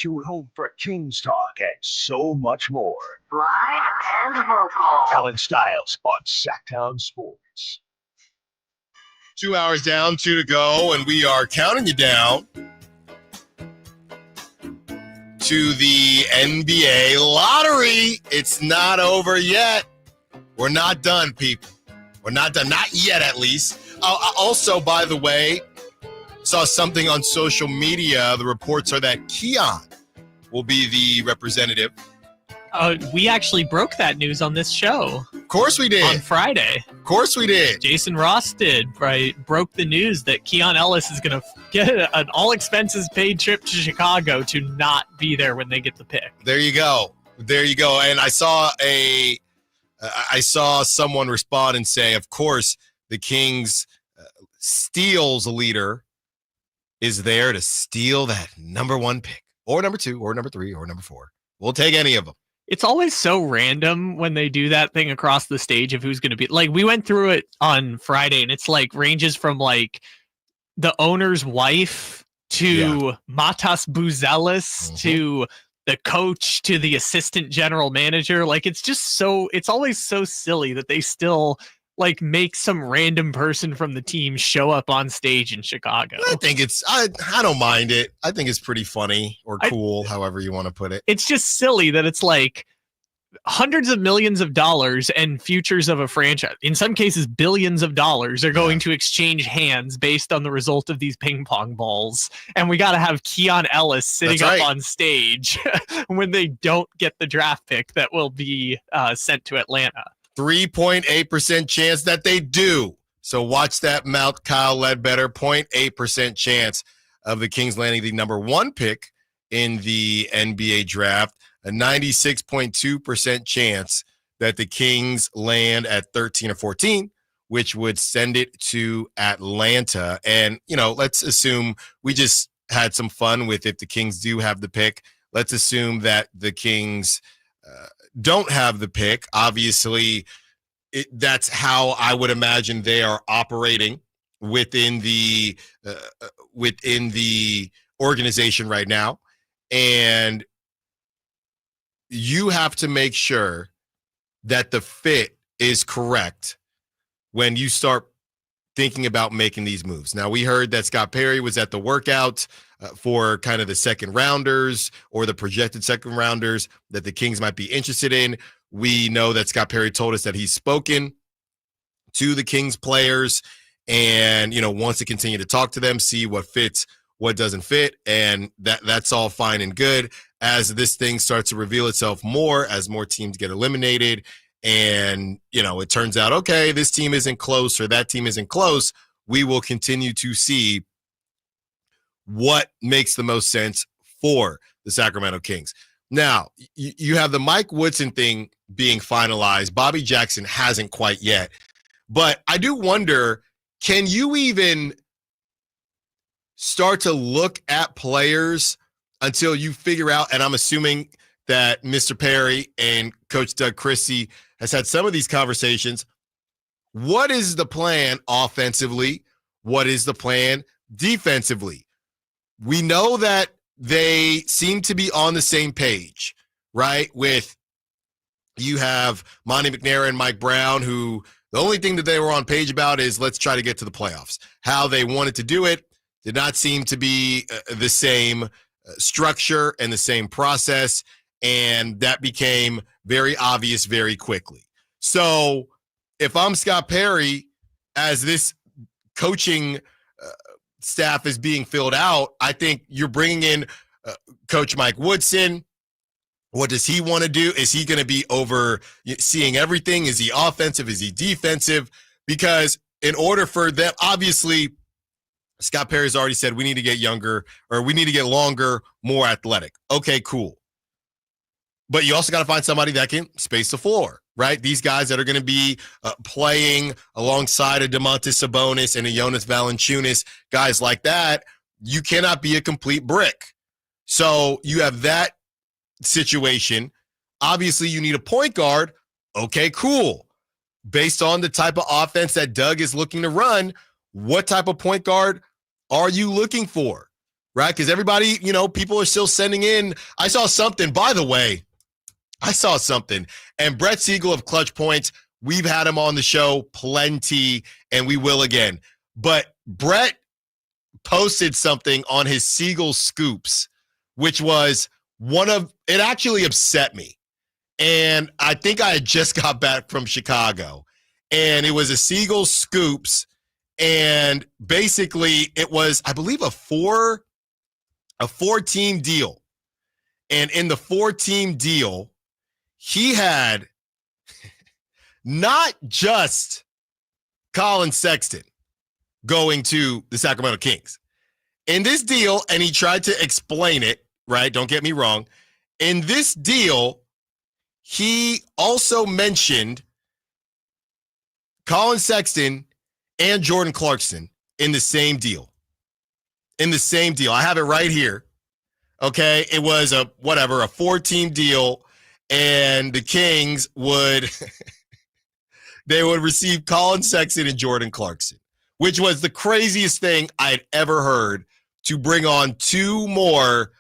To home for Kings Talk and so much more. Live and vocal. Allen Stiles on Sacktown Sports. 2 hours down, 2 to go, and we are counting you down to the NBA lottery. It's not over yet. We're not done, people. We're not done. Not yet, at least. Also, by the way, saw something on social media. The reports are that Keon will be the representative. We actually broke that news on this show. Of course we did. On Friday. Of course we did. Jason Ross did, right? Broke the news that Keon Ellis is going to get an all-expenses-paid trip to Chicago to not be there when they get the pick. There you go. There you go. And I saw someone respond and say, of course, the Kings steals leader is there to steal that number 1 pick, or number 2, or number 3, or number 4. We'll take any of them. It's always so random when they do that thing across the stage of who's going to be. Like, we went through it on Friday, and it's like ranges from like the owner's wife to Matas Buzelis to the coach to the assistant general manager. Like, it's just it's always so silly that they still like make some random person from the team show up on stage in Chicago. I think I don't mind it. I think it's pretty funny or cool, however you want to put it. It's just silly that it's like hundreds of millions of dollars and futures of a franchise, in some cases billions of dollars, are going to exchange hands based on the result of these ping pong balls. And we got to have Keon Ellis sitting up on stage when they don't get the draft pick that will be sent to Atlanta. 3.8% chance that they do. So watch that mouth, Kyle Ledbetter. 0.8% chance of the Kings landing the number 1 pick in the NBA draft. A 96.2% chance that the Kings land at 13 or 14, which would send it to Atlanta. And, let's assume we just had some fun with if the Kings do have the pick. Let's assume that the Kings don't have the pick. Obviously, that's how I would imagine they are operating within the organization right now. And you have to make sure that the fit is correct when you start thinking about making these moves. Now, we heard that Scott Perry was at the workout for kind of the second rounders or the projected second rounders that the Kings might be interested in. We know that Scott Perry told us that he's spoken to the Kings players and, wants to continue to talk to them, see what fits, what doesn't fit. And that's all fine and good as this thing starts to reveal itself more, as more teams get eliminated. And, it turns out, okay, this team isn't close or that team isn't close. We will continue to see what makes the most sense for the Sacramento Kings. Now, you have the Mike Woodson thing being finalized. Bobby Jackson hasn't quite yet. But I do wonder, can you even start to look at players until you figure out, and I'm assuming that Mr. Perry and Coach Doug Christie has had some of these conversations. What is the plan offensively? What is the plan defensively? We know that they seem to be on the same page, right? With you have Monty McNair and Mike Brown, who the only thing that they were on page about is let's try to get to the playoffs. How they wanted to do it did not seem to be the same structure and the same process, and that became very obvious very quickly. So if I'm Scott Perry, as this coaching staff is being filled out, I think you're bringing in Coach Mike Woodson. What does he want to do? Is he going to be overseeing everything? Is he offensive? Is he defensive? Because in order for them, obviously, Scott Perry's already said we need to get younger, or we need to get longer, more athletic. Okay, cool. But you also got to find somebody that can space the floor, right? These guys that are going to be playing alongside a Domantas Sabonis and a Jonas Valanciunas, guys like that, you cannot be a complete brick. So you have that situation. Obviously, you need a point guard. Okay, cool. Based on the type of offense that Doug is looking to run, what type of point guard are you looking for, right? Because everybody, people are still sending in. I saw something, by the way. And Brett Siegel of Clutch Points, we've had him on the show plenty, and we will again. But Brett posted something on his Siegel Scoops, which was it actually upset me. And I think I had just got back from Chicago, and it was a Siegel Scoops, and basically it was, I believe, a four-team deal. And in the 4-team deal, he had not just Colin Sexton going to the Sacramento Kings. In this deal, and he tried to explain it, right? Don't get me wrong. In this deal, he also mentioned Colin Sexton and Jordan Clarkson in the same deal. I have it right here. Okay. It was a 4-team deal, and the Kings would receive Colin Sexton and Jordan Clarkson, which was the craziest thing I had ever heard, to bring on 2 more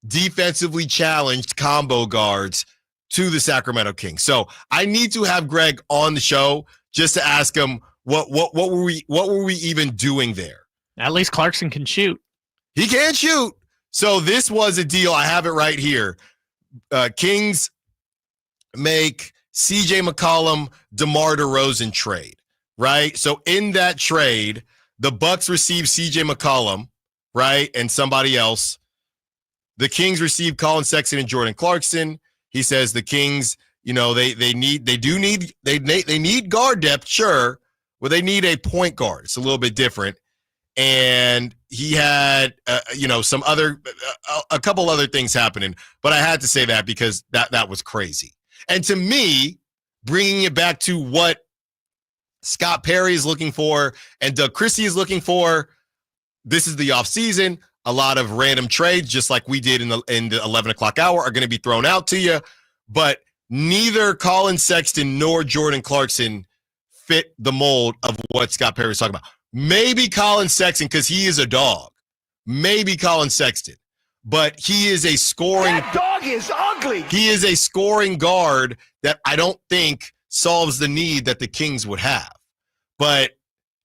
defensively challenged combo guards to the Sacramento Kings. So I need to have Greg on the show just to ask him what were we even doing there? At least Clarkson can shoot. He can shoot. So this was a deal. I have it right here. Kings make CJ McCollum, DeMar DeRozan trade, right? So in that trade, the Bucks receive CJ McCollum, right, and somebody else. The Kings receive Colin Sexton and Jordan Clarkson. He says the Kings, they need guard depth, sure, but they need a point guard. It's a little bit different. And he had, some other, a couple other things happening, but I had to say that because that was crazy. And to me, bringing it back to what Scott Perry is looking for and Doug Christie is looking for, this is the offseason. A lot of random trades, just like we did in the 11 o'clock hour, are going to be thrown out to you. But neither Colin Sexton nor Jordan Clarkson fit the mold of what Scott Perry was talking about. Maybe Colin Sexton, because he is a dog. Maybe Colin Sexton. But he is a scoring... That dog is ugly! He is a scoring guard that I don't think solves the need that the Kings would have. But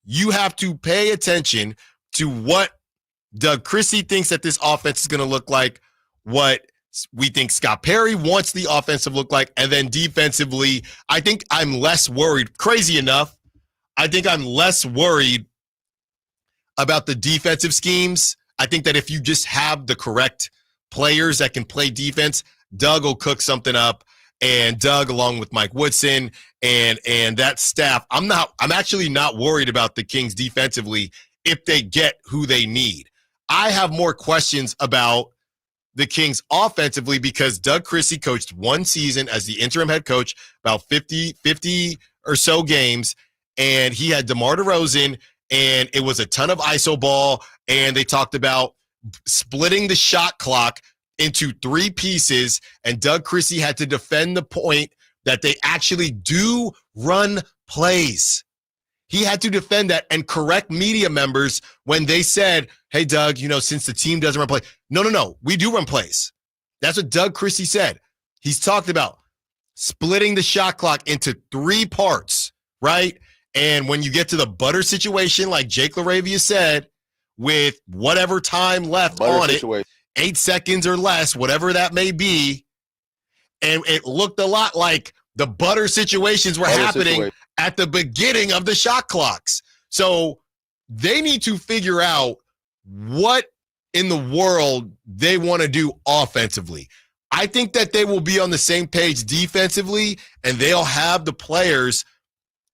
you have to pay attention to what Doug Christie thinks that this offense is going to look like, what we think Scott Perry wants the offensive look like, and then defensively, I think I'm less worried. Crazy enough, I think I'm less worried about the defensive schemes. I think that if you just have the correct players that can play defense, Doug will cook something up, and Doug, along with Mike Woodson and that staff, I'm actually not worried about the Kings defensively if they get who they need. I have more questions about the Kings offensively because Doug Christie coached one season as the interim head coach, about 50 or so games, and he had DeMar DeRozan, and it was a ton of iso ball, and they talked about splitting the shot clock into 3 pieces, and Doug Christie had to defend the point that they actually do run plays. He had to defend that and correct media members when they said, hey, Doug, since the team doesn't run play. No, we do run plays. That's what Doug Christie said. He's talked about splitting the shot clock into 3 parts, right? And when you get to the butter situation, like Jake LaRavia said, with whatever time left on it, 8 seconds or less, whatever that may be, and it looked a lot like the butter situations were happening at the beginning of the shot clocks. So they need to figure out what in the world they want to do offensively. I think that they will be on the same page defensively, and they'll have the players,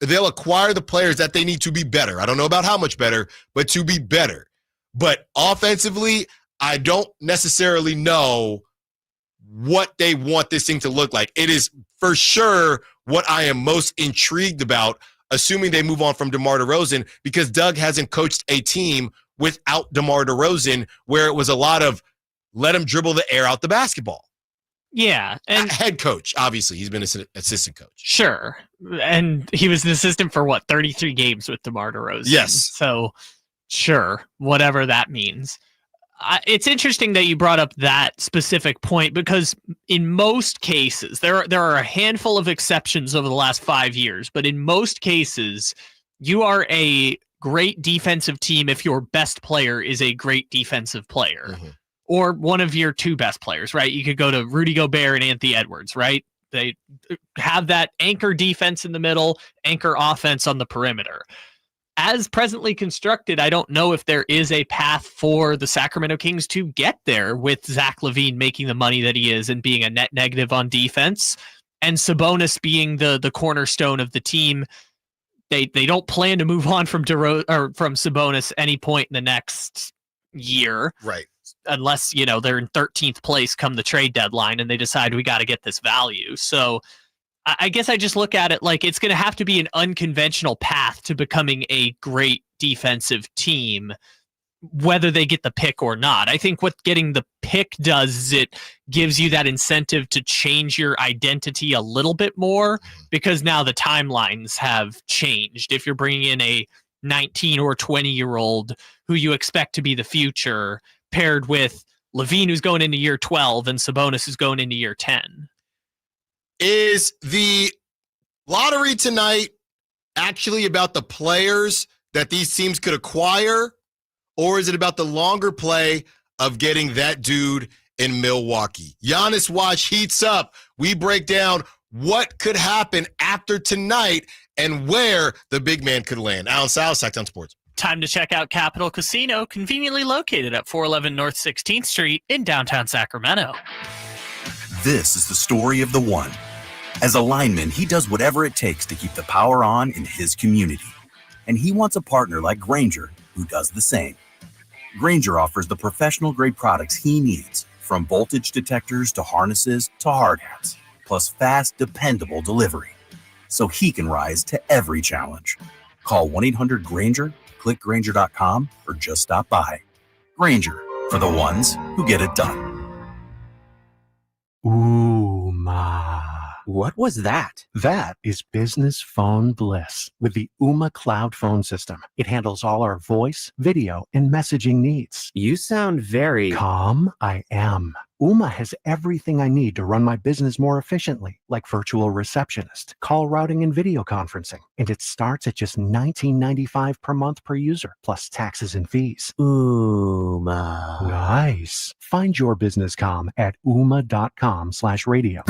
they'll acquire the players that they need to be better. I don't know about how much better, but to be better. But offensively, I don't necessarily know what they want this thing to look like. It is for sure what I am most intrigued about, assuming they move on from DeMar DeRozan, because Doug hasn't coached a team without DeMar DeRozan where it was a lot of let him dribble the air out the basketball. Yeah. And head coach, obviously. He's been an assistant coach. Sure. And he was an assistant for 33 games with DeMar DeRozan. Yes. So sure, whatever that means. It's interesting that you brought up that specific point because in most cases, there are a handful of exceptions over the last 5 years, but in most cases, you are a great defensive team if your best player is a great defensive player or one of your two best players, right? You could go to Rudy Gobert and Anthony Edwards, right? They have that anchor defense in the middle, anchor offense on the perimeter. As presently constructed, I don't know if there is a path for the Sacramento Kings to get there with Zach LaVine making the money that he is and being a net negative on defense and Sabonis being the cornerstone of the team. They don't plan to move on from from Sabonis any point in the next year. Right. Unless, they're in 13th place come the trade deadline and they decide we got to get this value. So I guess I just look at it like it's going to have to be an unconventional path to becoming a great defensive team, whether they get the pick or not. I think what getting the pick does is it gives you that incentive to change your identity a little bit more because now the timelines have changed. If you're bringing in a 19 or 20-year-old who you expect to be the future paired with LaVine who's going into year 12 and Sabonis who's going into year 10. Is the lottery tonight actually about the players that these teams could acquire, or is it about the longer play of getting that dude in Milwaukee? Giannis watch heats up. We break down what could happen after tonight and where the big man could land. Allen Stiles, Sacktown Sports. Time to check out Capital Casino, conveniently located at 411 North 16th Street in downtown Sacramento. This is the story of the one. As a lineman, he does whatever it takes to keep the power on in his community. And he wants a partner like Grainger who does the same. Grainger offers the professional-grade products he needs, from voltage detectors to harnesses to hard hats, plus fast, dependable delivery, so he can rise to every challenge. Call 1-800-GRAINGER, click Grainger.com, or just stop by. Grainger, for the ones who get it done. Ooh, ma. What was that? That is business phone bliss with the Ooma Cloud Phone System. It handles all our voice, video, and messaging needs. You sound very calm. I am. Ooma has everything I need to run my business more efficiently, like virtual receptionist, call routing, and video conferencing. And it starts at just $19.95 per month per user, plus taxes and fees. Ooma. Nice. Find your business calm at ooma.com/radio.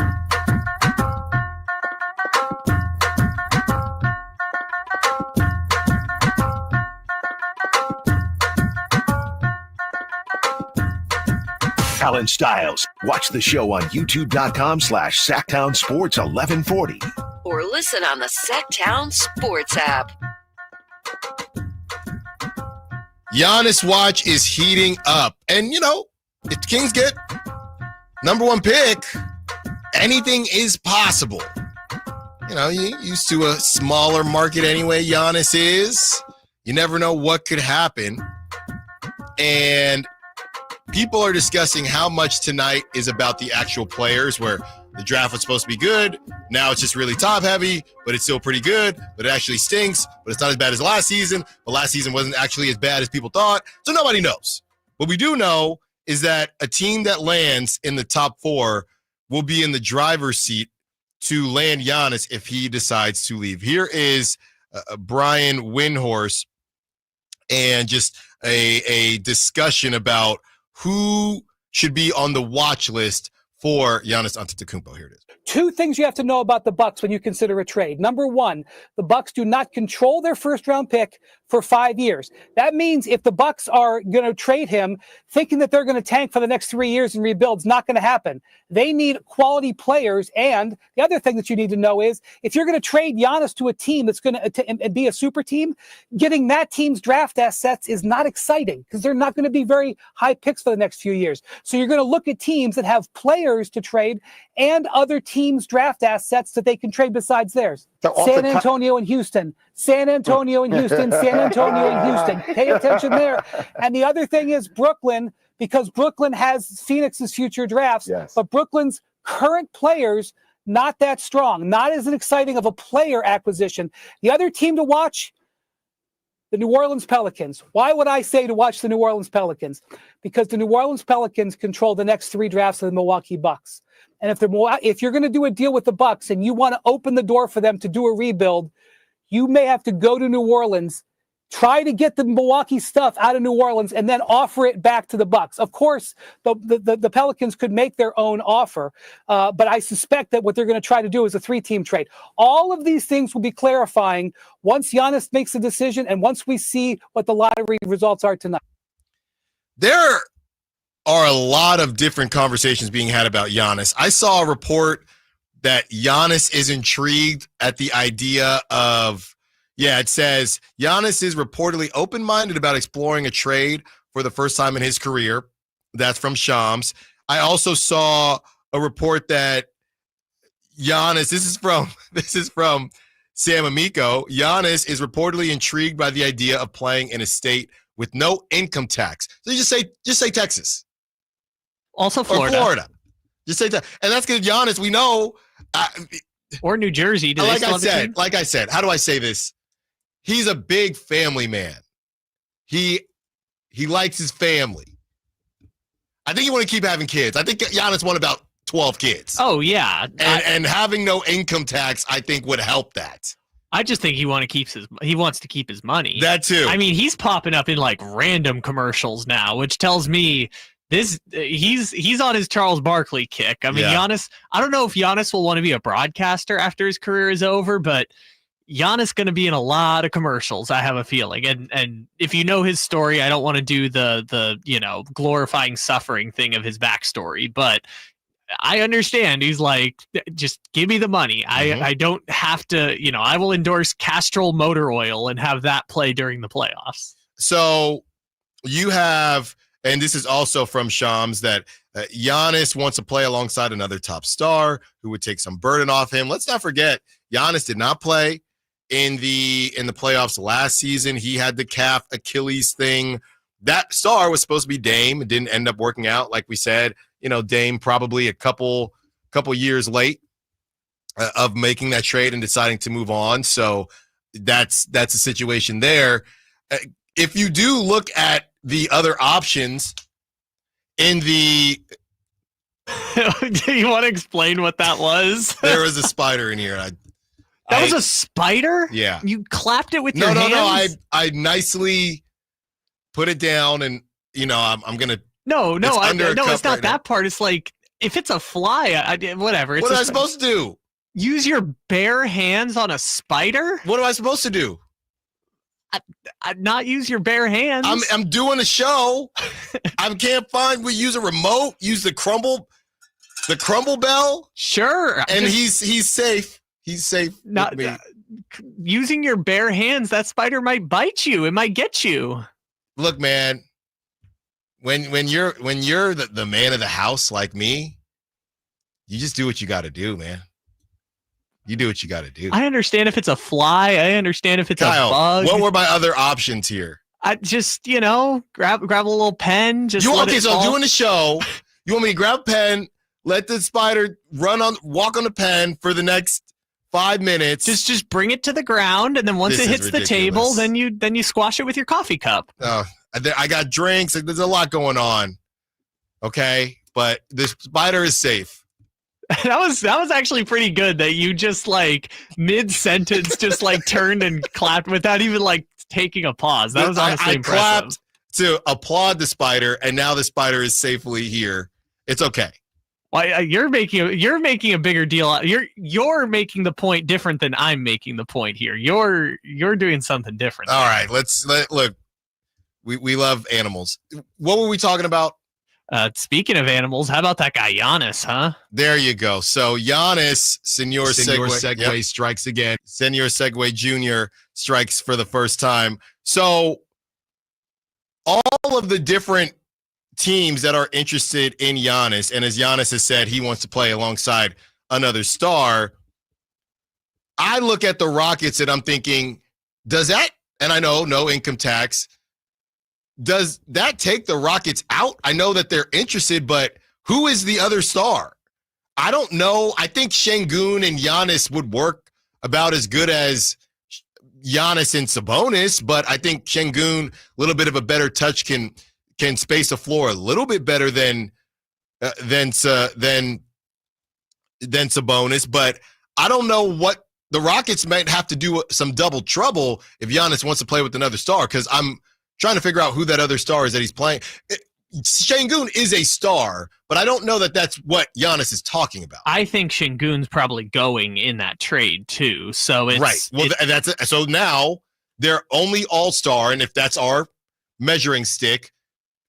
Allen Stiles. Watch the show on youtube.com/Sacktown Sports 1140. Or listen on the Sacktown Sports app. Giannis watch is heating up. And, if the Kings get number one pick, anything is possible. You used to a smaller market anyway, Giannis is. You never know what could happen. And people are discussing how much tonight is about the actual players, where the draft was supposed to be good. Now it's just really top heavy, but it's still pretty good, but it actually stinks, but it's not as bad as last season. But last season wasn't actually as bad as people thought. So nobody knows. What we do know is that a team that lands in the top 4 will be in the driver's seat to land Giannis if he decides to leave. Here is Brian Windhorst and just a discussion about who should be on the watch list for Giannis Antetokounmpo. Here it is. Two things you have to know about the Bucks when you consider a trade. Number one, the Bucks do not control their first-round pick for 5 years. That means if the Bucks are going to trade him, thinking that they're going to tank for the next 3 years and rebuild is not going to happen. They need quality players. And the other thing that you need to know is if you're going to trade Giannis to a team that's going to be a super team, getting that team's draft assets is not exciting because they're not going to be very high picks for the next few years. So you're going to look at teams that have players to trade and other teams' draft assets that they can trade besides theirs. San Antonio and Houston. San Antonio and Houston. San Antonio and Houston. Pay attention there. And the other thing is Brooklyn, because Brooklyn has Phoenix's future drafts, but Brooklyn's current players not that strong, not as exciting of a player acquisition. The other team to watch, the New Orleans Pelicans. Why would I say to watch the New Orleans Pelicans? Because the New Orleans Pelicans control the next 3 drafts of the Milwaukee Bucks. And if you're going to do a deal with the Bucks and you want to open the door for them to do a rebuild, you may have to go to New Orleans, try to get the Milwaukee stuff out of New Orleans, and then offer it back to the Bucks. Of course, the Pelicans could make their own offer, but I suspect that what they're going to try to do is a 3-team trade. All of these things will be clarifying once Giannis makes a decision and once we see what the lottery results are tonight. There are a lot of different conversations being had about Giannis. I saw a report that Giannis is intrigued at the idea of, it says Giannis is reportedly open-minded about exploring a trade for the first time in his career. That's from Shams. I also saw a report that Giannis, this is from Sam Amico, Giannis is reportedly intrigued by the idea of playing in a state with no income tax. So you just say Texas. Also Florida. Or Florida. Just say that. And that's because Giannis, we know. Or New Jersey. Like I said, how do I say this? He's a big family man. He likes his family. I think he want to keep having kids. I think Giannis won about 12 kids. Oh, yeah. And having no income tax, I think, would help that. I just think he wants to keep his money. That too. I mean, he's popping up in like random commercials now, which tells me he's on his Charles Barkley kick. I mean, Giannis, I don't know if Giannis will want to be a broadcaster after his career is over, but Giannis going to be in a lot of commercials, I have a feeling. And if you know his story, I don't want to do the glorifying suffering thing of his backstory, but I understand. He's like, just give me the money. I don't have to, I will endorse Castrol motor oil and have that play during the playoffs. So you have, and this is also from Shams, that Giannis wants to play alongside another top star who would take some burden off him. Let's not forget, Giannis did not play in the playoffs last season. He had the calf Achilles thing. That star was supposed to be Dame. It didn't end up working out, like we said. Dame probably a couple years late of making that trade and deciding to move on. So that's a situation there. If you do look at the other options in the do you want to explain what that was? There was a spider in here. That was a spider? Yeah. You clapped it with your hands? No. I nicely put it down, and I'm gonna. No, it's not right that now. part. It's like if it's a fly, whatever. What am I supposed to do? Use your bare hands on a spider? What am I supposed to do? Not use your bare hands. I'm doing a show. I can't find. We use a remote. Use the crumble bell. Sure. And he's safe. He's safe. Not using your bare hands. That spider might bite you. It might get you. Look, man. When you're the man of the house like me, you just do what you got to do, man. You do what you got to do. I understand if it's a fly. I understand if it's Kyle, a bug. what were my other options here? I just, grab a little pen. Doing the show. You want me to grab a pen, let the spider walk on the pen for the next 5 minutes. Just bring it to the ground, and then once it hits the table, then you squash it with your coffee cup. Oh, I got drinks. There's a lot going on. Okay, but the spider is safe. That was actually pretty good. That you just like mid-sentence just like turned and clapped without even like taking a pause. That was honestly impressive. I clapped to applaud the spider, and now the spider is safely here. It's okay. Well, you're making a bigger deal. You're making the point different than I'm making the point here. You're doing something different. All right, look. We love animals. What were we talking about? Speaking of animals, how about that guy Giannis, huh? There you go. So Giannis, Senor Segway strikes again. Senor Segway Jr. strikes for the first time. So all of the different teams that are interested in Giannis, and as Giannis has said, he wants to play alongside another star. I look at the Rockets and I'm thinking, does that, and I know no income tax, does that take the Rockets out? I know that they're interested, but who is the other star? I don't know. I think Şengün and Giannis would work about as good as Giannis and Sabonis, but I think Şengün, a little bit of a better touch, can space the floor a little bit better than Sabonis. But I don't know what the Rockets might have to do some double trouble if Giannis wants to play with another star, because I'm trying to figure out who that other star is that he's playing. Şengün is a star, but I don't know that that's what Giannis is talking about. I think Şengün's probably going in that trade too. So it's right. Well, that's it. So now they're only all-star, and if that's our measuring stick,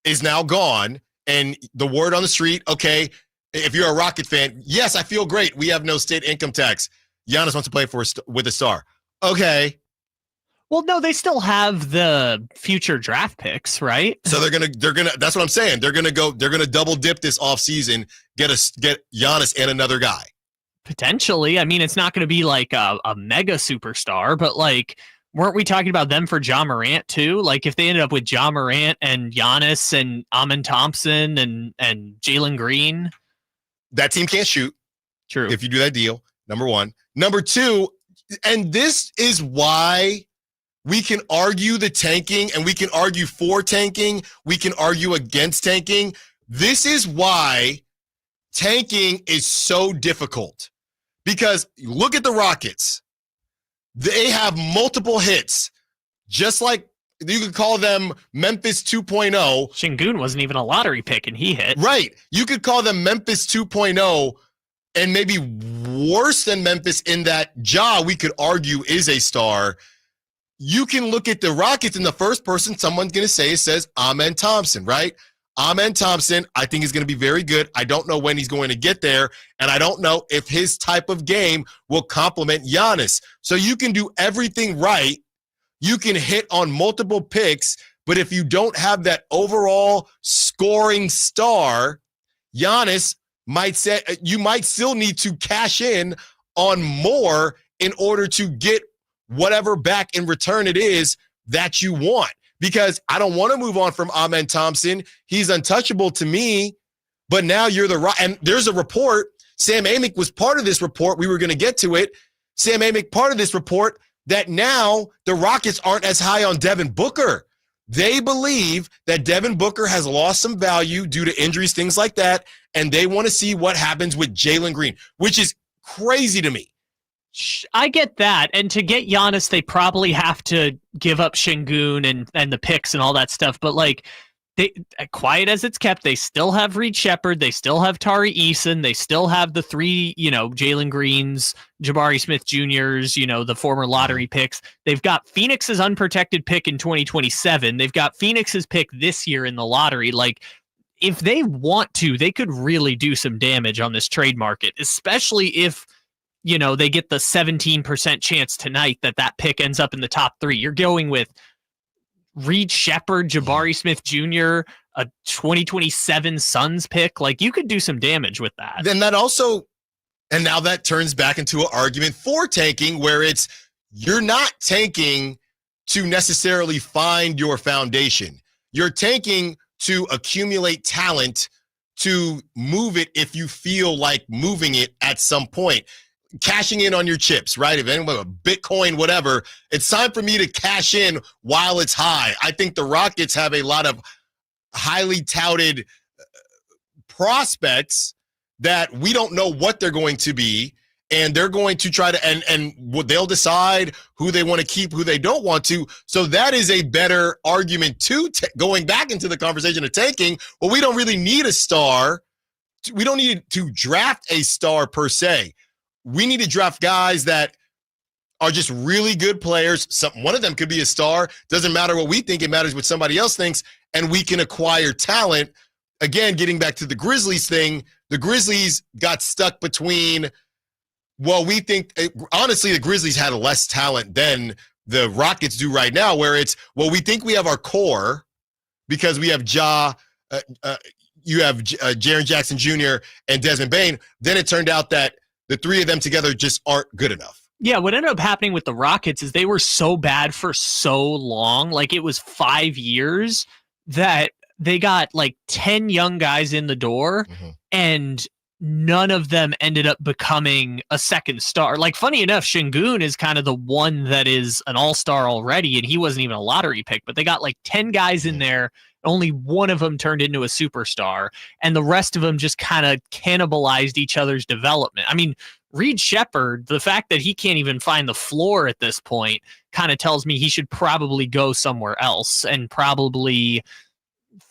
is now gone. And the word on the street, okay, if you're a Rocket fan, yes, I feel great. We have no state income tax. Giannis wants to play with a star. Okay. Well, no, they still have the future draft picks, right? So they're gonna. That's what I'm saying. They're gonna double dip this offseason, get Giannis and another guy. Potentially. I mean, it's not going to be like a mega superstar, but like, weren't we talking about them for Ja Morant too? Like, if they ended up with Ja Morant and Giannis and Amen Thompson and Jalen Green, that team can't shoot. True. If you do that deal, number one. Number two, and this is why we can argue the tanking, and we can argue for tanking. We can argue against tanking. This is why tanking is so difficult, because look at the Rockets. They have multiple hits, just like you could call them Memphis 2.0. Şengün wasn't even a lottery pick, and he hit. Right. You could call them Memphis 2.0, and maybe worse than Memphis in that Ja, we could argue, is a star. You can look at the Rockets, and the first person someone's going to say says Amen Thompson, right? Amen Thompson, I think is going to be very good. I don't know when he's going to get there, and I don't know if his type of game will complement Giannis. So you can do everything right. You can hit on multiple picks, but if you don't have that overall scoring star, Giannis might say you might still need to cash in on more in order to get whatever back in return it is that you want. Because I don't want to move on from Amen Thompson. He's untouchable to me, but now you're and there's a report. Sam Amick was part of this report. We were going to get to it. Sam Amick, part of this report, that now the Rockets aren't as high on Devin Booker. They believe that Devin Booker has lost some value due to injuries, things like that, and they want to see what happens with Jalen Green, which is crazy to me. I get that. And to get Giannis, they probably have to give up Şengün and the picks and all that stuff. But like, they, quiet as it's kept, they still have Reed Shepherd. They still have Tari Eason. They still have the three, Jalen Greens, Jabari Smith Jr.'s, the former lottery picks. They've got Phoenix's unprotected pick in 2027. They've got Phoenix's pick this year in the lottery. Like, if they want to, they could really do some damage on this trade market, especially if they get the 17% chance tonight that pick ends up in the top three. You're going with Reed Shepherd, Jabari Smith Jr., a 2027 Suns pick. Like, you could do some damage with that. Then that also, and now that turns back into an argument for tanking, where it's, you're not tanking to necessarily find your foundation. You're tanking to accumulate talent, to move it if you feel like moving it at some point. Cashing in on your chips, right? If anyone, Bitcoin, whatever, it's time for me to cash in while it's high. I think the Rockets have a lot of highly touted prospects that we don't know what they're going to be, and they're going to try to, and they'll decide who they want to keep, who they don't want to. So that is a better argument too, going back into the conversation of tanking. Well, we don't really need a star to draft a star per se. We need to draft guys that are just really good players. One of them could be a star. Doesn't matter what we think. It matters what somebody else thinks. And we can acquire talent. Again, getting back to the Grizzlies thing, the Grizzlies got stuck between, well, we think, honestly, the Grizzlies had less talent than the Rockets do right now, where it's, well, we think we have our core because we have you have Jaren Jackson Jr. and Desmond Bane. Then it turned out that the three of them together just aren't good enough. Yeah, what ended up happening with the Rockets is they were so bad for so long, like it was 5 years, that they got like 10 young guys in the door, and none of them ended up becoming a second star. Like, funny enough, Şengün is kind of the one that is an all-star already, and he wasn't even a lottery pick, but they got like 10 guys in there. Only one of them turned into a superstar, and the rest of them just kind of cannibalized each other's development. I mean, Reed Shepherd, the fact that he can't even find the floor at this point kind of tells me he should probably go somewhere else and probably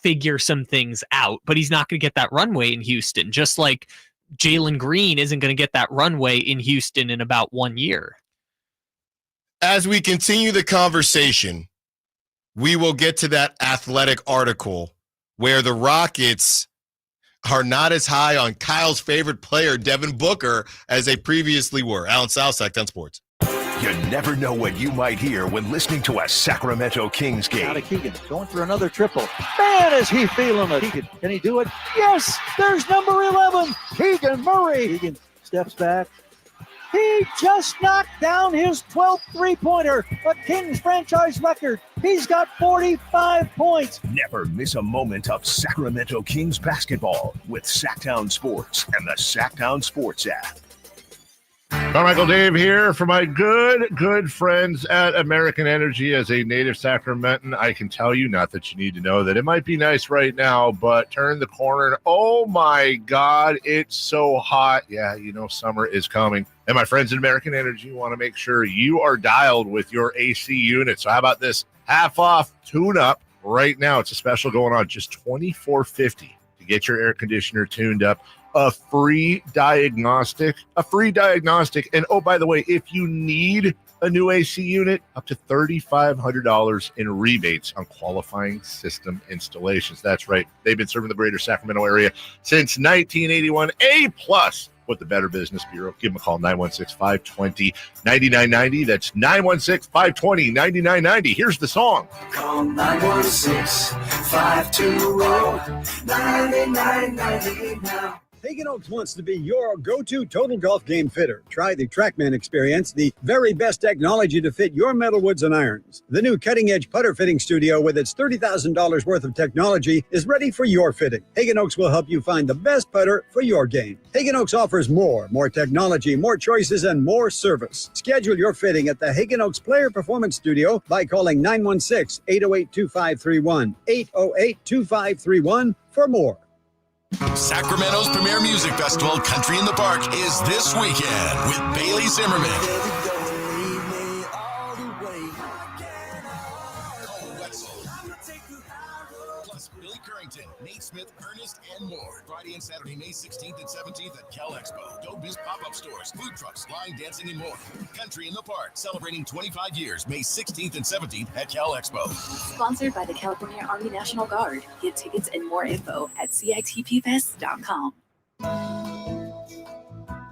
figure some things out, but he's not going to get that runway in Houston, just like Jalen Green isn't going to get that runway in Houston in about 1 year. As we continue the conversation, we will get to that Athletic article where the Rockets are not as high on Kyle's favorite player, Devin Booker, as they previously were. Allen Stiles, Sacktown Sports. You never know what you might hear when listening to a Sacramento Kings game. Out of Keegan, going for another triple. Man, is he feeling it. Keegan, can he do it? Yes, there's number 11, Keegan Murray. Keegan steps back. He just knocked down his 12th three-pointer, a Kings franchise record. He's got 45 points. Never miss a moment of Sacramento Kings basketball with Sacktown Sports and the Sacktown Sports app. Carmichael Dave here for my good friends at American Energy. As a native Sacramentan, I can tell you, not that you need to know, that it might be nice right now, but turn the corner and oh my God, it's so hot. Yeah, you know, summer is coming. And my friends at American Energy want to make sure you are dialed with your AC unit. So how about this half off tune-up right now? It's a special going on, just $24.50 to get your air conditioner tuned up. A free diagnostic. And oh, by the way, if you need a new AC unit, up to $3,500 in rebates on qualifying system installations. That's right. They've been serving the greater Sacramento area since 1981. A+ with the Better Business Bureau. Give them a call, 916-520-9990. That's 916-520-9990. Here's the song. Call 916-520-9990 now. Hagen Oaks wants to be your go-to total golf game fitter. Try the TrackMan experience, the very best technology to fit your metalwoods and irons. The new cutting-edge putter fitting studio with its $30,000 worth of technology is ready for your fitting. Hagen Oaks will help you find the best putter for your game. Hagen Oaks offers more technology, more choices, and more service. Schedule your fitting at the Hagen Oaks Player Performance Studio by calling 916-808-2531, 808-2531 for more. Sacramento's premier music festival, Country in the Park, is this weekend with Bailey Zimmerman. Plus Billy Currington, Nate Smith, Ernest, and more. Friday and Saturday, May 16th and 17th at Cal Expo. Go Biz pop-up stores, food trucks, line dancing, and more. Country in the Park, celebrating 25 years, May 16th and 17th at Cal Expo. Sponsored by the California Army National Guard. Get tickets and more info at CITPFest.com.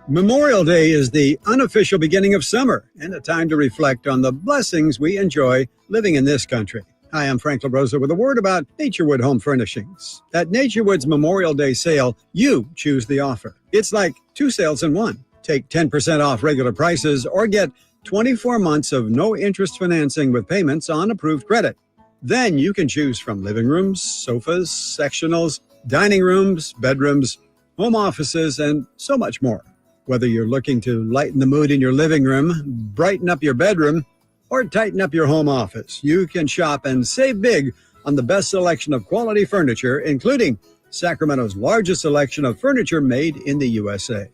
Memorial Day is the unofficial beginning of summer and a time to reflect on the blessings we enjoy living in this country. Hi, I'm Frank LaRosa with a word about Naturewood Home Furnishings. At Naturewood's Memorial Day sale, you choose the offer. It's like two sales in one. Take 10% off regular prices or get 24 months of no-interest financing with payments on approved credit. Then you can choose from living rooms, sofas, sectionals, dining rooms, bedrooms, home offices, and so much more. Whether you're looking to lighten the mood in your living room, brighten up your bedroom, or tighten up your home office, you can shop and save big on the best selection of quality furniture, including Sacramento's largest selection of furniture made in the USA.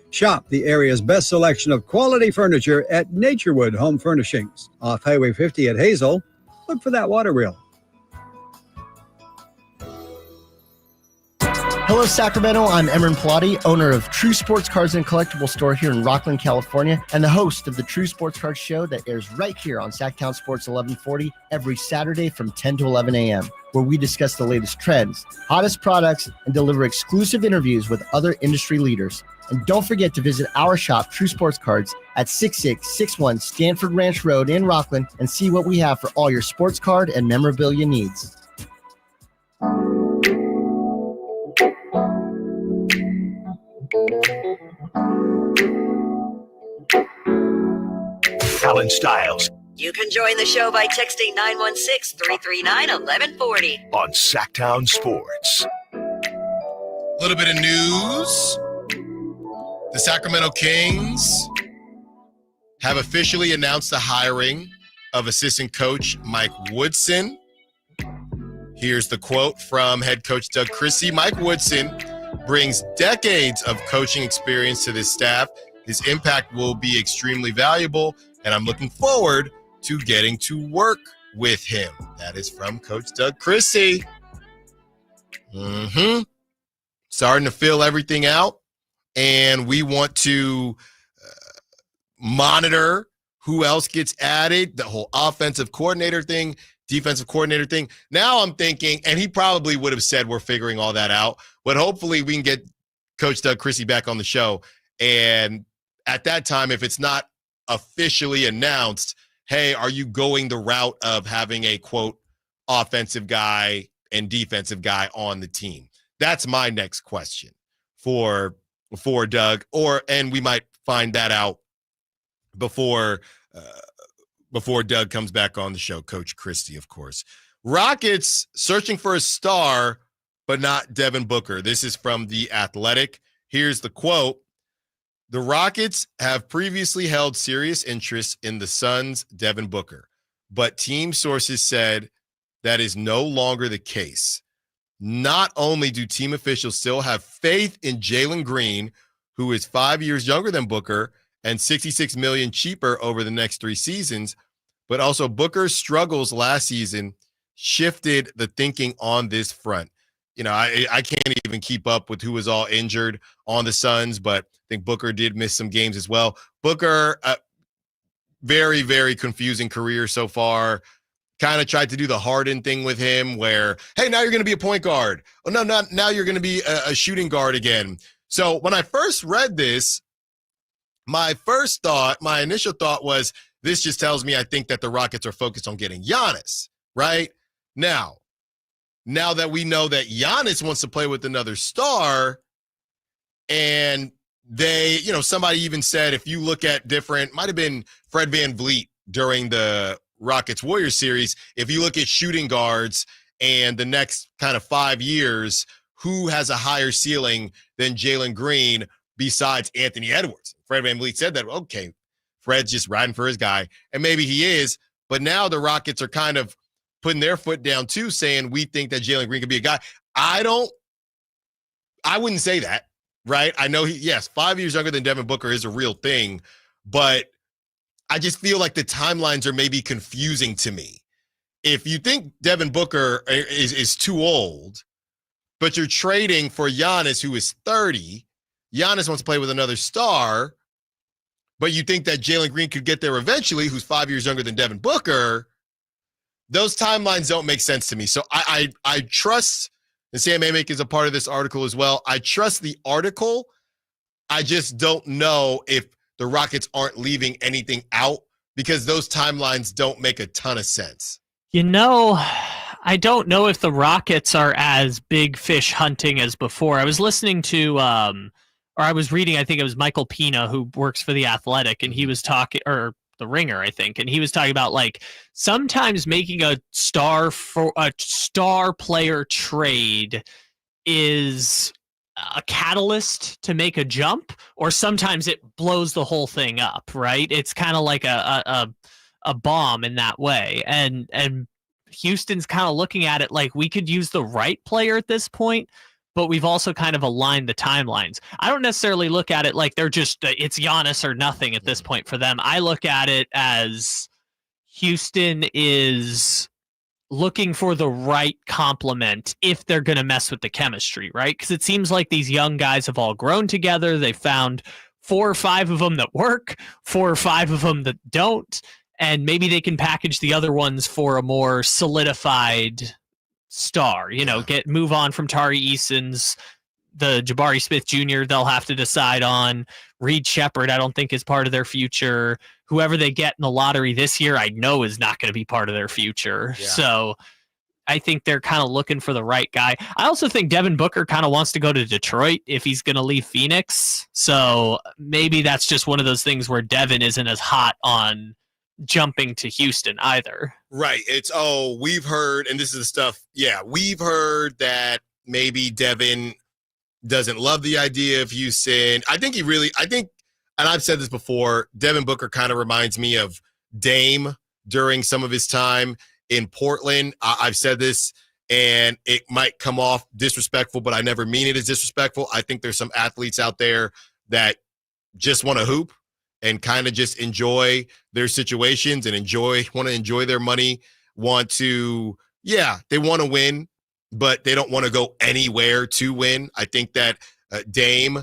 Shop the area's best selection of quality furniture at Naturewood Home Furnishings, off Highway 50 at Hazel. Look for that water wheel. Hello, Sacramento. I'm Emron Pilati, owner of True Sports Cards and Collectible Store here in Rockland, California, and the host of the True Sports Cards Show that airs right here on Sacktown Sports 1140 every Saturday from 10 to 11 a.m., where we discuss the latest trends, hottest products, and deliver exclusive interviews with other industry leaders. And don't forget to visit our shop, True Sports Cards, at 6661 Stanford Ranch Road in Rockland and see what we have for all your sports card and memorabilia needs. Allen Stiles You can join the show by texting 916-339-1140 on Sacktown Sports. A little bit of news. The Sacramento Kings have officially announced the hiring of assistant coach Mike Woodson. Here's the quote from head coach Doug Christie. Mike Woodson brings decades of coaching experience to this staff. His impact will be extremely valuable, and I'm looking forward to getting to work with him. That is from Coach Doug Christie. Starting to fill everything out, and we want to monitor who else gets added, the whole offensive coordinator thing, defensive coordinator thing. Now I'm thinking, and he probably would have said we're figuring all that out, but hopefully we can get Coach Doug Christie back on the show. And at that time, if it's not officially announced, hey, are you going the route of having a, quote, offensive guy and defensive guy on the team? That's my next question for Doug, and we might find that out before Doug comes back on the show, Coach Christie, of course. Rockets searching for a star, but not Devin Booker. This is from The Athletic. Here's the quote. The Rockets have previously held serious interest in the Suns' Devin Booker, but team sources said that is no longer the case. Not only do team officials still have faith in Jalen Green, who is 5 years younger than Booker and $66 million cheaper over the next 3 seasons, but also Booker's struggles last season shifted the thinking on this front. You know, I can't even keep up with who was all injured on the Suns, but I think Booker did miss some games as well. Booker, very, very confusing career so far. Kind of tried to do the Harden thing with him where, hey, now you're going to be a point guard. Oh, no, now you're going to be a shooting guard again. So when I first read this, my initial thought was, this just tells me I think that the Rockets are focused on getting Giannis, right? Now that we know that Giannis wants to play with another star, and they, somebody even said, if you look at might have been Fred VanVleet during the Rockets-Warriors series, if you look at shooting guards and the next kind of 5 years, who has a higher ceiling than Jalen Green besides Anthony Edwards? Fred VanVleet said that, okay, Fred's just riding for his guy, and maybe he is, but now the Rockets are kind of putting their foot down too, saying we think that Jalen Green could be a guy. I wouldn't say that, right? I know 5 years younger than Devin Booker is a real thing, but I just feel like the timelines are maybe confusing to me. If you think Devin Booker is too old, but you're trading for Giannis, who is 30, Giannis wants to play with another star, but you think that Jalen Green could get there eventually, who's 5 years younger than Devin Booker, those timelines don't make sense to me. So I trust, and Sam Amick is a part of this article as well. I trust the article. I just don't know if the Rockets aren't leaving anything out because those timelines don't make a ton of sense. I don't know if the Rockets are as big fish hunting as before. I was listening to, or I was reading, I think it was Michael Pina, who works for The Athletic, and he was talking, or The Ringer, I think, and he was talking about like sometimes making a star player trade is a catalyst to make a jump, or sometimes it blows the whole thing up, right? It's kind of like a bomb in that way. And Houston's kind of looking at it like we could use the right player at this point, but we've also kind of aligned the timelines. I don't necessarily look at it like they're just, it's Giannis or nothing at this point for them. I look at it as Houston is looking for the right complement if they're going to mess with the chemistry, right? Because it seems like these young guys have all grown together. They found 4 or 5 of them that work, 4 or 5 of them that don't, and maybe they can package the other ones for a more solidified star. Move on from Tari Eason's, the Jabari Smith Jr. they'll have to decide on. Reed Shepherd, I don't think is part of their future. Whoever they get in the lottery this year, I know is not going to be part of their future. Yeah. So I think they're kind of looking for the right guy. I also think Devin Booker kind of wants to go to Detroit if he's going to leave Phoenix. So maybe that's just one of those things where Devin isn't as hot on jumping to Houston either. Right. It's, we've heard, and this is the stuff. Yeah, we've heard that maybe Devin doesn't love the idea of Houston. I think, and I've said this before, Devin Booker kind of reminds me of Dame during some of his time in Portland. I've said this, and it might come off disrespectful, but I never mean it as disrespectful. I think there's some athletes out there that just want to hoop and kind of just enjoy their situations and want to enjoy their money, they want to win, but they don't want to go anywhere to win. I think that Dame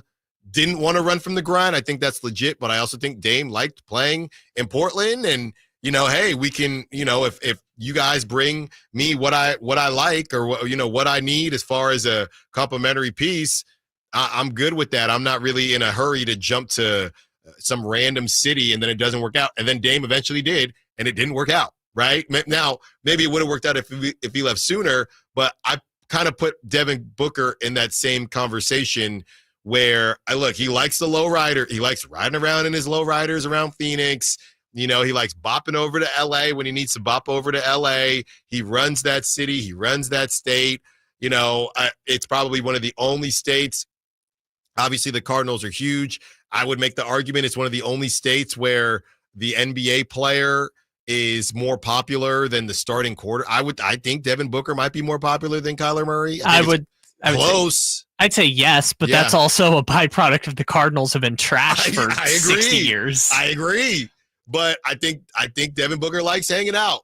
didn't want to run from the grind. I think that's legit, but I also think Dame liked playing in Portland. And, hey, we can, if you guys bring me what I like or, what I need as far as a complimentary piece, I'm good with that. I'm not really in a hurry to jump to some random city and then it doesn't work out. And then Dame eventually did, and it didn't work out. Right now, maybe it would have worked out if he left sooner, but I kind of put Devin Booker in that same conversation where he likes the low rider. He likes riding around in his low riders around Phoenix. He likes bopping over to LA when he needs to bop over to LA. He runs that city. He runs that state. It's probably one of the only states. Obviously, the Cardinals are huge. I would make the argument it's one of the only states where the NBA player is more popular than the starting quarter. I think Devin Booker might be more popular than Kyler Murray. I'd say yes, but that's also a byproduct of the Cardinals have been trash for 60 years. I agree. But I think Devin Booker likes hanging out.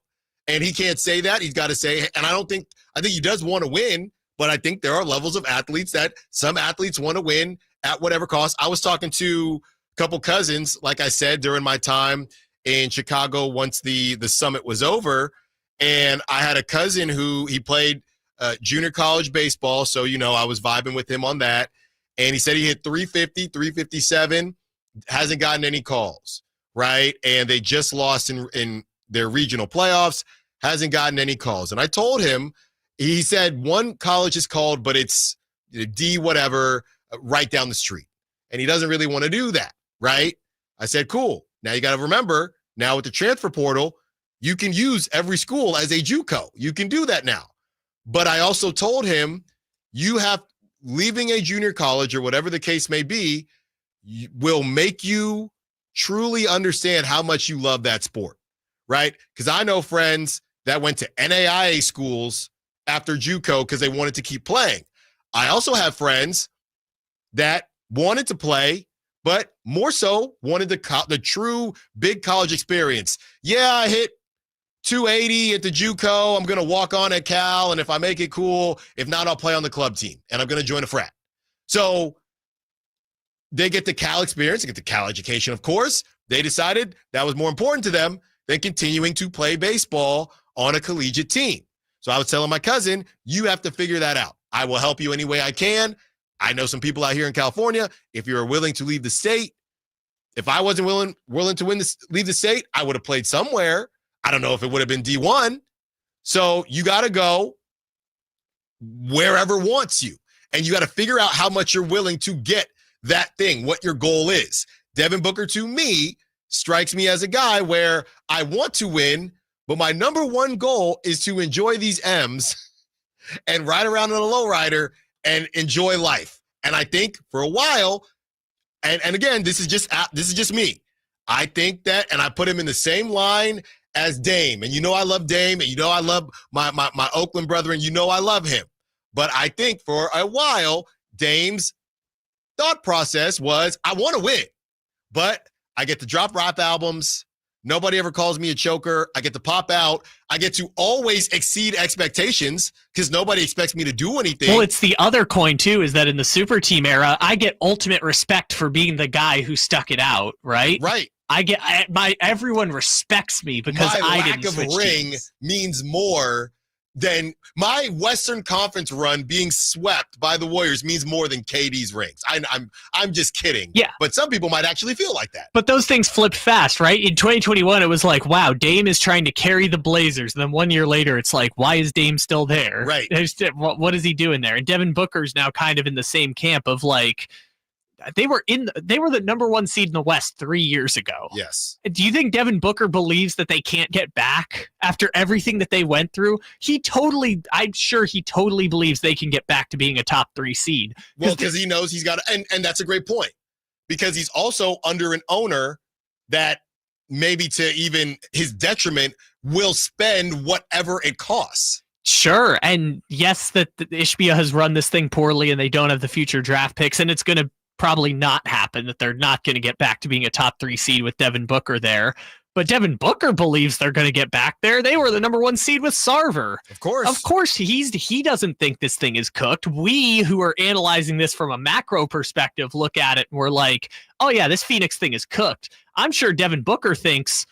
And he can't say that. He's got to say, and I think he does want to win, but I think there are levels of athletes that some athletes want to win at whatever cost. I was talking to a couple cousins, like I said, during my time in Chicago once the summit was over, and I had a cousin who he played junior college baseball, so I was vibing with him on that, and he said he hit 350, 357, hasn't gotten any calls, right? And they just lost in their regional playoffs, hasn't gotten any calls. And I told him, he said one college is called, but it's D whatever, right down the street, and he doesn't really want to do that, right? I said, cool. Now you got to remember, now with the transfer portal, you can use every school as a JUCO. You can do that now. But I also told him, leaving a junior college or whatever the case may be, will make you truly understand how much you love that sport, right? Because I know friends that went to NAIA schools after JUCO because they wanted to keep playing. I also have friends that wanted to play, but more so wanted the true big college experience. Yeah, I hit 280 at the JUCO. I'm going to walk on at Cal, and if I make it, cool. If not, I'll play on the club team, and I'm going to join a frat. So they get the Cal experience, they get the Cal education, of course. They decided that was more important to them than continuing to play baseball on a collegiate team. So I was telling my cousin, you have to figure that out. I will help you any way I can. I know some people out here in California. If you're willing to leave the state, if I wasn't willing to leave the state, I would have played somewhere. I don't know if it would have been D1. So you got to go wherever wants you. And you got to figure out how much you're willing to get that thing, what your goal is. Devin Booker, to me, strikes me as a guy where I want to win, but my number one goal is to enjoy these M's and ride around on a lowrider and enjoy life. And I think for a while, and again, this is just me. I think that, and I put him in the same line as Dame. And I love Dame, and I love my Oakland brethren. I love him. But I think for a while, Dame's thought process was, I want to win, but I get to drop rap albums. Nobody ever calls me a choker. I get to pop out. I get to always exceed expectations because nobody expects me to do anything. Well, it's the other coin, too, is that in the super team era, I get ultimate respect for being the guy who stuck it out, right? Right. Everyone respects me because I didn't switch my lack of ring teams. means more than my Western Conference run being swept by the Warriors means more than KD's rings. I'm just kidding. Yeah. But some people might actually feel like that. But those things flipped fast, right? In 2021, it was like, wow, Dame is trying to carry the Blazers. And then 1 year later, it's like, why is Dame still there? Right. What is he doing there? And Devin Booker's now kind of in the same camp of like, they were the number 1 seed in the West 3 years ago. Yes. Do you think Devin Booker believes that they can't get back after everything that they went through? I'm sure he totally believes they can get back to being a top 3 seed. Well, because he knows he's got to, and that's a great point. Because he's also under an owner that maybe to even his detriment will spend whatever it costs. Sure. And yes, that Ishbia has run this thing poorly and they don't have the future draft picks, and it's going to probably not happen, that they're not going to get back to being a top 3 seed with Devin Booker there. But Devin Booker believes they're going to get back there. They were the number 1 seed with Sarver. Of course, he doesn't think this thing is cooked. We, who are analyzing this from a macro perspective, look at it and we're like, oh yeah, this Phoenix thing is cooked. I'm sure Devin Booker thinks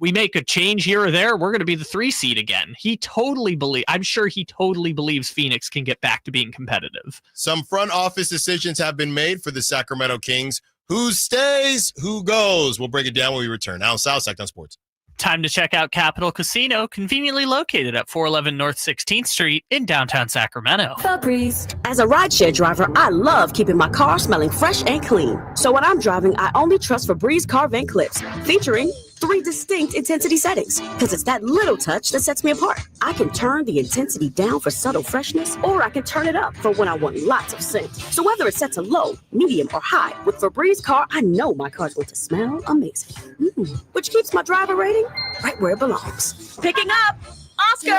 we make a change here or there, we're going to be the 3 seed again. I'm sure he totally believes Phoenix can get back to being competitive. Some front office decisions have been made for the Sacramento Kings. Who stays? Who goes? We'll break it down when we return. Now, South Sacktown Sports. Time to check out Capital Casino, conveniently located at 411 North 16th Street in downtown Sacramento. Febreze. As a rideshare driver, I love keeping my car smelling fresh and clean. So when I'm driving, I only trust Febreze car vent clips, featuring 3 distinct intensity settings, because it's that little touch that sets me apart. I can turn the intensity down for subtle freshness, or I can turn it up for when I want lots of scent. So whether it's set to low, medium, or high, with Febreze car, I know my car's going to smell amazing. Which keeps my driver rating right where it belongs. Picking up Oscar!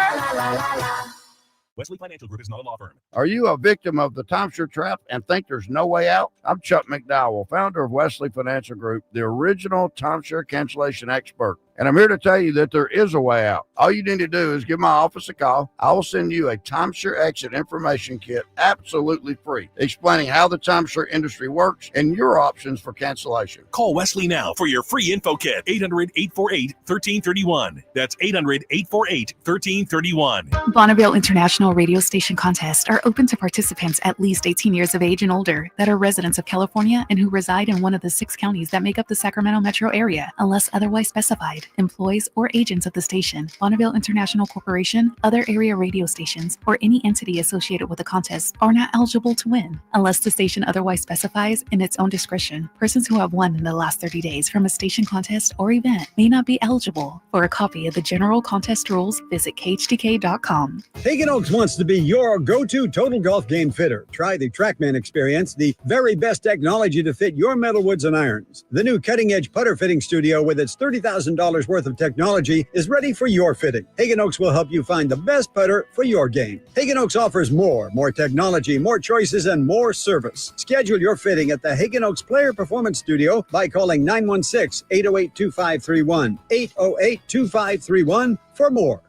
Wesley Financial Group is not a law firm. Are you a victim of the timeshare trap and think there's no way out? I'm Chuck McDowell, founder of Wesley Financial Group, the original timeshare cancellation expert. And I'm here to tell you that there is a way out. All you need to do is give my office a call. I will send you a timeshare exit information kit absolutely free, explaining how the timeshare industry works and your options for cancellation. Call Wesley now for your free info kit. 800-848-1331. That's 800-848-1331. Bonneville International Radio Station contests are open to participants at least 18 years of age and older that are residents of California and who reside in one of the 6 counties that make up the Sacramento metro area, unless otherwise specified. Employees or agents of the station, Bonneville International Corporation, other area radio stations, or any entity associated with the contest are not eligible to win, unless the station otherwise specifies in its own discretion. Persons who have won in the last 30 days from a station contest or event may not be eligible. For a copy of the general contest rules, visit KHTK.com. Hagen Oaks wants to be your go-to total golf game fitter. Try the TrackMan experience, the very best technology to fit your metal woods and irons. The new cutting-edge putter fitting studio with its $30,000 worth of technology is ready for your fitting. Hagen Oaks will help you find the best putter for your game. Hagen Oaks offers more technology, more choices, and more service. Schedule your fitting at the Hagen Oaks Player Performance Studio by calling 916-808-2531, 808-2531 for more.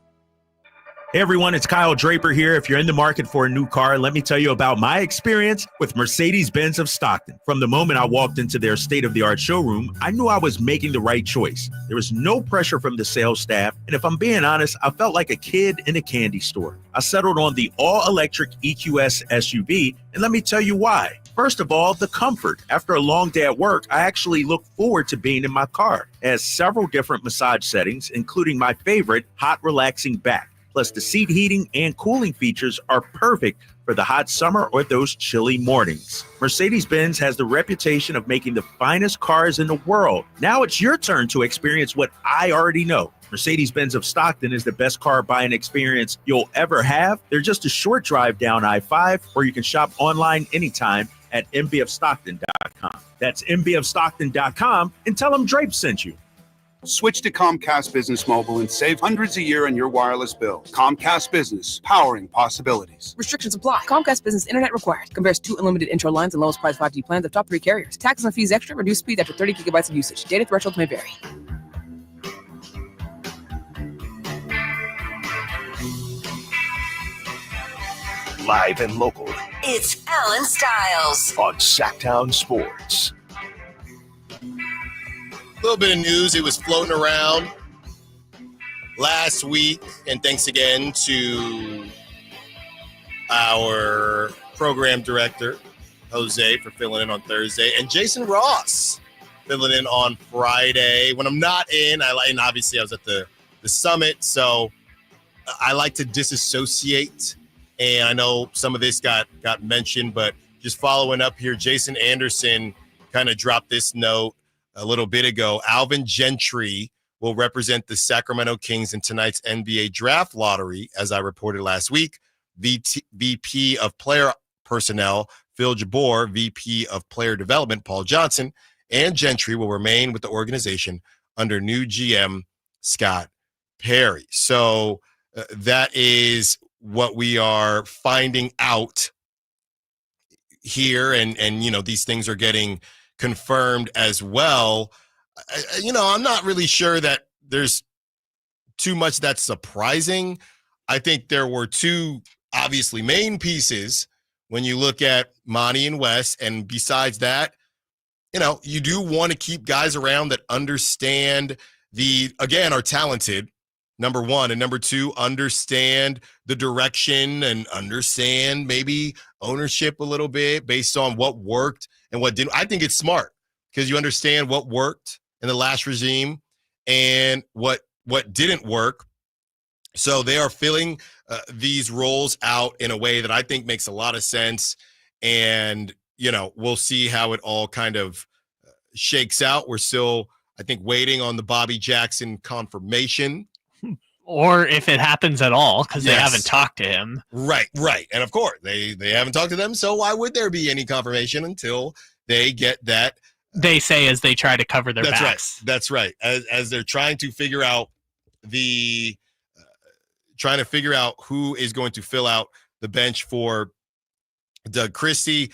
Hey everyone, it's Kyle Draper here. If you're in the market for a new car, let me tell you about my experience with Mercedes-Benz of Stockton. From the moment I walked into their state-of-the-art showroom, I knew I was making the right choice. There was no pressure from the sales staff, and if I'm being honest, I felt like a kid in a candy store. I settled on the all-electric EQS SUV, and let me tell you why. First of all, the comfort. After a long day at work, I actually look forward to being in my car. It has several different massage settings, including my favorite, hot relaxing back. Plus, the seat heating and cooling features are perfect for the hot summer or those chilly mornings. Mercedes-Benz has the reputation of making the finest cars in the world. Now it's your turn to experience what I already know. Mercedes-Benz of Stockton is the best car buying experience you'll ever have. They're just a short drive down I-5, or you can shop online anytime at mbfstockton.com. That's mbfstockton.com, and tell them Drape sent you. Switch to Comcast Business Mobile and save hundreds a year on your wireless bill. Comcast Business, powering possibilities. Restrictions apply. Comcast Business Internet required. Compares 2 unlimited intro lines and lowest price 5G plans of top 3 carriers. Taxes and fees extra. Reduced speed after 30 gigabytes of usage. Data thresholds may vary. live and local. It's Allen Stiles on Sacktown Sports. A little bit of news. It was floating around last week, and thanks again to our program director, Jose, for filling in on Thursday, and Jason Ross filling in on Friday. When I'm not in, and obviously I was at the summit, so I like to disassociate, and I know some of this got mentioned, but just following up here, Jason Anderson kind of dropped this note a little bit ago. Alvin Gentry will represent the Sacramento Kings in tonight's NBA draft lottery, as I reported last week. VP of Player Personnel, Phil Jabor, VP of Player Development, Paul Johnson, and Gentry will remain with the organization under new GM Scott Perry. So that is what we are finding out here, and these things are getting confirmed as well. I'm not really sure that there's too much that's surprising. I think there were two obviously main pieces when you look at Monty and Wes, and besides that, you do want to keep guys around that understand are talented, number one, and number two, understand the direction and understand maybe ownership a little bit based on what worked and what didn't. I think it's smart because you understand what worked in the last regime and what didn't work. So they are filling these roles out in a way that I think makes a lot of sense. And, we'll see how it all kind of shakes out. We're still, I think, waiting on the Bobby Jackson confirmation. Or if it happens at all, because they haven't talked to him. Right. And of course, they haven't talked to them, so why would there be any confirmation until they get that? They say as they try to cover their backs. That's right. As they're trying to figure out who is going to fill out the bench for Doug Christie.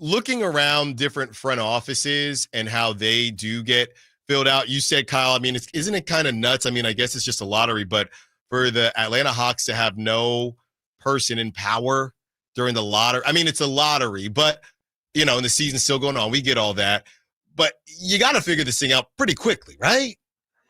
Looking around different front offices and how they do get filled out. You said, Kyle, isn't it kind of nuts? I guess it's just a lottery, but for the Atlanta Hawks to have no person in power during the lottery, it's a lottery, but, and the season's still going on. We get all that, but you got to figure this thing out pretty quickly, right?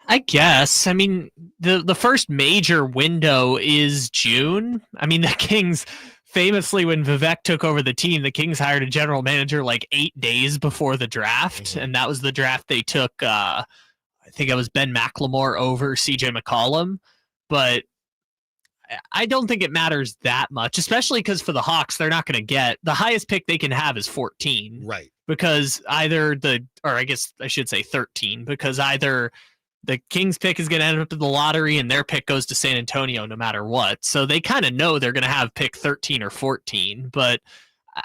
I guess. The first major window is June. The Kings, famously, when Vivek took over the team, the Kings hired a general manager like 8 days before the draft, and that was the draft they took. I think it was Ben McLemore over CJ McCollum, but I don't think it matters that much, especially because for the Hawks, they're not going to get the highest pick they can have is 14, right? Because either I guess I should say 13, because either the Kings pick is going to end up in the lottery and their pick goes to San Antonio no matter what. So they kind of know they're going to have pick 13 or 14. But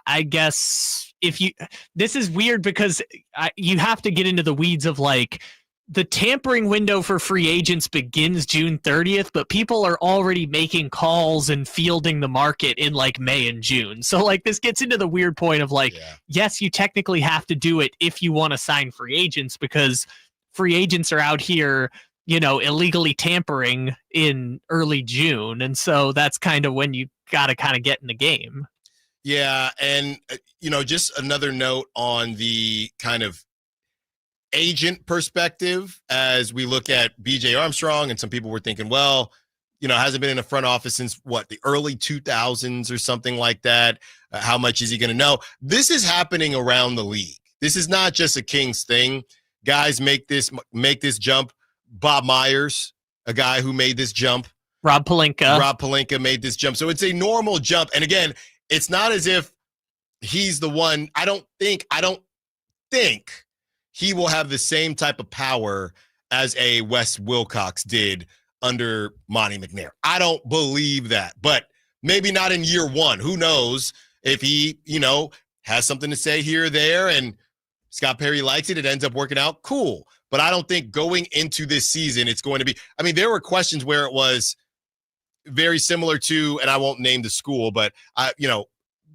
I guess this is weird because you have to get into the weeds of like the tampering window for free agents begins June 30th, but people are already making calls and fielding the market in like May and June. So like this gets into the weird point of like, yes, you technically have to do it if you want to sign free agents because free agents are out here, illegally tampering in early June. And so that's kind of when you got to kind of get in the game. Yeah. And, just another note on the kind of agent perspective as we look at BJ Armstrong, and some people were thinking, well, hasn't been in the front office since the early 2000s or something like that. How much is he going to know? This is happening around the league. This is not just a Kings thing. Guys make this jump. Bob Myers, a guy who made this jump. Rob Pelinka made this jump. So it's a normal jump. And again, it's not as if he's the one. I don't think he will have the same type of power as a Wes Wilcox did under Monty McNair. I don't believe that, but maybe not in year one. Who knows if he, has something to say here or there and Scott Perry likes it, it ends up working out, cool. But I don't think going into this season, it's going to be, there were questions where it was very similar to, and I won't name the school, but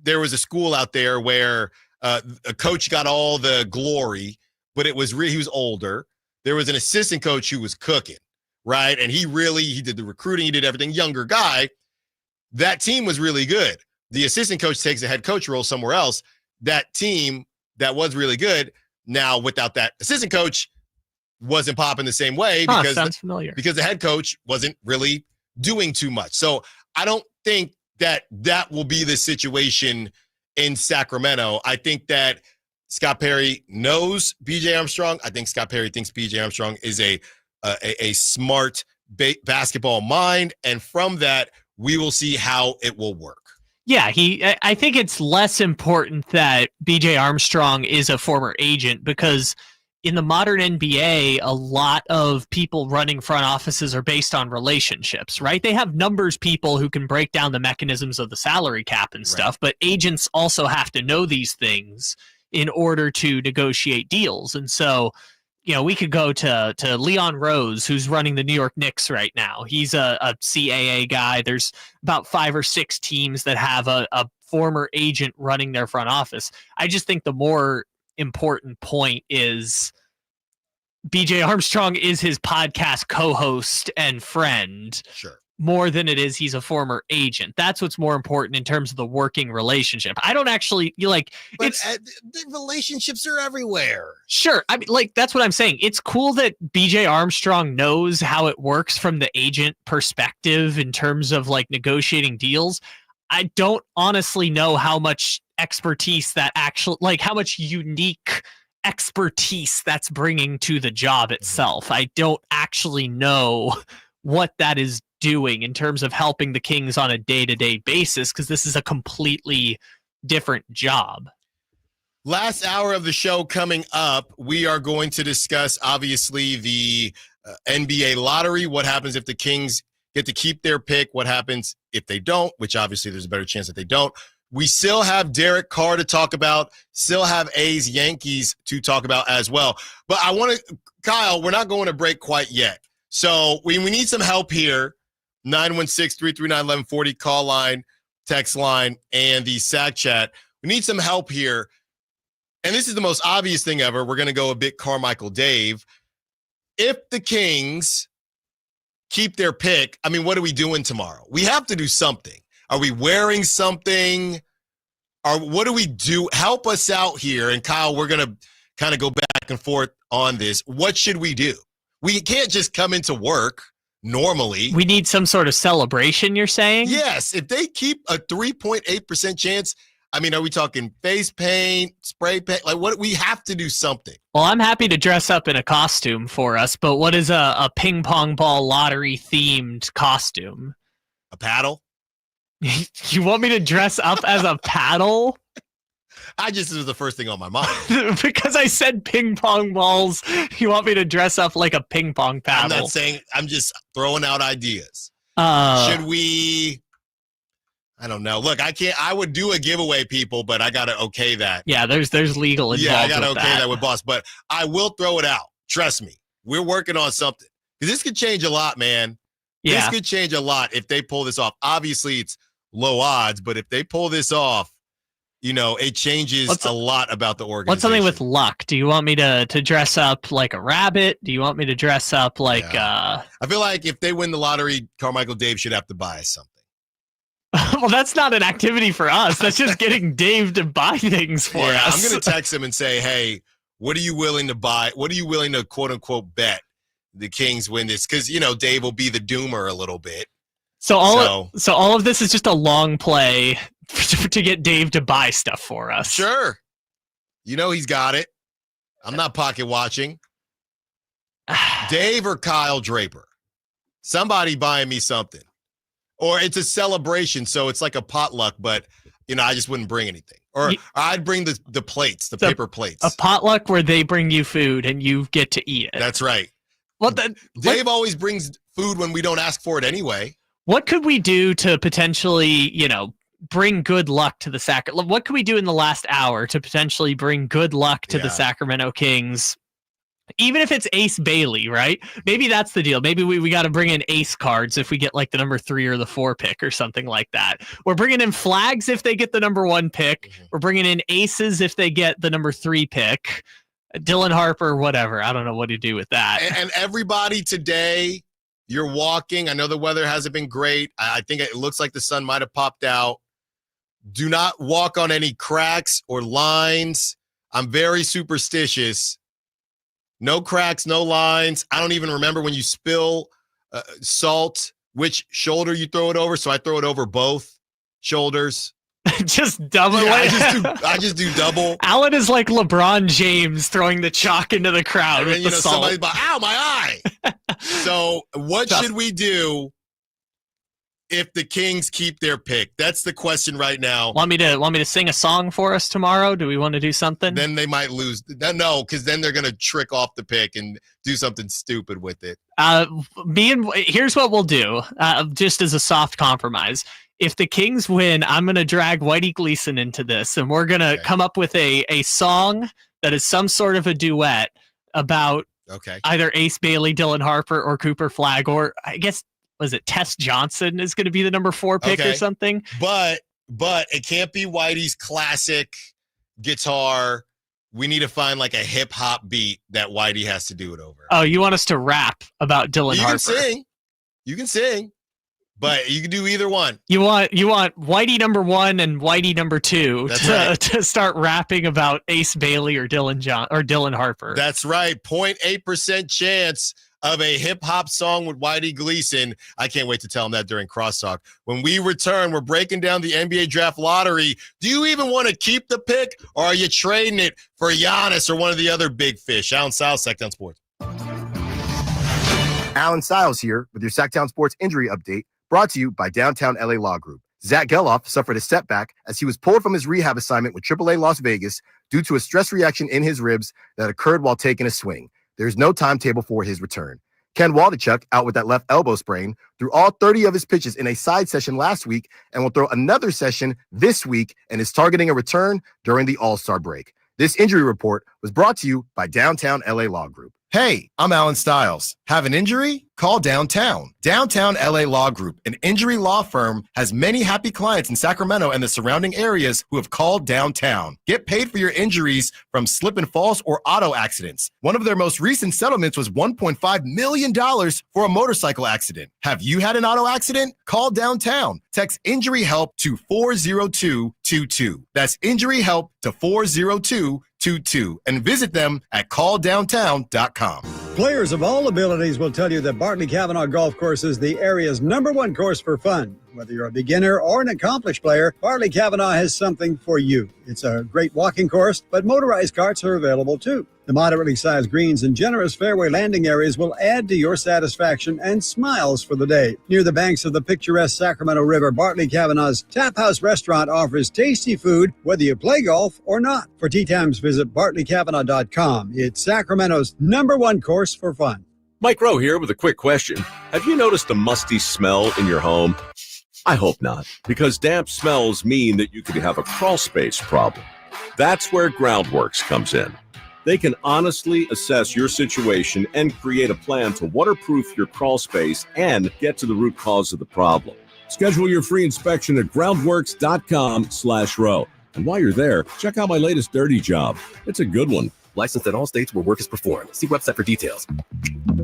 there was a school out there where a coach got all the glory, but he was older. There was an assistant coach who was cooking, right? And he did the recruiting, he did everything, younger guy. That team was really good. the assistant coach takes a head coach role somewhere else, that team that was really good, now without that assistant coach, wasn't popping the same way because, sounds familiar. because the head coach wasn't really doing too much. So I don't think that will be the situation in Sacramento. I think that Scott Perry knows BJ Armstrong. I think Scott Perry thinks BJ Armstrong is a smart basketball mind. And from that, we will see how it will work. Yeah, I think it's less important that BJ Armstrong is a former agent because in the modern NBA, a lot of people running front offices are based on relationships, right? They have numbers people who can break down the mechanisms of the salary cap and stuff, but agents also have to know these things in order to negotiate deals. And so, we could go to Leon Rose, who's running the New York Knicks right now. He's a CAA guy. There's about 5 or 6 teams that have a former agent running their front office. I just think the more important point is BJ Armstrong is his podcast co-host and friend. Sure. More than it is he's a former agent. That's what's more important in terms of the working relationship. I don't actually the relationships are everywhere. Sure. I mean, that's what I'm saying. It's cool that BJ Armstrong knows how it works from the agent perspective in terms of negotiating deals. I don't honestly know how much expertise that how much unique expertise that's bringing to the job itself. I don't actually know what that is doing in terms of helping the Kings on a day-to-day basis, because this is a completely different job. Last hour of the show coming up, we are going to discuss, obviously, the NBA lottery. What happens if the Kings get to keep their pick? What happens if they don't, which obviously there's a better chance that they don't. We still have Derek Carr to talk about, still have A's Yankees to talk about as well. But I want to, Kyle, we're not going to break quite yet. So we need some help here. 916-339-1140, call line, text line, and the SAC chat. We need some help here. And this is the most obvious thing ever. We're going to go a bit Carmichael Dave. If the Kings keep their pick, I mean, what are we doing tomorrow? We have to do something. Are we wearing something? Or what do we do? Help us out here. And Kyle, we're going to kind of go back and forth on this. What should we do? We can't just come into work normally. We need some sort of celebration, you're saying? Yes. If they keep a 3.8% chance, I mean, are we talking face paint, spray paint? What? We have to do something. Well, I'm happy to dress up in a costume for us, but what is a ping pong ball lottery themed costume? A paddle? You want me to dress up as a paddle? This was the first thing on my mind. Because I said ping pong balls, you want me to dress up like a ping pong paddle? I'm not saying, I'm just throwing out ideas. Should we? I don't know. Look, I would do a giveaway, people, but I got to okay that. Yeah, there's legal involved. Yeah, I got to okay that with boss, but I will throw it out. Trust me. We're working on something. Because this could change a lot, man. Yeah. This could change a lot if they pull this off. Obviously, it's low odds, but if they pull this off, it changes a lot about the organization. What's something with luck? Do you want me to dress up like a rabbit? Do you want me to dress up like I feel like if they win the lottery, Carmichael Dave should have to buy us something. Well, that's not an activity for us. That's just getting Dave to buy things for us. I'm going to text him and say, hey, what are you willing to buy? What are you willing to quote unquote bet the Kings win this? Because, Dave will be the doomer a little bit. So all of this is just a long play to get Dave to buy stuff for us. Sure. He's got it. I'm not pocket watching. Dave or Kyle Draper. Somebody buying me something. Or it's a celebration, so it's like a potluck, but, I just wouldn't bring anything. Or I'd bring the plates, the paper plates. A potluck where they bring you food and you get to eat it. That's right. Well, Dave always brings food when we don't ask for it anyway. What could we do to potentially, bring good luck to the Sacramento? What could we do in the last hour to potentially bring good luck to the Sacramento Kings? Even if it's Ace Bailey, right? Maybe that's the deal. Maybe we got to bring in ace cards if we get like the number 3 or the 4 pick or something like that. We're bringing in flags if they get the number 1 pick. Mm-hmm. We're bringing in aces if they get the number 3 pick. Dylan Harper, whatever. I don't know what to do with that. And everybody today, you're walking. I know the weather hasn't been great. I think it looks like the sun might have popped out. Do not walk on any cracks or lines. I'm very superstitious. No cracks, no lines. I don't even remember when you spill salt, which shoulder you throw it over. So I throw it over both shoulders. Just double. Yeah, I just do double. Allen is like LeBron James throwing the chalk into the crowd. And then, with the salt. somebody's like, ow, my eye. So what should we do if the Kings keep their pick? That's the question right now. Want me to sing a song for us tomorrow? Do we want to do something? Then they might lose. No, because then they're going to trick off the pick and do something stupid with it. Here's what we'll do, just as a soft compromise. If the Kings win, I'm going to drag Whitey Gleason into this, and we're going to come up with a song that is some sort of a duet about either Ace Bailey, Dylan Harper, or Cooper Flagg, or I guess, was it Tess Johnson is going to be the number 4 pick or something? But it can't be Whitey's classic guitar. We need to find like a hip hop beat that Whitey has to do it over. Oh, you want us to rap about Dylan Harper? You can sing. But you can do either one. You want Whitey number 1 and Whitey number 2 to start rapping about Ace Bailey or Dylan Harper. That's right. 0.8% chance of a hip hop song with Whitey Gleason. I can't wait to tell him that during crosstalk. When we return, we're breaking down the NBA draft lottery. Do you even want to keep the pick, or are you trading it for Giannis or one of the other big fish? Allen Stiles, Sacktown Sports. Allen Stiles here with your Sacktown Sports injury update. Brought to you by Downtown LA Law Group. Zach Geloff suffered a setback as he was pulled from his rehab assignment with AAA Las Vegas due to a stress reaction in his ribs that occurred while taking a swing. There's no timetable for his return. Ken Waldichuk, out with that left elbow sprain, threw all 30 of his pitches in a side session last week and will throw another session this week and is targeting a return during the All-Star break. This injury report was brought to you by Downtown LA Law Group. Hey, I'm Allen Stiles. Have an injury? Call Downtown. Downtown LA Law Group, an injury law firm, has many happy clients in Sacramento and the surrounding areas who have called Downtown. Get paid for your injuries from slip and falls or auto accidents. One of their most recent settlements was $1.5 million for a motorcycle accident. Have you had an auto accident? Call Downtown. Text injury help to 40222. That's injury help to 40222 and visit them at calldowntown.com. Players of all abilities will tell you that Bartley Cavanaugh Golf Course is the area's #1 course for fun. Whether you're a beginner or an accomplished player, Bartley Cavanaugh has something for you. It's a great walking course, but motorized carts are available too. The moderately sized greens and generous fairway landing areas will add to your satisfaction and smiles for the day. Near the banks of the picturesque Sacramento River, Bartley Cavanaugh's Tap House Restaurant offers tasty food whether you play golf or not. For tee times, visit bartleycavanaugh.com. It's Sacramento's #1 course for fun. Mike Rowe here with a quick question. Have you noticed a musty smell in your home? I hope not, because damp smells mean that you could have a crawl space problem. That's where Groundworks comes in. They can honestly assess your situation and create a plan to waterproof your crawl space and get to the root cause of the problem. Schedule your free inspection at groundworks.com/row. And while you're there, check out my latest dirty job. It's a good one. Licensed in all states where work is performed. See website for details.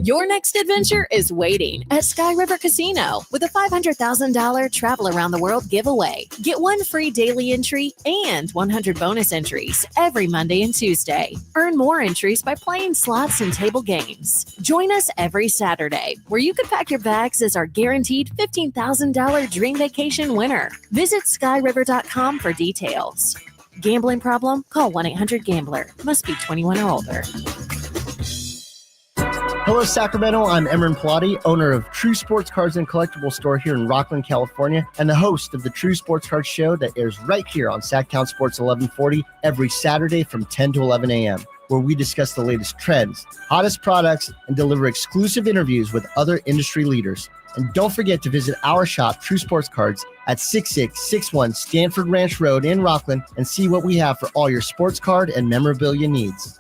Your next adventure is waiting at Sky River Casino with a $500,000 travel around the world giveaway. Get 1 free daily entry and 100 bonus entries every Monday and Tuesday. Earn more entries by playing slots and table games. Join us every Saturday, where you can pack your bags as our guaranteed $15,000 dream vacation winner. Visit skyriver.com for details. Gambling problem? Call 1-800-GAMBLER. Must be 21 or older. Hello, Sacramento. I'm Emran Plati, owner of True Sports Cards and Collectible Store here in Rockland, California, and the host of the True Sports Cards Show that airs right here on Sacktown Sports 1140 every Saturday from 10 to 11 a.m., where we discuss the latest trends, hottest products, and deliver exclusive interviews with other industry leaders. And don't forget to visit our shop, True Sports Cards, at 6661 Stanford Ranch Road in Rockland and see what we have for all your sports card and memorabilia needs.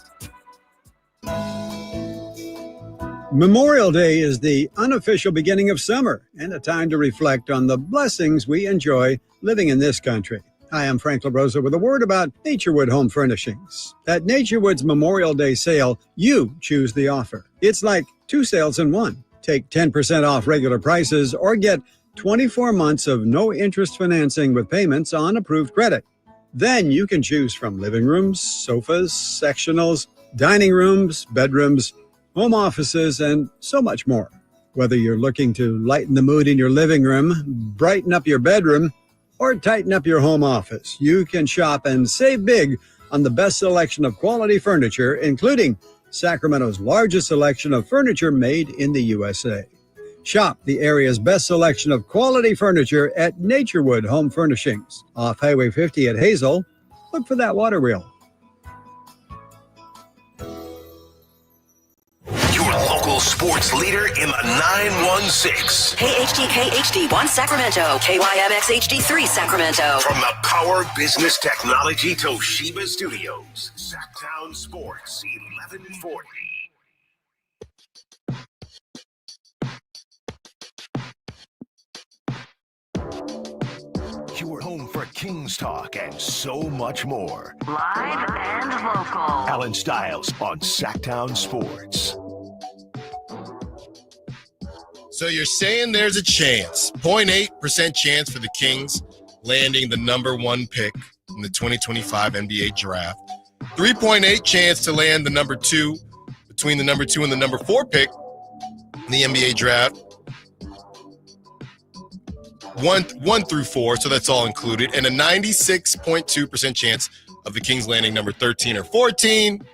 Memorial Day is the unofficial beginning of summer and a time to reflect on the blessings we enjoy living in this country. Hi, I'm Frank LaRosa with a word about Naturewood Home Furnishings. At Naturewood's Memorial Day sale, you choose the offer. It's like 2 sales in one. Take 10% off regular prices or get 24 months of no-interest financing with payments on approved credit. Then you can choose from living rooms, sofas, sectionals, dining rooms, bedrooms, home offices, and so much more. Whether you're looking to lighten the mood in your living room, brighten up your bedroom, or tighten up your home office, you can shop and save big on the best selection of quality furniture, including Sacramento's largest selection of furniture made in the USA. Shop the area's best selection of quality furniture at Naturewood Home Furnishings, off Highway 50 at Hazel. Look for that water wheel. Your local sports leader in the 916. KHTK HD1 Sacramento, KYMX HD3 Sacramento. From the Power Business Technology Toshiba Studios, Sacktown Sports 1140. Your home for Kings talk and so much more. Live and local. Allen Stiles on Sacktown Sports. So you're saying there's a chance, 0.8% chance for the Kings landing the number 1 pick in the 2025 NBA draft. 3.8 chance to land the number 2 between the number 2 and the number 4 pick in the NBA draft. 1 through 4, so that's all included, and a 96.2% chance of the Kings landing number 13 or 14,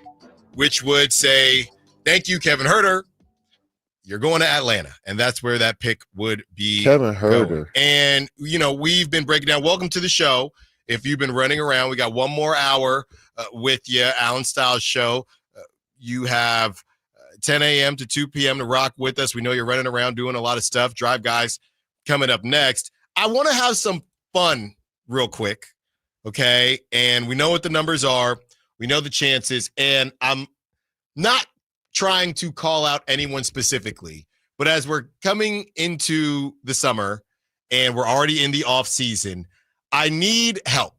which would say, thank you, Kevin Huerter. You're going to Atlanta, and that's where that pick would be. Kevin Huerter. And, we've been breaking down. Welcome to the show. If you've been running around, we got one more hour with you, Allen Stiles Show. You have 10 a.m. to 2 p.m. to rock with us. We know you're running around doing a lot of stuff. Drive Guys coming up next. I want to have some fun real quick, okay? And we know what the numbers are. We know the chances. And I'm not trying to call out anyone specifically, but as we're coming into the summer and we're already in the off season, I need help,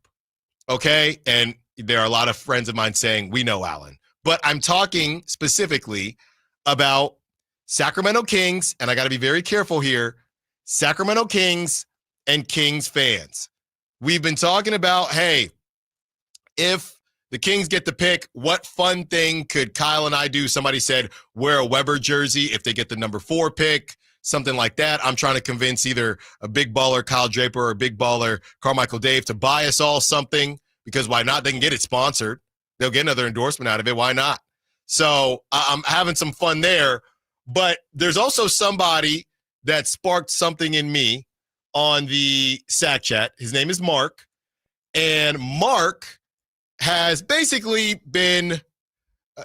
okay? And there are a lot of friends of mine saying, we know, Allen. But I'm talking specifically about Sacramento Kings, and I got to be very careful here, Sacramento Kings and Kings fans. We've been talking about, hey, if the Kings get the pick, what fun thing could Kyle and I do? Somebody said wear a Weber jersey if they get the number 4 pick, something like that. I'm trying to convince either a big baller Kyle Draper or a big baller Carmichael Dave to buy us all something, because why not? They can get it sponsored. They'll get another endorsement out of it. Why not? So I'm having some fun there. But there's also somebody that sparked something in me on the Sack Chat. His name is Mark. And Mark has basically been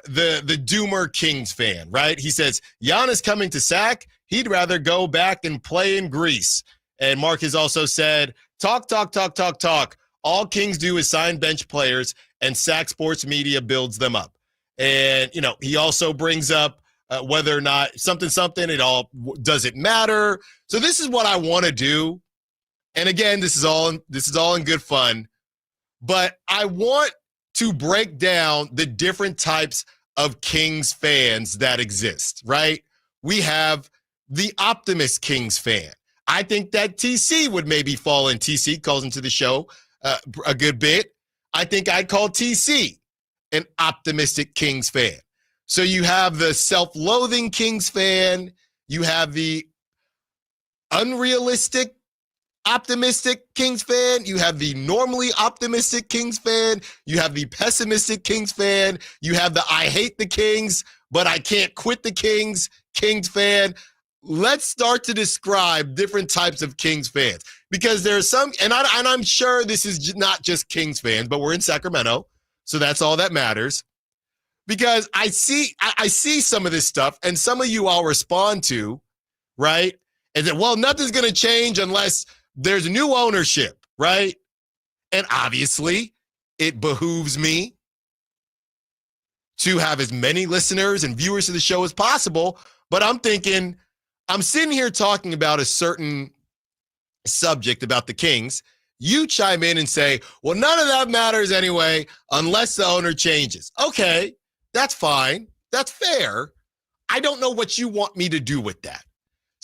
the doomer Kings fan, right? He says, Giannis coming to Sack, he'd rather go back and play in Greece. And Mark has also said, talk. All Kings do is sign bench players, and Sack Sports Media builds them up. And, he also brings up whether or not something, it all doesn't matter. So this is what I want to do. And again, this is all in good fun, but I want to break down the different types of Kings fans that exist, right? We have the optimist Kings fan. I think that TC would maybe fall in. TC calls into the show a good bit. I think I'd call TC an optimistic Kings fan. So you have the self-loathing Kings fan. You have the unrealistic optimistic Kings fan. You have the normally optimistic Kings fan. You have the pessimistic Kings fan. You have the I hate the Kings, but I can't quit the Kings fan. Let's start to describe different types of Kings fans, because there's some, and I'm sure this is not just Kings fans, but we're in Sacramento, so that's all that matters. Because I see some of this stuff, and some of you I'll respond to, right? And then, well, nothing's going to change unless there's new ownership, right? And obviously, it behooves me to have as many listeners and viewers to the show as possible. But I'm thinking, I'm sitting here talking about a certain subject about the Kings. You chime in and say, well, none of that matters anyway, unless the owner changes. Okay, that's fine. That's fair. I don't know what you want me to do with that.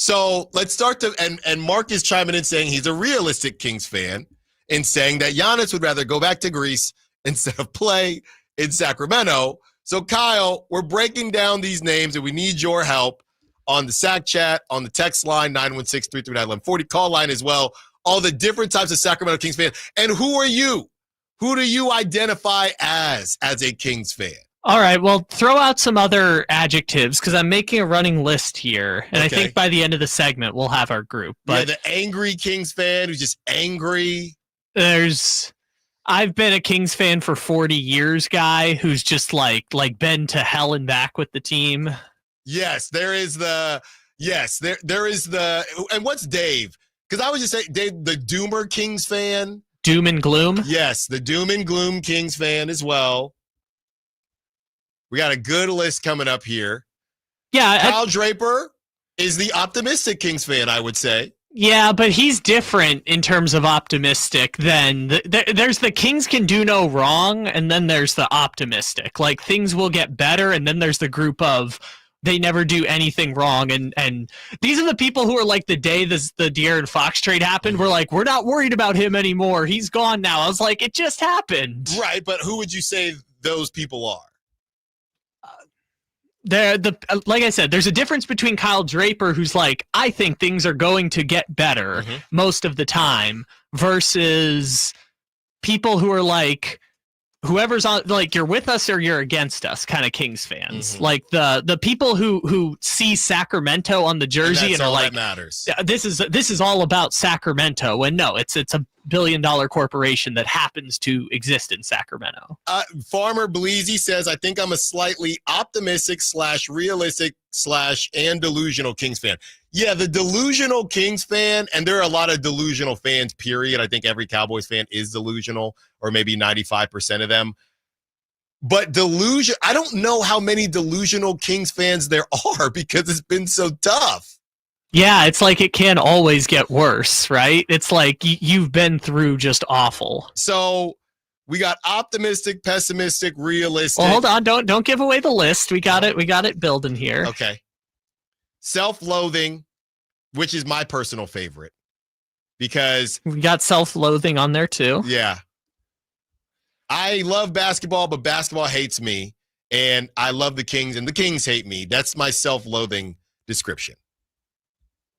So let's start to, and Mark is chiming in saying he's a realistic Kings fan and saying that Giannis would rather go back to Greece instead of play in Sacramento. So Kyle, we're breaking down these names and we need your help on the SAC chat, on the text line, 916-339-1140, call line as well. All the different types of Sacramento Kings fans. And who are you? Who do you identify as a Kings fan? All right, well, throw out some other adjectives because I'm making a running list here. And Okay. I think by the end of the segment, we'll have our group. But the angry Kings fan who's just angry. I've been a Kings fan for 40 years, guy, who's just like been to hell and back with the team. Yes, there is the, and what's Dave? Because I was just saying, Dave, the Doomer Kings fan. Doom and gloom? Yes, the Doom and Gloom Kings fan as well. We got a good list coming up here. Yeah. Kyle Draper is the optimistic Kings fan, I would say. Yeah, but he's different in terms of optimistic than there's the Kings can do no wrong, and then there's the optimistic. Like, things will get better, and then there's the group of they never do anything wrong. And these are the people who are like the day the De'Aaron Fox trade happened, we're like, we're not worried about him anymore. He's gone now. I was like, it just happened. Right, but who would you say those people are? Like I said, there's a difference between Kyle Draper, who's like, I think things are going to get better most of the time, versus people who are like, whoever's on, like, you're with us or you're against us kind of Kings fans. Like the people who see Sacramento on the jersey and are like, that matters. This is all about Sacramento. And no, it's a $1 billion corporation that happens to exist in Sacramento. Farmer Bleezy says, I think I'm a slightly optimistic / realistic / and delusional Kings fan. Yeah, the delusional Kings fan, and there are a lot of delusional fans, period. I think every Cowboys fan is delusional, or maybe 95% of them. But I don't know how many delusional Kings fans there are because it's been so tough. Yeah, it's like it can always get worse, right? It's like you've been through just awful. So we got optimistic, pessimistic, realistic. Well, hold on, don't give away the list. We got it building here. Okay. Self-loathing, which is my personal favorite, because we got self-loathing on there too. Yeah. I love basketball, but basketball hates me, and I love the Kings, and the Kings hate me. That's my self-loathing description.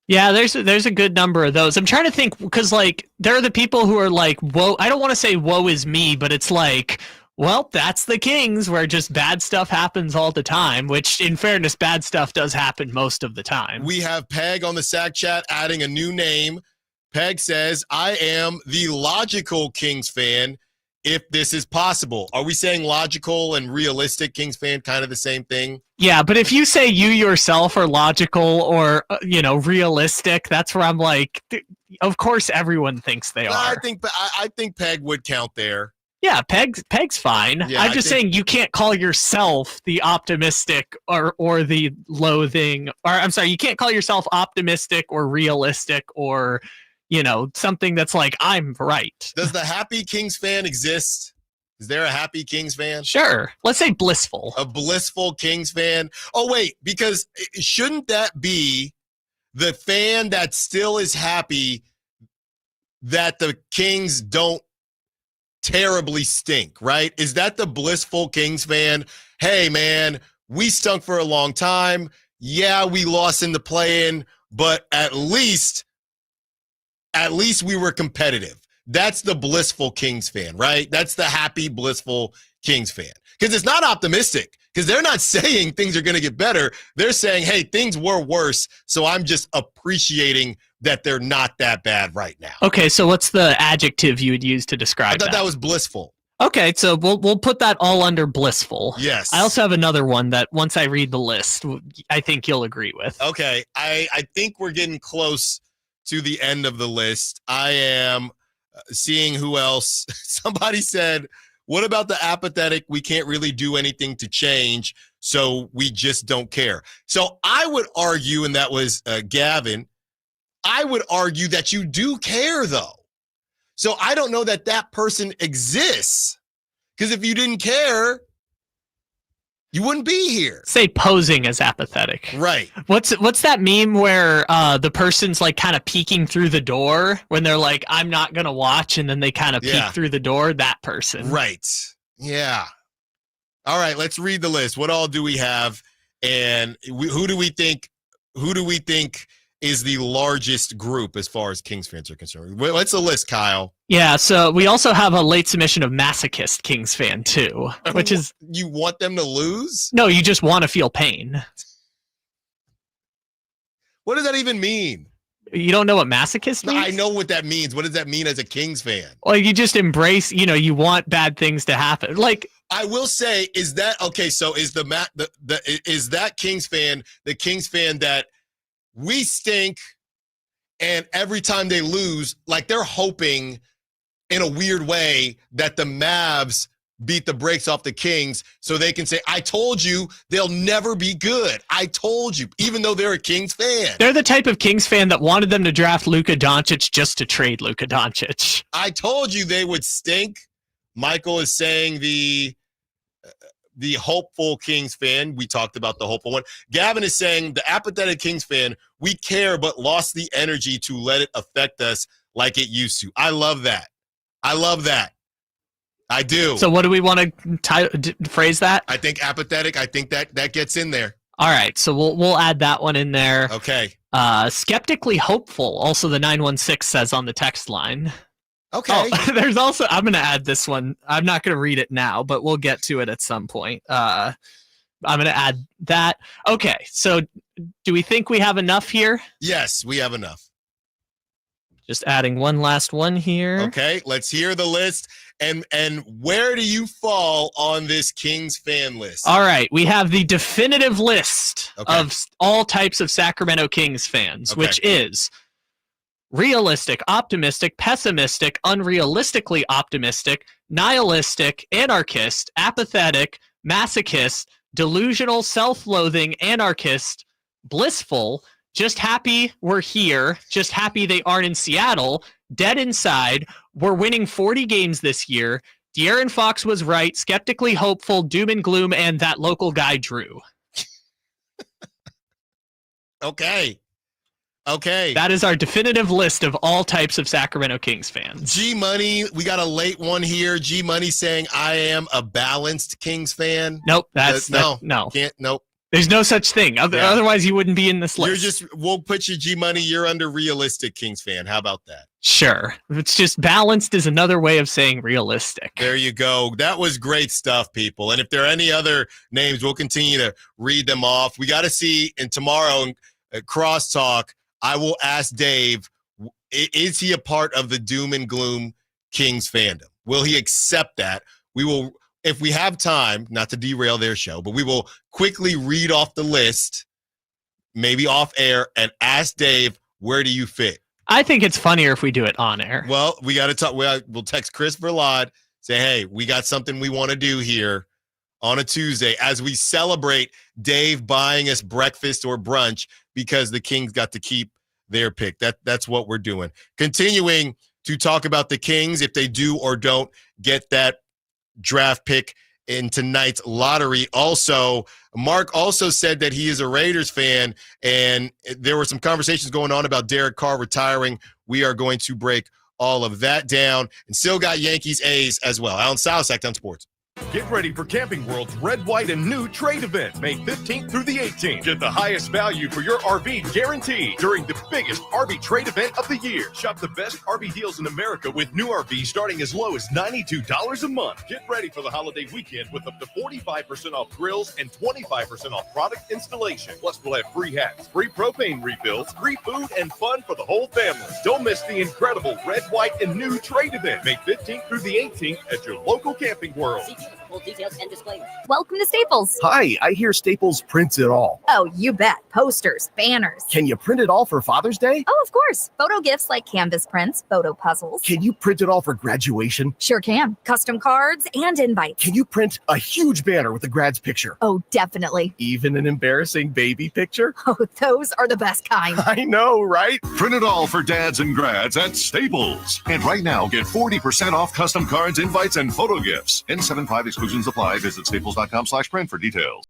Yeah, there's a good number of those. I'm trying to think, because like there are the people who are like, whoa, I don't want to say woe is me, but it's like, well, that's the Kings, where just bad stuff happens all the time, which in fairness, bad stuff does happen most of the time. We have Peg on the SAC chat adding a new name. Peg says, I am the logical Kings fan if this is possible. Are we saying logical and realistic Kings fan kind of the same thing? Yeah, but if you say you yourself are logical or, realistic, that's where I'm like, of course everyone thinks they are. I think Peg would count there. Yeah, Peg's fine. Yeah, I'm just saying you can't call yourself the optimistic or the loathing, or I'm sorry, you can't call yourself optimistic or realistic or, something that's like, I'm right. Does the happy Kings fan exist? Is there a happy Kings fan? Sure. Let's say blissful. A blissful Kings fan. Oh, wait, because shouldn't that be the fan that still is happy that the Kings don't terribly stink, right? Is that the blissful Kings fan? Hey, man, we stunk for a long time. Yeah, we lost in the play-in, but at least we were competitive. That's the blissful Kings fan, right? That's the happy, blissful Kings fan. Because it's not optimistic, because they're not saying things are going to get better. They're saying, hey, things were worse, so I'm just appreciating that they're not that bad right now. Okay, so what's the adjective you would use to describe I thought that was blissful. Okay, so we'll put that all under blissful. Yes. I also have another one that once I read the list, I think you'll agree with. Okay, I think we're getting close to the end of the list. I am seeing who else. Somebody said, what about the apathetic? We can't really do anything to change, so we just don't care. So I would argue, and that was Gavin, I would argue that you do care, though. So I don't know that person exists. Because if you didn't care, You wouldn't be here. Say posing as apathetic. Right. What's that meme where the person's like kind of peeking through the door when they're like, I'm not going to watch, and then they kind of peek through the door? That person. Right. Yeah. All right, let's read the list. What all do we have? And who do we think is the largest group as far as Kings fans are concerned? What's the list, Kyle? Yeah, so we also have a late submission of masochist Kings fan too, which is... You want them to lose? No, you just want to feel pain. What does that even mean? You don't know what masochist means? No, I know what that means. What does that mean as a Kings fan? Well, you just embrace, you want bad things to happen. Like, I will say, is that okay? So is is that Kings fan the Kings fan that we stink, and every time they lose, like they're hoping in a weird way that the Mavs beat the brakes off the Kings so they can say, I told you they'll never be good. I told you, even though they're a Kings fan. They're the type of Kings fan that wanted them to draft Luka Doncic just to trade Luka Doncic. I told you they would stink. Michael is saying the hopeful Kings fan. We talked about the hopeful one. Gavin is saying the apathetic Kings fan, we care but lost the energy to let it affect us like it used to. I love that. I love that. I do. So what do we want to phrase that? I think apathetic. I think that gets in there. All right. So we'll add that one in there. Okay. Skeptically hopeful. Also, the 916 says on the text line. Okay. Oh, there's also, I'm going to add this one. I'm not going to read it now, but we'll get to it at some point. I'm going to add that. Okay. So do we think we have enough here? Yes, we have enough. Just adding one last one here. Okay, let's hear the list. And where do you fall on this Kings fan list? All right, we have the definitive list of all types of Sacramento Kings fans, which is realistic, optimistic, pessimistic, unrealistically optimistic, nihilistic, anarchist, apathetic, masochist, delusional, self-loathing, anarchist, blissful, just happy we're here, just happy they aren't in Seattle, dead inside, we're winning 40 games this year, De'Aaron Fox was right, skeptically hopeful, doom and gloom, and that local guy Drew. Okay. That is our definitive list of all types of Sacramento Kings fans. G-Money, we got a late one here. G-Money saying, I am a balanced Kings fan. Nope, no. Can't, nope. There's no such thing. Otherwise, you wouldn't be in this list. We'll put you G-Money. You're under realistic Kings fan. How about that? Sure. It's just balanced is another way of saying realistic. There you go. That was great stuff, people. And if there are any other names, we'll continue to read them off. We got to see, and tomorrow at Crosstalk, I will ask Dave, is he a part of the doom and gloom Kings fandom? Will he accept that? We will. If we have time, not to derail their show, but we will quickly read off the list, maybe off air, and ask Dave, where do you fit? I think it's funnier if we do it on air. Well, we got to talk. We'll text Chris Verlade, say, hey, we got something we want to do here on a Tuesday as we celebrate Dave buying us breakfast or brunch because the Kings got to keep their pick. That's what we're doing. Continuing to talk about the Kings, if they do or don't get that draft pick in tonight's lottery. Also, Mark also said that he is a Raiders fan, and there were some conversations going on about Derek Carr retiring. We are going to break all of that down, and still got Yankees A's as well. Allen Stiles, Sacktown Sports. Get ready for Camping World's Red, White, and New Trade event, May 15th through the 18th. Get the highest value for your RV guaranteed during the biggest RV trade event of the year. Shop the best RV deals in America with new RVs starting as low as $92 a month. Get ready for the holiday weekend with up to 45% off grills and 25% off product installation. Plus, we'll have free hats, free propane refills, free food, and fun for the whole family. Don't miss the incredible Red, White, and New Trade event, May 15th through the 18th at your local Camping World. Full details and disclaimer. Welcome to Staples. Hi, I hear Staples prints it all. Oh, you bet. Posters, banners. Can you print it all for Father's Day? Oh, of course. Photo gifts like canvas prints, photo puzzles. Can you print it all for graduation? Sure can. Custom cards and invites. Can you print a huge banner with the grad's picture? Oh, definitely. Even an embarrassing baby picture? Oh, those are the best kind. I know, right? Print it all for dads and grads at Staples. And right now, get 40% off custom cards, invites, and photo gifts. N75 exclusive Exclusions apply. Visit staples.com/print for details.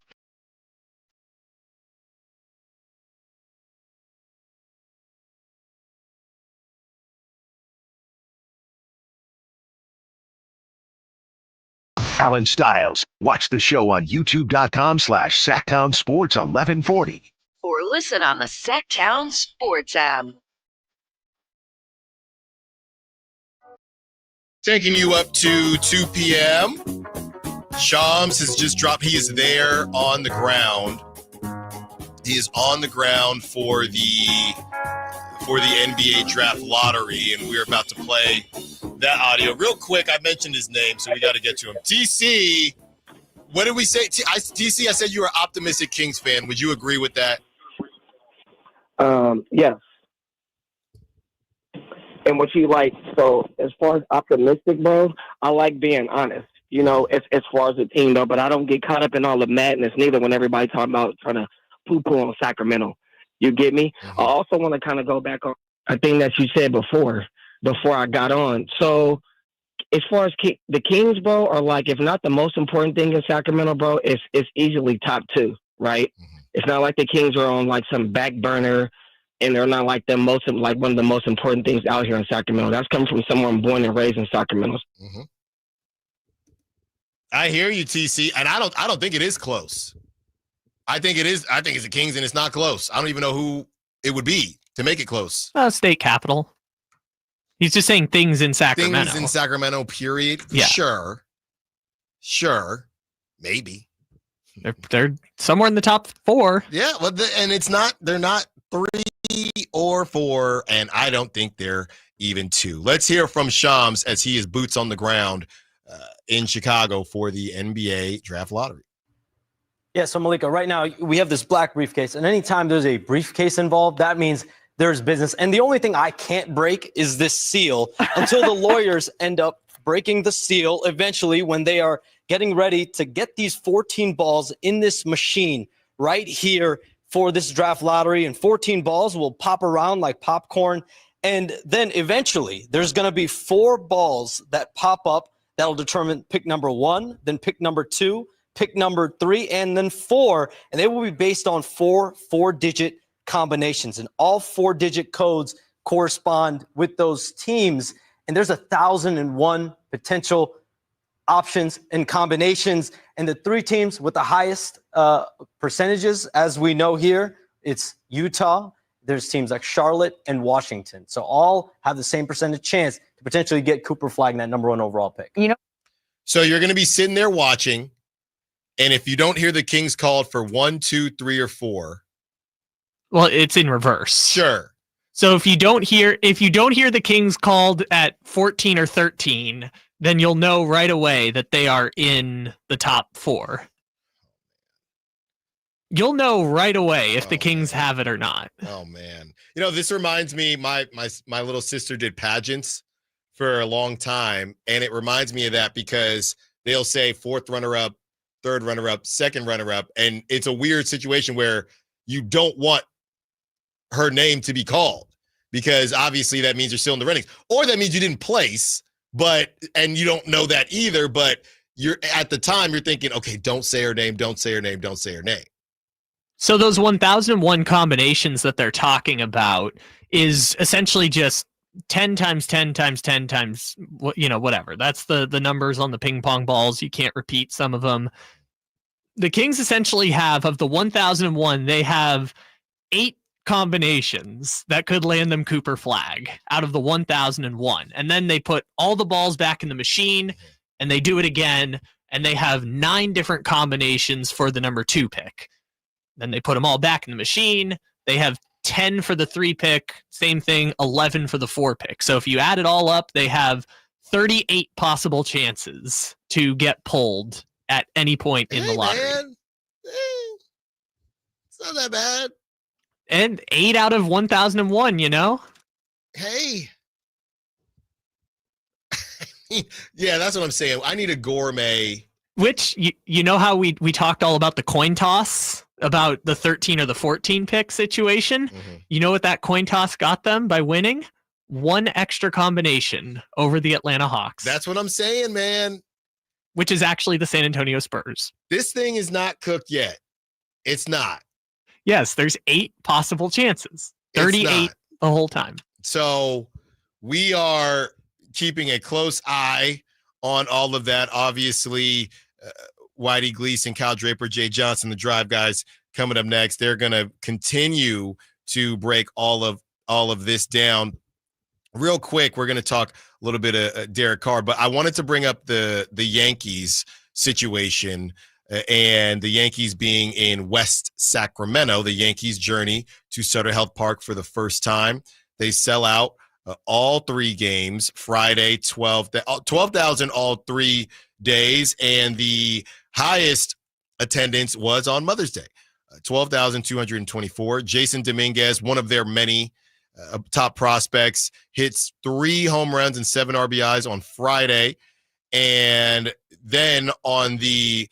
Allen Stiles. Watch the show on youtube.com/SacktownSports1140. Or listen on the Sacktown Sports app. Taking you up to 2 p.m. Shams has just dropped. He is there on the ground. He is on the ground for the NBA draft lottery, and we're about to play that audio. Real quick, I mentioned his name, so we got to get to him. TC, what did we say? TC, I said you were an optimistic Kings fan. Would you agree with that? Yes. And what you like, so as far as optimistic, bro, I like being honest, you know, as far as the team, though, but I don't get caught up in all the madness, neither, when everybody talking about trying to poo-poo on Sacramento. You get me? Mm-hmm. I also want to kind of go back on a thing that you said before I got on. So as far as the Kings, bro, are like, if not the most important thing in Sacramento, bro, it's easily top two, right? Mm-hmm. It's not like the Kings are on like some back burner, and they're not like one of the most important things out here in Sacramento. That's coming from someone born and raised in Sacramento. Mm-hmm. I hear you, TC, and I don't think it is close. I think it is. I think it's the Kings, and it's not close. I don't even know who it would be to make it close. State capital. He's just saying things in Sacramento. Things in Sacramento, period. Yeah. Sure. Maybe. They're somewhere in the top 4. Yeah, well, and it's not. They're not 3 or 4, and I don't think they're even 2. Let's hear from Shams as he is boots on the ground in Chicago for the NBA draft lottery. Yeah, so Malika, right now we have this black briefcase, and anytime there's a briefcase involved, that means there's business. And the only thing I can't break is this seal until the lawyers end up breaking the seal eventually when they are getting ready to get these 14 balls in this machine right here for this draft lottery. And 14 balls will pop around like popcorn. And then eventually there's going to be 4 balls that pop up that'll determine pick number 1, then pick number 2, pick number 3, and then 4. And they will be based on 4 4-digit combinations. And all 4-digit codes correspond with those teams. And there's 1,001 potential options and combinations. And the 3 teams with the highest percentages, as we know here, it's Utah. There's teams like Charlotte and Washington. So all have the same percentage chance to potentially get Cooper Flagg in that number 1 overall pick. You know, So you're going to be sitting there watching, and if you don't hear the Kings called for 1, 2, 3, or 4, Well, it's in reverse. sure. So if you don't hear the Kings called at 14 or 13, then you'll know right away that they are in the top 4. You'll know right away if the Kings have it or not. Oh man. You know, this reminds me, my little sister did pageants for a long time, and it reminds me of that because they'll say 4th runner-up, 3rd runner-up, 2nd runner-up, and it's a weird situation where you don't want her name to be called because obviously that means you're still in the running, or that means you didn't place, and you don't know that either, but you're at the time you're thinking, okay, don't say her name, don't say her name, don't say her name. So those 1001 combinations that they're talking about is essentially just 10 times 10 times 10 times, whatever. That's the numbers on the ping pong balls. You can't repeat some of them. The Kings essentially have, of the 1001, they have 8 combinations that could land them Cooper Flagg out of the 1001. And then they put all the balls back in the machine and they do it again. And they have 9 different combinations for the number 2 pick. Then they put them all back in the machine. They have 10 for the 3 pick. Same thing, 11 for the 4 pick. So if you add it all up, they have 38 possible chances to get pulled at any point in the lottery. Man. It's not that bad. And 8 out of 1001, Hey. Yeah, that's what I'm saying. I need a gourmet. Which, you know how we talked all about the coin toss, about the 13 or the 14 pick situation? Mm-hmm. You know what that coin toss got them by winning? 1 extra combination over the Atlanta Hawks. That's what I'm saying, man. which is actually the San Antonio Spurs. This thing is not cooked yet. It's not. Yes, there's 8 possible chances. 38 the whole time. So we are keeping a close eye on all of that. Obviously, Whitey Gleason, Kyle Draper, Jay Johnson, the Drive guys coming up next. They're going to continue to break all of this down. Real quick, we're going to talk a little bit of Derek Carr, but I wanted to bring up the Yankees situation and the Yankees being in West Sacramento, the Yankees journey to Sutter Health Park for the first time. They sell out all 3 games, Friday, 12,000 all 3 days, and the highest attendance was on Mother's Day, 12,224. Jason Dominguez, one of their many top prospects, hits 3 home runs and 7 RBIs on Friday. And then on the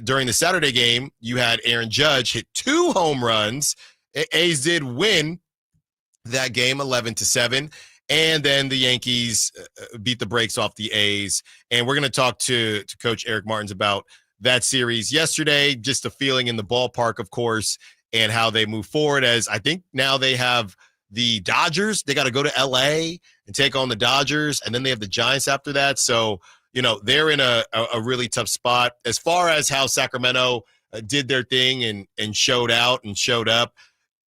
during the Saturday game, you had Aaron Judge hit 2 home runs. A's did win that game 11-7. And then the Yankees beat the brakes off the A's. And we're going to talk to Coach Eric Martins about that series yesterday, just a feeling in the ballpark, of course, and how they move forward, as I think now they have the Dodgers. They got to go to L.A. and take on the Dodgers, and then they have the Giants after that. So, they're in a really tough spot. As far as how Sacramento did their thing and showed out and showed up,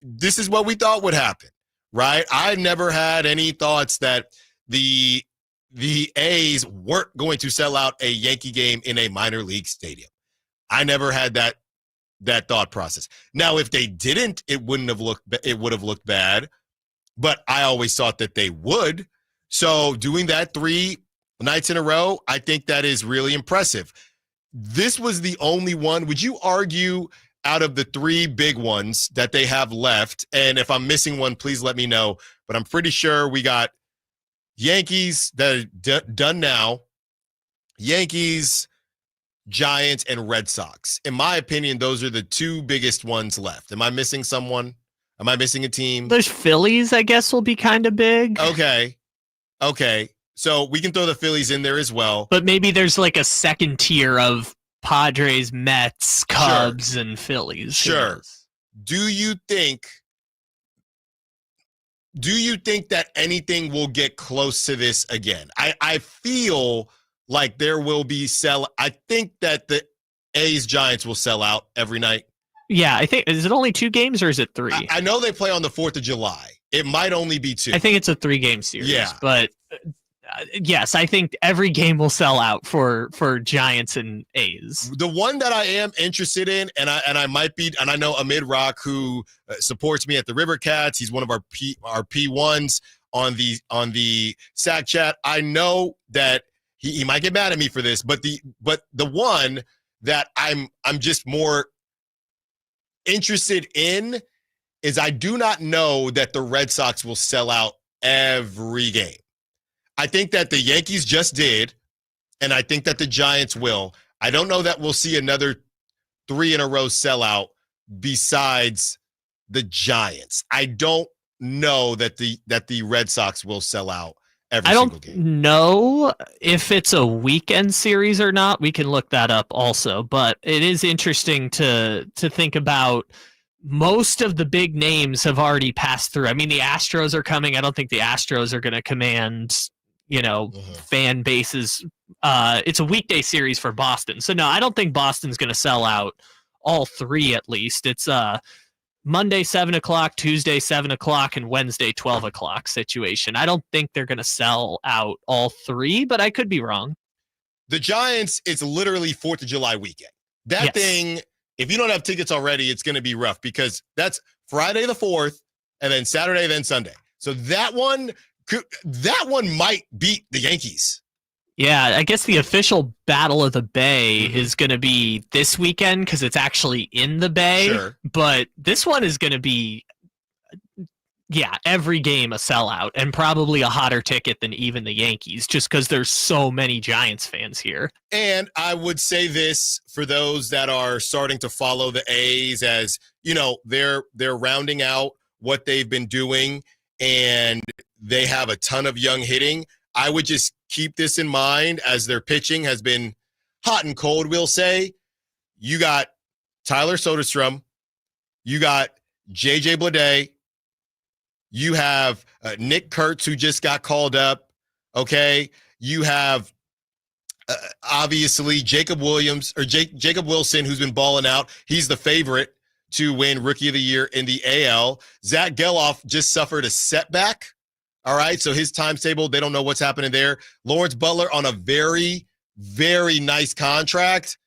this is what we thought would happen, right? I never had any thoughts that the A's weren't going to sell out a Yankee game in a minor league stadium. I never had that thought process. Now, if they didn't, it would have looked bad, but I always thought that they would. So doing that 3 nights in a row, I think that is really impressive. This was the only one. Would you argue out of the 3 big ones that they have left, and if I'm missing one, please let me know, but I'm pretty sure we got Yankees that are done now, Yankees, Giants, and Red Sox. In my opinion, those are the 2 biggest ones left. Am I missing someone? Am I missing a team? There's Phillies, I guess, will be kind of big. Okay. So we can throw the Phillies in there as well. But maybe there's like a second tier of Padres, Mets, Cubs, and Phillies. Sure. Do you think that anything will get close to this again? I feel like there will be I think that the A's Giants will sell out every night. Yeah, I think, is it only 2 games or is it 3? I know they play on the 4th of July. It might only be 2. I think it's a 3-game series. Yeah. But yes, I think every game will sell out for Giants and A's. The one that I am interested in, and I might be, and I know Amid Rock, who supports me at the River Cats, he's one of our P1s on the Sack Chat. I know that he might get mad at me for this, but the one that I'm just more interested in is I do not know that the Red Sox will sell out every game. I think that the Yankees just did, and I think that the Giants will. I don't know that we'll see another 3 in a row sellout besides the Giants. I don't know that the Red Sox will sell out every single game. I don't know if it's a weekend series or not. We can look that up also, but it is interesting to think about. Most of the big names have already passed through. I mean, the Astros are coming. I don't think the Astros are going to command, fan bases. It's a weekday series for Boston. So no, I don't think Boston's going to sell out all 3 at least. It's Monday, 7 o'clock, Tuesday, 7 o'clock, and Wednesday, 12 o'clock situation. I don't think they're going to sell out all 3, but I could be wrong. The Giants, it's literally 4th of July weekend. That thing, if you don't have tickets already, it's going to be rough because that's Friday the 4th and then Saturday, then Sunday. So that one might beat the Yankees. Yeah, I guess the official Battle of the Bay is going to be this weekend because it's actually in the Bay. Sure. But this one is going to be, every game a sellout and probably a hotter ticket than even the Yankees just because there's so many Giants fans here. And I would say this for those that are starting to follow the A's as, they're rounding out what they've been doing and they have a ton of young hitting. I would just keep this in mind as their pitching has been hot and cold, we'll say. You got Tyler Soderstrom. You got J.J. Bleday. You have Nick Kurtz, who just got called up. Okay. You have obviously Jacob Wilson, who's been balling out. He's the favorite to win Rookie of the Year in the AL. Zach Geloff just suffered a setback. All right. So his times table, they don't know what's happening there. Lawrence Butler on a very, very nice contract.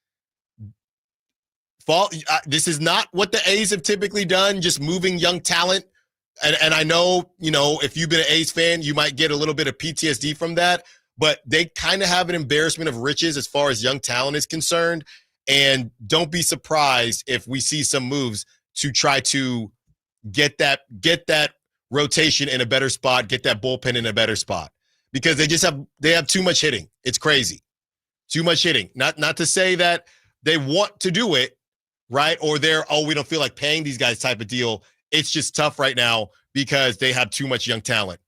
This is not what the A's have typically done, just moving young talent. And I know, if you've been an A's fan, you might get a little bit of PTSD from that, but they kind of have an embarrassment of riches as far as young talent is concerned. And don't be surprised if we see some moves to try to get that rotation in a better spot, get that bullpen in a better spot, because they have too much hitting. It's crazy. Too much hitting. Not to say that they want to do it, right? Or we don't feel like paying these guys type of deal. It's just tough right now because they have too much young talent,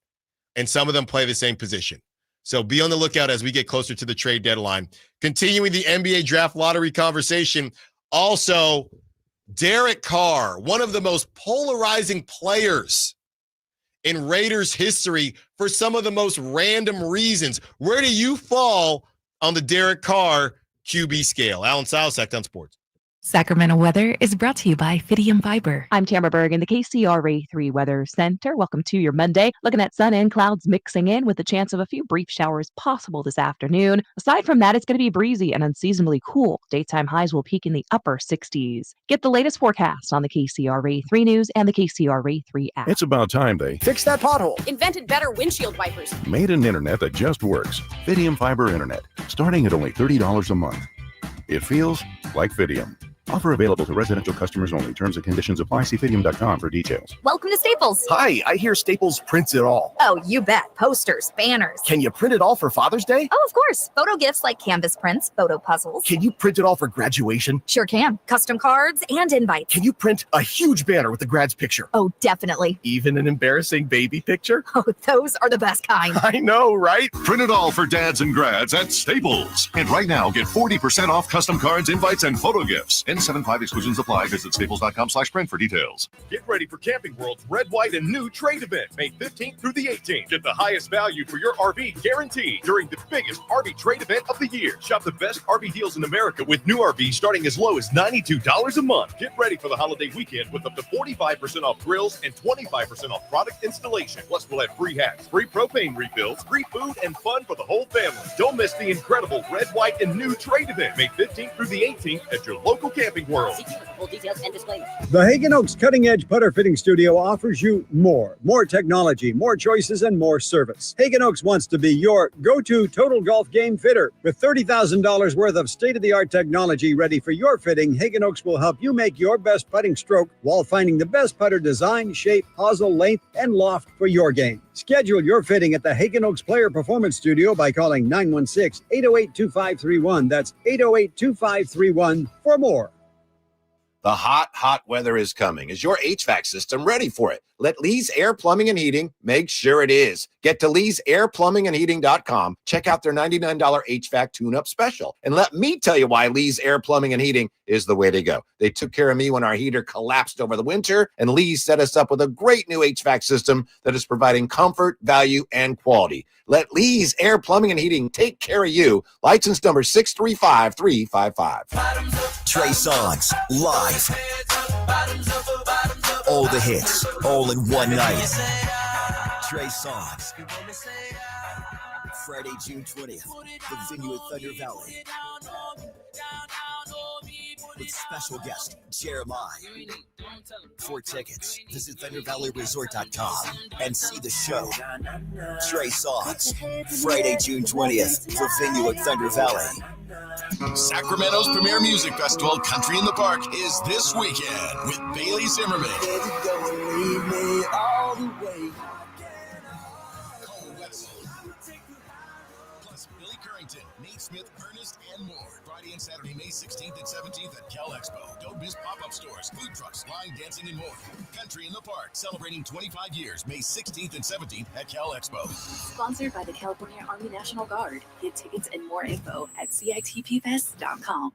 and some of them play the same position. So be on the lookout as we get closer to the trade deadline. Continuing the NBA draft lottery conversation, also Derek Carr, one of the most polarizing players in Raiders history for some of the most random reasons. Where do you fall on the Derek Carr QB scale? Allen Stiles, Sacktown Sports. Sacramento weather is brought to you by Fidium Fiber. I'm Tamara Berg in the KCRA3 Weather Center. Welcome to your Monday. Looking at sun and clouds mixing in with the chance of a few brief showers possible this afternoon. Aside from that, it's going to be breezy and unseasonably cool. Daytime highs will peak in the upper 60s. Get the latest forecast on the KCRA3 News and the KCRA3 app. It's about time they fix that pothole. Invented better windshield wipers. Made an internet that just works. Fidium Fiber Internet, starting at only $30 a month. It feels like Fidium. Offer available to residential customers only. Terms and conditions apply. See Fidium.com for details. Welcome to Staples. Hi, I hear Staples prints it all. Oh, you bet. Posters, banners. Can you print it all for Father's Day? Oh, of course. Photo gifts like canvas prints, photo puzzles. Can you print it all for graduation? Sure can. Custom cards and invites. Can you print a huge banner with the grad's picture? Oh, definitely. Even an embarrassing baby picture? Oh, those are the best kind. I know, right? Print it all for dads and grads at Staples. And right now, get 40% off custom cards, invites, and photo gifts. N75 exclusions apply. Visit staples.com/print for details. Get ready for Camping World's Red, White, and New Trade event, May 15th through the 18th. Get the highest value for your RV guaranteed during the biggest RV trade event of the year. Shop the best RV deals in America with new RVs starting as low as $92 a month. Get ready for the holiday weekend with up to 45% off grills and 25% off product installation. Plus, we'll have free hats, free propane refills, free food, and fun for the whole family. Don't miss the incredible Red, White, and New Trade event, May 15th through the 18th at your local Camping World. Full details and disclaimers. The Hagen Oaks Cutting Edge Putter Fitting Studio offers you more technology, more choices, and more service. Hagen Oaks wants to be your go-to total golf game fitter. With $30,000 worth of state-of-the-art technology ready for your fitting, Hagen Oaks will help you make your best putting stroke while finding the best putter design, shape, hosel, length, and loft for your game. Schedule your fitting at the Hagen Oaks Player Performance Studio by calling 916-808-2531. That's 808-2531 for more. The hot weather is coming. Is your HVAC system ready for it? Let Lee's Air Plumbing and Heating make sure it is. Get to Lee'sAirPlumbingandHeating.com. Check out their $99 HVAC tune-up special. And let me tell you why Lee's Air Plumbing and Heating is the way to go. They took care of me when our heater collapsed over the winter, and Lee's set us up with a great new HVAC system that is providing comfort, value, and quality. Let Lee's Air Plumbing and Heating take care of you. License number 635355. Trey songs, live. All the hits, all in one night. Trey songs. Friday, June 20th, the venue at Thunder Valley. With special guest, Jeremiah. For tickets, visit ThunderValleyResort.com and see the show. Trey Songs, Friday, June 20th, the venue at Thunder Valley. Sacramento's premier music festival, Country in the Park, is this weekend with Bailey Zimmerman. Nate Smith, Ernest, and more. Friday and Saturday, May 16th and 17th at Cal Expo. Don't miss pop-up stores, food trucks, line dancing, and more. Country in the Park, celebrating 25 years, May 16th and 17th at Cal Expo. Sponsored by the California Army National Guard. Get tickets and more info at CITPFest.com.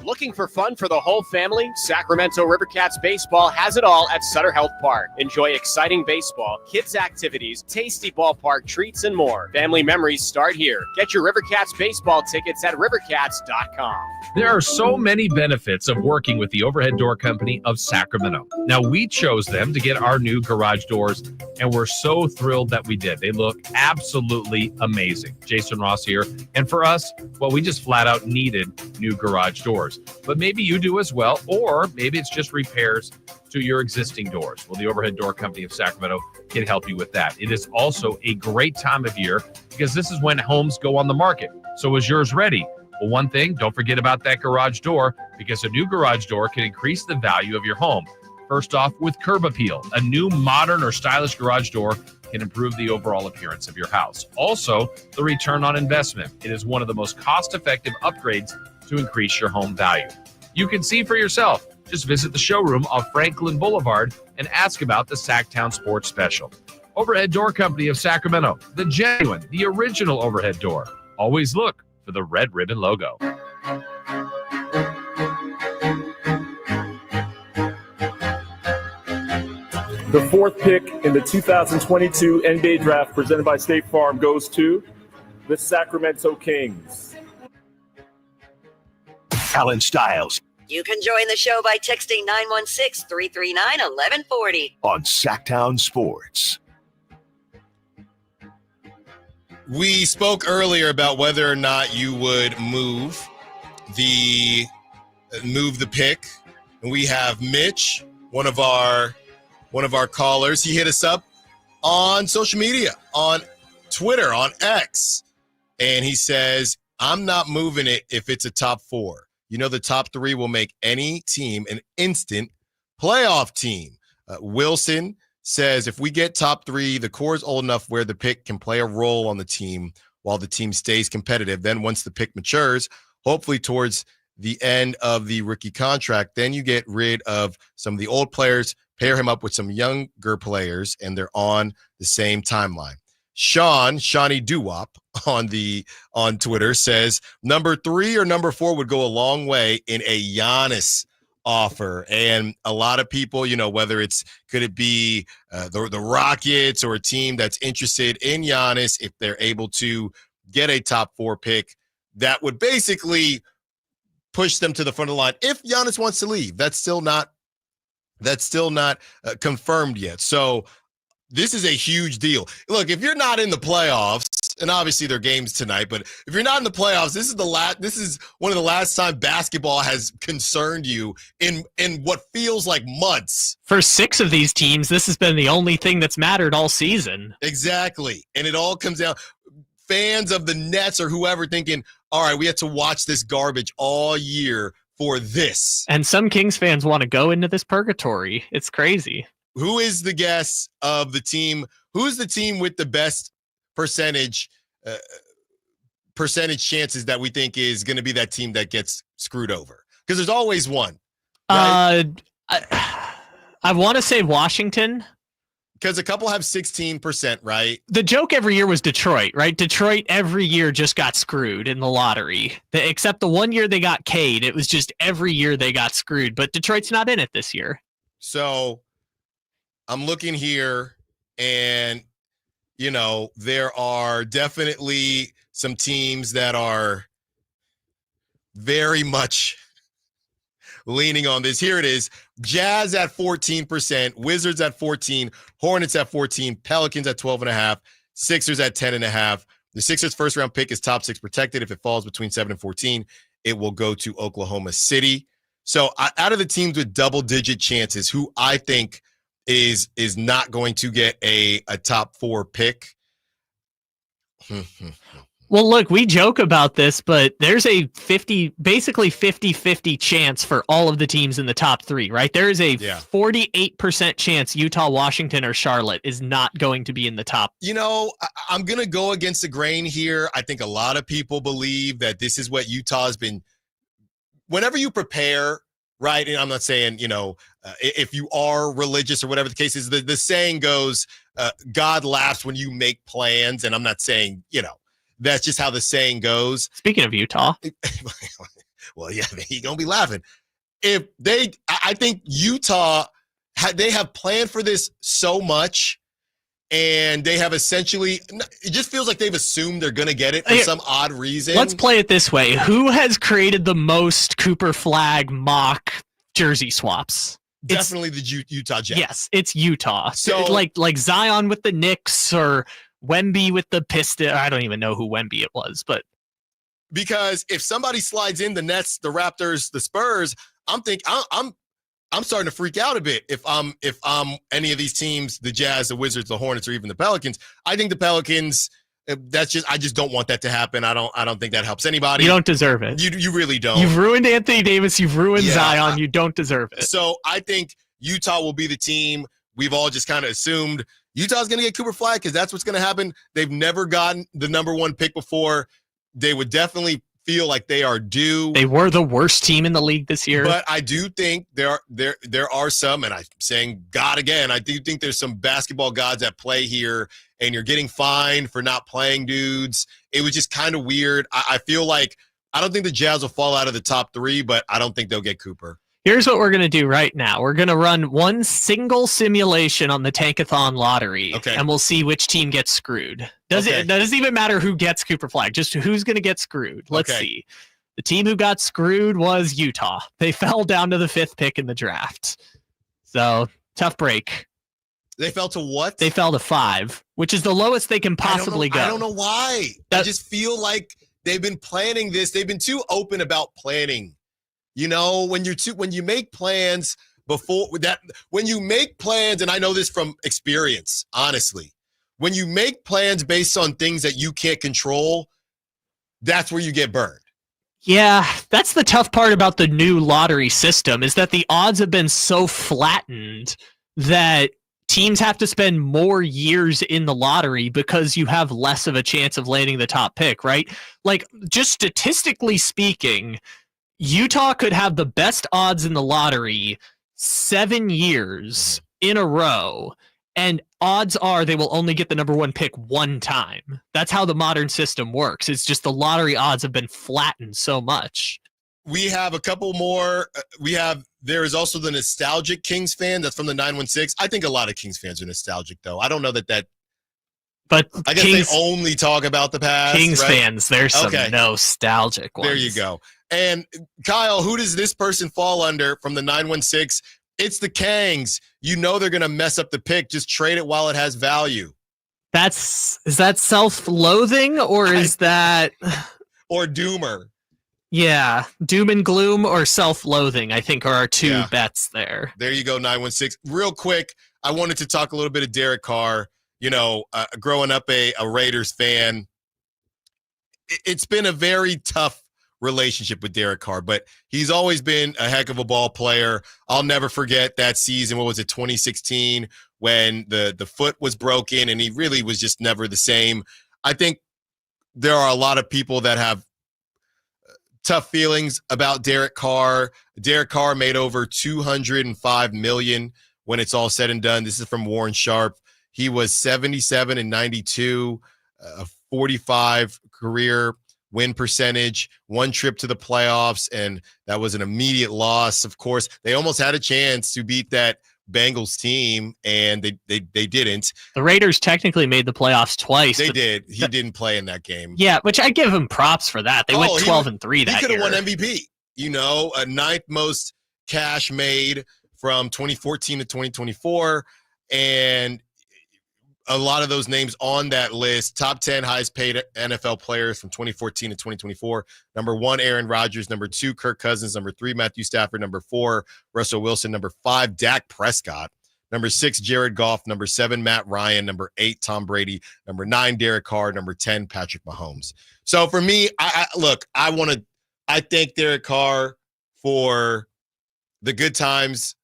Looking for fun for the whole family? Sacramento Rivercats baseball has it all at Sutter Health Park. Enjoy exciting baseball, kids activities, tasty ballpark treats, and more. Family memories start here. Get your Rivercats baseball tickets at rivercats.com. There are so many benefits of working with the Overhead Door Company of Sacramento. Now, we chose them to get our new garage doors, and we're so thrilled that we did. They look absolutely amazing. Jason Ross here. And for us, well, we just flat out needed new garage doors. But maybe you do as well, or maybe it's just repairs to your existing doors. Well, the Overhead Door Company of Sacramento can help you with that. It is also a great time of year because this is when homes go on the market. So is yours ready? Well, one thing, don't forget about that garage door, because a new garage door can increase the value of your home. First off, with Curb Appeal, a new modern or stylish garage door can improve the overall appearance of your house. Also, the return on investment. It is one of the most cost-effective upgrades to increase your home value. You can see for yourself. Just visit the showroom off Franklin Boulevard and ask about the Sacktown Sports Special. Overhead Door Company of Sacramento, the genuine, the original overhead door. Always look for the red ribbon logo. The fourth pick in the 2022 NBA Draft presented by State Farm goes to the Sacramento Kings. Allen Stiles You can join the show by texting 916-339-1140. on Sacktown Sports. We spoke earlier about whether or not you would move the pick. And we have Mitch, one of our callers. He hit us up on social media, on Twitter, on X. And he says, I'm not moving it if it's a top four. You know, the top three will make any team an instant playoff team. Wilson says, if we get top three, the core is old enough where the pick can play a role on the team while the team stays competitive. Then once the pick matures, hopefully towards the end of the rookie contract, then you get rid of some of the old players, pair him up with some younger players, and they're on the same timeline. Shawnee Doo-Wop on Twitter says, number 3 or number 4 would go a long way in a Giannis offer. And a lot of people, you know, whether could it be the Rockets or a team that's interested in Giannis, if they're able to get a top 4 pick, that would basically push them to the front of the line. If Giannis wants to leave, that's still not confirmed yet. So this is a huge deal. Look, if you're not in the playoffs, and obviously there are games tonight, but if you're not in the playoffs, this is one of the last time basketball has concerned you in what feels like months. For 6 of these teams, this has been the only thing that's mattered all season. Exactly. And it all comes down. Fans of the Nets or whoever thinking, all right, we have to watch this garbage all year for this. And some Kings fans want to go into this purgatory. It's crazy. Who is the guess of the team? Who's the team with the best percentage chances that we think is going to be that team that gets screwed over? Because there's always one. Right? I want to say Washington. Because a couple have 16%, right? The joke every year was Detroit, right? Detroit every year just got screwed in the lottery. Except the one year they got Cade. It was just every year they got screwed. But Detroit's not in it this year. So I'm looking here, and, you know, there are definitely some teams that are very much leaning on this. Here it is. Jazz at 14%, Wizards at 14%, Hornets at 14%, Pelicans at 12.5%, Sixers at 10.5%. The Sixers' first-round pick is top 6 protected. If it falls between 7 and 14, it will go to Oklahoma City. So out of the teams with double-digit chances, who I think is not going to get a top 4 pick. Well, look, we joke about this, but there's a basically 50-50 chance for all of the teams in the top 3, right? There is a 48% chance Utah, Washington, or Charlotte is not going to be in the top. You know, I'm going to go against the grain here. I think a lot of people believe that this is what Utah has been. Whenever you prepare, right, and I'm not saying, if you are religious or whatever the case is, the saying goes, God laughs when you make plans, and I'm not saying, that's just how the saying goes. Speaking of Utah. Well, yeah, he's going to be laughing. I think Utah, they have planned for this so much, and they have essentially, it just feels like they've assumed they're going to get it for some odd reason. Let's play it this way. Who has created the most Cooper Flag mock jersey swaps? Definitely the Utah Jazz. Yes, it's Utah. So like Zion with the Knicks or Wemby with the Pistons. I don't even know who Wemby it was, but because if somebody slides in the Nets, the Raptors, the Spurs, I'm starting to freak out a bit. If I'm any of these teams, the Jazz, the Wizards, the Hornets, or even the Pelicans, I think the Pelicans. I just don't want that to happen. I don't think that helps anybody. You don't deserve it. You really don't. You've ruined Anthony Davis. You've ruined Zion. You don't deserve it. So I think Utah will be the team. We've all just kind of assumed Utah's going to get Cooper Flag because that's what's going to happen. They've never gotten the number 1 pick before. They would definitely feel like they are due. They were the worst team in the league this year. But I do think there are some, and I'm saying God again, I do think there's some basketball gods at play here, and you're getting fined for not playing dudes. It was just kind of weird. I feel like I don't think the Jazz will fall out of the top 3, but I don't think they'll get Cooper. Here's what we're going to do right now. We're going to run one single simulation on the Tankathon lottery, and we'll see which team gets screwed. It doesn't even matter who gets Cooper Flag, just who's going to get screwed. Let's see. The team who got screwed was Utah. They fell down to the 5th pick in the draft. So, tough break. They fell to what? They fell to 5, which is the lowest they can possibly go. I don't know why. I just feel like they've been planning this. They've been too open about planning. When you make plans before that, when you make plans, and I know this from experience, honestly, when you make plans based on things that you can't control, that's where you get burned. Yeah, that's the tough part about the new lottery system is that the odds have been so flattened that teams have to spend more years in the lottery because you have less of a chance of landing the top pick, right? Like, just statistically speaking, Utah could have the best odds in the lottery 7 years in a row, and odds are they will only get the number 1 pick 1 time. That's how the modern system works. It's just the lottery odds have been flattened so much. We have a couple more. There is also the nostalgic Kings fan that's from the 916. I think a lot of Kings fans are nostalgic, though. I don't know that. But I guess they only talk about the past. Kings right? fans, there's some nostalgic ones. There you go. And Kyle, who does this person fall under from the 916? It's the Kangs. You know they're going to mess up the pick. Just trade it while it has value. Is that self-loathing or is that... Or doomer. Yeah, doom and gloom or self-loathing, I think, are our 2 bets there. There you go, 916. Real quick, I wanted to talk a little bit of Derek Carr. Growing up a Raiders fan, it's been a very tough relationship with Derek Carr, but he's always been a heck of a ball player. I'll never forget that season. What was it, 2016, when the foot was broken and he really was just never the same. I think there are a lot of people that have tough feelings about Derek Carr. Derek Carr made over $205 million when it's all said and done. This is from Warren Sharp. He was 77 and 92, a 45 career win percentage, 1 trip to the playoffs, and that was an immediate loss. Of course, they almost had a chance to beat that Bengals team, and they didn't. The Raiders technically made the playoffs twice. They did. He didn't play in that game. Yeah, which I give him props for that. They went 12-3 that year. He could have won MVP. A 9th most cash made from 2014 to 2024, and a lot of those names on that list, top 10 highest paid NFL players from 2014 to 2024. Number 1, Aaron Rodgers. Number 2, Kirk Cousins. Number 3, Matthew Stafford. Number 4, Russell Wilson. Number 5, Dak Prescott. Number 6, Jared Goff. Number 7, Matt Ryan. Number 8, Tom Brady. Number 9, Derek Carr. Number 10, Patrick Mahomes. So for me, I thank Derek Carr for the good times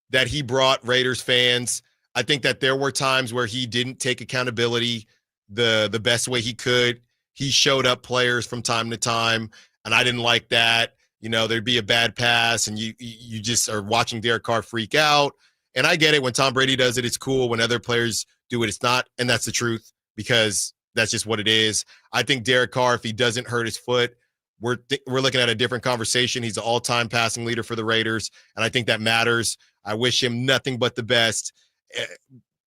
that he brought Raiders fans. I think that there were times where he didn't take accountability the best way he could. He showed up players from time to time, and I didn't like that. There'd be a bad pass, and you just are watching Derek Carr freak out. And I get it. When Tom Brady does it, it's cool. When other players do it, it's not. And that's the truth, because that's just what it is. I think Derek Carr, if he doesn't hurt his foot, we're looking at a different conversation. He's an all-time passing leader for the Raiders, and I think that matters. I wish him nothing but the best.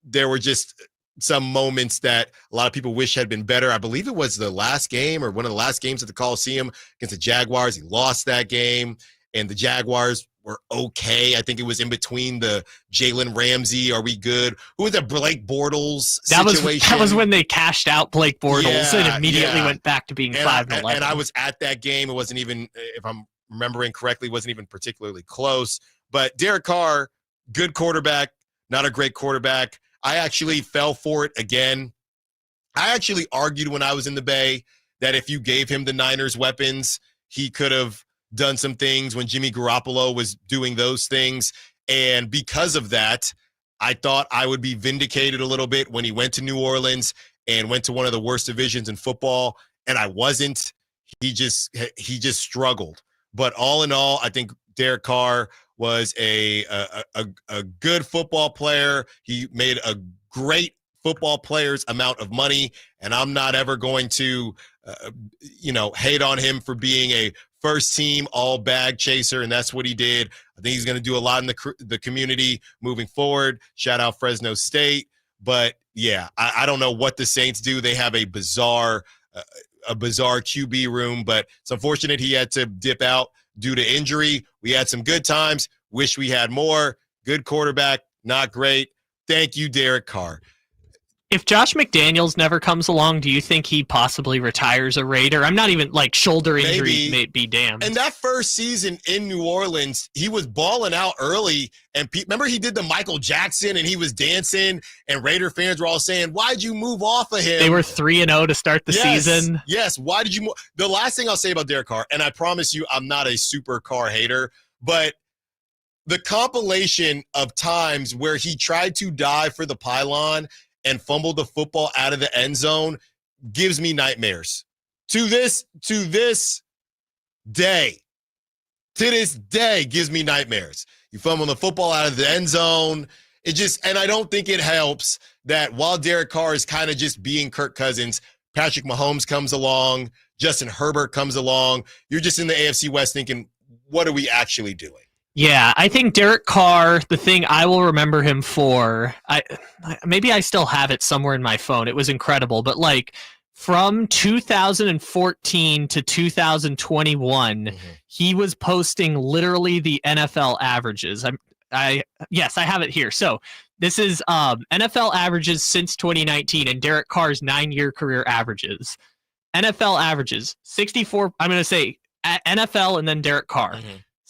There were just some moments that a lot of people wish had been better. I believe it was the last game or one of the last games at the Coliseum against the Jaguars. He lost that game, and the Jaguars were okay. I think it was in between the Jalen Ramsey, are we good? Who was that, Blake Bortles situation? That was when they cashed out Blake Bortles and immediately went back to being 5-11. And I was at that game. It wasn't even, if I'm remembering correctly, wasn't even particularly close. But Derek Carr, good quarterback, not a great quarterback. I actually fell for it again. I actually argued when I was in the Bay that if you gave him the Niners weapons, he could have done some things when Jimmy Garoppolo was doing those things. And because of that, I thought I would be vindicated a little bit when he went to New Orleans and went to one of the worst divisions in football. And I wasn't. He just struggled. But all in all, I think Derek Carr was a good football player. He made a great football player's amount of money, and I'm not ever going to, hate on him for being a first-team all-bag chaser, and that's what he did. I think he's going to do a lot in the community moving forward. Shout out Fresno State. But, yeah, I don't know what the Saints do. They have a bizarre QB room, but it's unfortunate he had to dip out due to injury. We had some good times. Wish we had more. Good quarterback, not great. Thank you, Derek Carr. If Josh McDaniels never comes along, do you think he possibly retires a Raider? I'm not even shoulder injury may be damned. And that first season in New Orleans, he was balling out early. And remember, he did the Michael Jackson and he was dancing, and Raider fans were all saying, why'd you move off of him? They were 3-0 to start the season. Yes. Why did you move? The last thing I'll say about Derek Carr, and I promise you I'm not a super Carr hater, but the compilation of times where he tried to dive for the pylon and fumbled the football out of the end zone gives me nightmares. To this day gives me nightmares. You fumble the football out of the end zone. And I don't think it helps that while Derek Carr is kind of just being Kirk Cousins, Patrick Mahomes comes along, Justin Herbert comes along. You're just in the AFC West thinking, what are we actually doing? Yeah, I think Derek Carr, the thing I will remember him for, maybe I still have it somewhere in my phone. It was incredible. But from 2014 to 2021, he was posting literally the NFL averages. Yes, I have it here. So this is NFL averages since 2019 and Derek Carr's 9-year career averages. NFL averages, 64, I'm going to say NFL and then Derek Carr.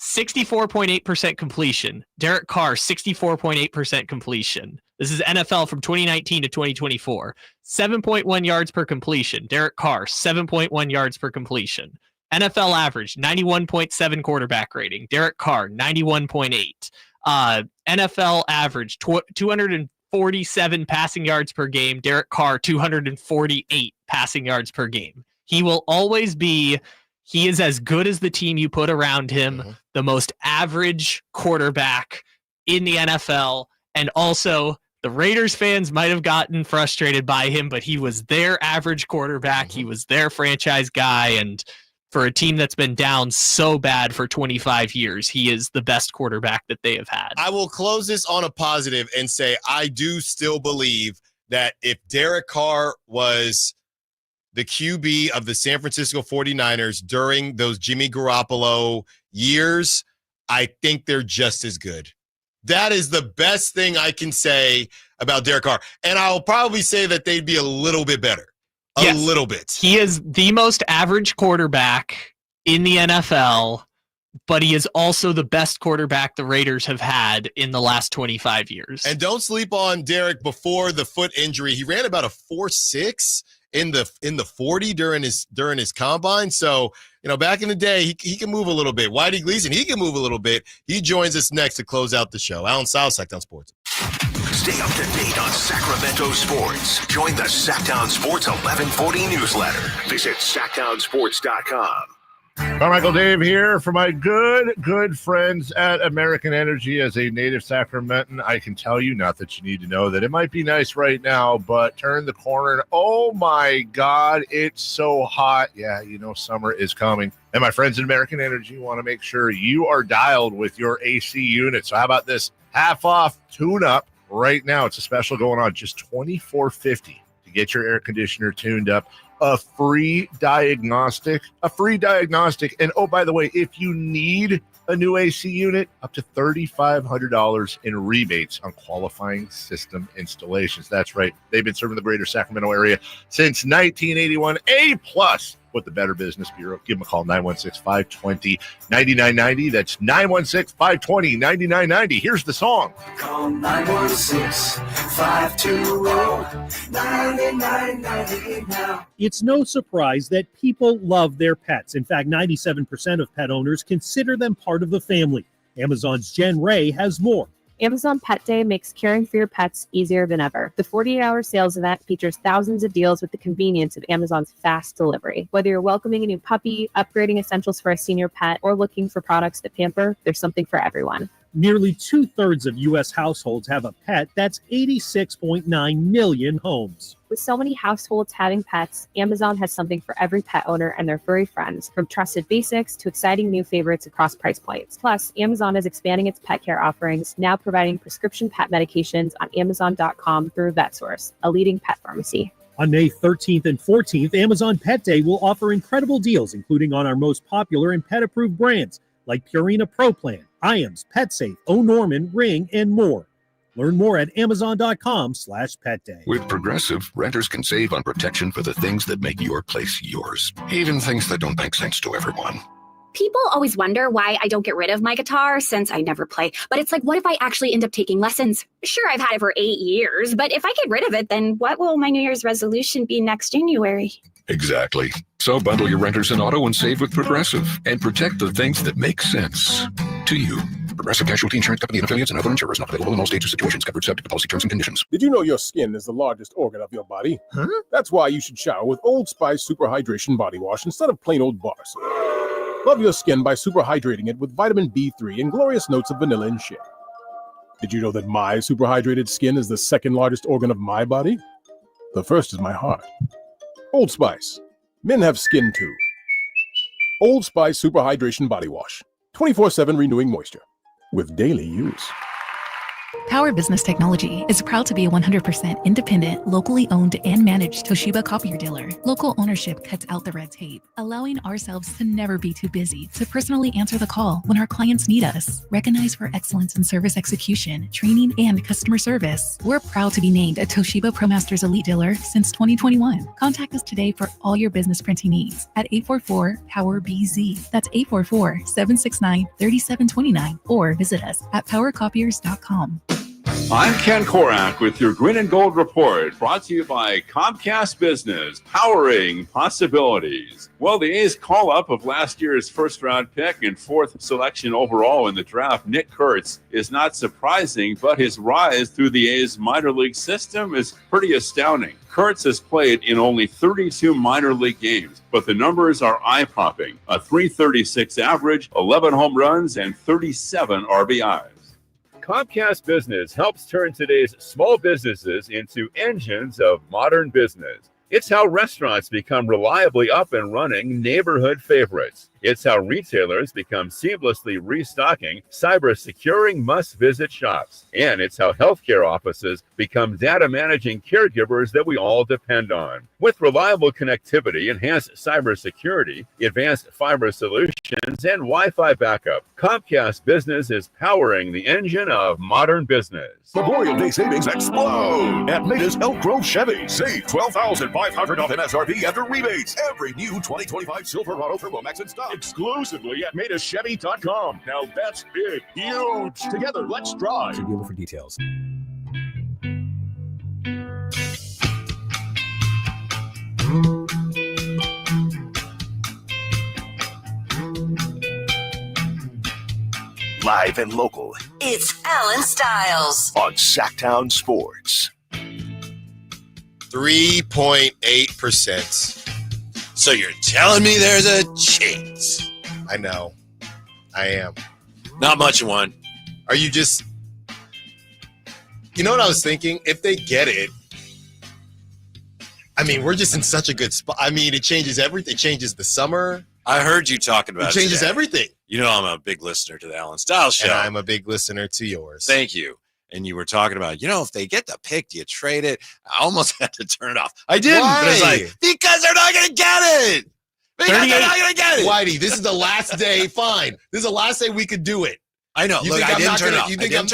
64.8% completion. Derek Carr, 64.8% completion. This is NFL from 2019 to 2024. 7.1 yards per completion. Derek Carr, 7.1 yards per completion. NFL average, 91.7 quarterback rating. Derek Carr, 91.8. NFL average, 247 passing yards per game. Derek Carr, 248 passing yards per game. He will always be... He is as good as the team you put around him, the most average quarterback in the NFL. And also, the Raiders fans might have gotten frustrated by him, but he was their average quarterback. He was their franchise guy. And for a team that's been down so bad for 25 years, he is the best quarterback that they have had. I will close this on a positive and say I do still believe that if Derek Carr was the QB of the San Francisco 49ers during those Jimmy Garoppolo years, I think they're just as good. That is the best thing I can say about Derek Carr. And I'll probably say that they'd be a little bit better. A little bit. He is the most average quarterback in the NFL but he is also the best quarterback the Raiders have had in the last 25 years. And don't sleep on Derek before the foot injury. He ran about a 4.6 in the 40 during his combine. So, back in the day, he can move a little bit. Whitey Gleason, he can move a little bit. He joins us next to close out the show. Allen Stiles, Sacktown Sports. Stay up to date on Sacramento sports. Join the Sacktown Sports 1140 newsletter. Visit sacktownsports.com. Carmichael Dave here for my good friends at American Energy. As a native Sacramentan, I can tell you, not that you need to know, that it might be nice right now, but turn the corner and oh my God, it's so hot. Yeah, summer is coming. And my friends at American Energy want to make sure you are dialed with your AC unit. So how about this half off tune-up right now? It's a special going on, just $24.50 to get your air conditioner tuned up. A free diagnostic. And oh, by the way, if you need a new AC unit, up to $3,500 in rebates on qualifying system installations. That's right. They've been serving the greater Sacramento area since 1981. A+ with the Better Business Bureau. Give them a call, 916-520-9990. That's 916-520-9990. Here's the song. Call 916-520-9990 now. It's no surprise that people love their pets. In fact, 97% of pet owners consider them part of the family. Amazon's Jen Ray has more. Amazon Pet Day makes caring for your pets easier than ever. The 48-hour sales event features thousands of deals with the convenience of Amazon's fast delivery. Whether you're welcoming a new puppy, upgrading essentials for a senior pet, or looking for products that pamper, there's something for everyone. Nearly 2/3 of U.S. households have a pet. That's 86.9 million homes. With so many households having pets, Amazon has something for every pet owner and their furry friends, from trusted basics to exciting new favorites across price points. Plus, Amazon is expanding its pet care offerings, now providing prescription pet medications on Amazon.com through VetSource, a leading pet pharmacy. On May 13th and 14th, Amazon Pet Day will offer incredible deals, including on our most popular and pet-approved brands, like Purina Pro Plan, Iams, PetSafe, O'Norman, Ring, and more. Learn more at Amazon.com/petday. With Progressive, renters can save on protection for the things that make your place yours, even things that don't make sense to everyone. People always wonder why I don't get rid of my guitar since I never play. But it's like, what if I actually end up taking lessons? Sure, I've had it for 8 years, but if I get rid of it, then what will my New Year's resolution be next January? Exactly. So bundle your renters and auto and save with Progressive and protect the things that make sense to you. Progressive Casualty Insurance Company and affiliates and other insurers not available in all states or situations. Covered subject to policy terms and conditions. Did you know your skin is the largest organ of your body? Huh? That's why you should shower with Old Spice Super Hydration Body Wash instead of plain old bar soap. Love your skin by super hydrating it with vitamin B3 and glorious notes of vanilla and shea. Did you know that my super hydrated skin is the second largest organ of my body? The first is my heart. Old Spice. Men have skin too. Old Spice Super Hydration Body Wash. 24/7 renewing moisture. With daily use. Power Business Technology is proud to be a 100% independent, locally owned and managed Toshiba copier dealer. Local ownership cuts out the red tape, allowing ourselves to never be too busy to personally answer the call when our clients need us. Recognized for excellence in service execution, training, and customer service, we're proud to be named a Toshiba ProMasters Elite Dealer since 2021. Contact us today for all your business printing needs at 844-POWER-BZ. That's 844-769-3729, or visit us at powercopiers.com. I'm Ken Korak with your Green and Gold Report, brought to you by Comcast Business, powering possibilities. Well, the A's call-up of last year's first-round pick and fourth selection overall in the draft, Nick Kurtz, is not surprising, but his rise through the A's minor league system is pretty astounding. Kurtz has played in only 32 minor league games, but the numbers are eye-popping. A .336 average, 11 home runs, and 37 RBIs. Comcast Business helps turn today's small businesses into engines of modern business. It's how restaurants become reliably up and running neighborhood favorites. It's how retailers become seamlessly restocking, cyber-securing must-visit shops. And it's how healthcare offices become data-managing caregivers that we all depend on. With reliable connectivity, enhanced cybersecurity, advanced fiber solutions, and Wi-Fi backup, Comcast Business is powering the engine of modern business. Memorial Day savings explode at Nada's Elk Grove Chevy. Save $12,500 off MSRP after rebates. Every new 2025 Silverado Turbo Max in stock. Exclusively at MadeAChevy.com. Now that's big, huge. Together, let's drive. See dealer for details. Live and local It's Allen Stiles on Sacktown Sports. 3.8%. So you're telling me there's a chance? I know. I am. Not much of one. Are you just... You know what I was thinking? If they get it, I mean, we're just in such a good spot. I mean, it changes everything. It changes the summer. I heard you talking about it. It changes today. everything. You know I'm a big listener to the Allen Stiles Show. And I'm a big listener to yours. Thank you. And you were talking about, if they get the pick, do you trade it? I almost had to turn it off. I didn't. Why? But it's like, because they're not going to get it. Because they're not going to get it. Whitey, this is the last day. Fine. This is the last day we could do it. I know. Look, I didn't turn it off. You think I'm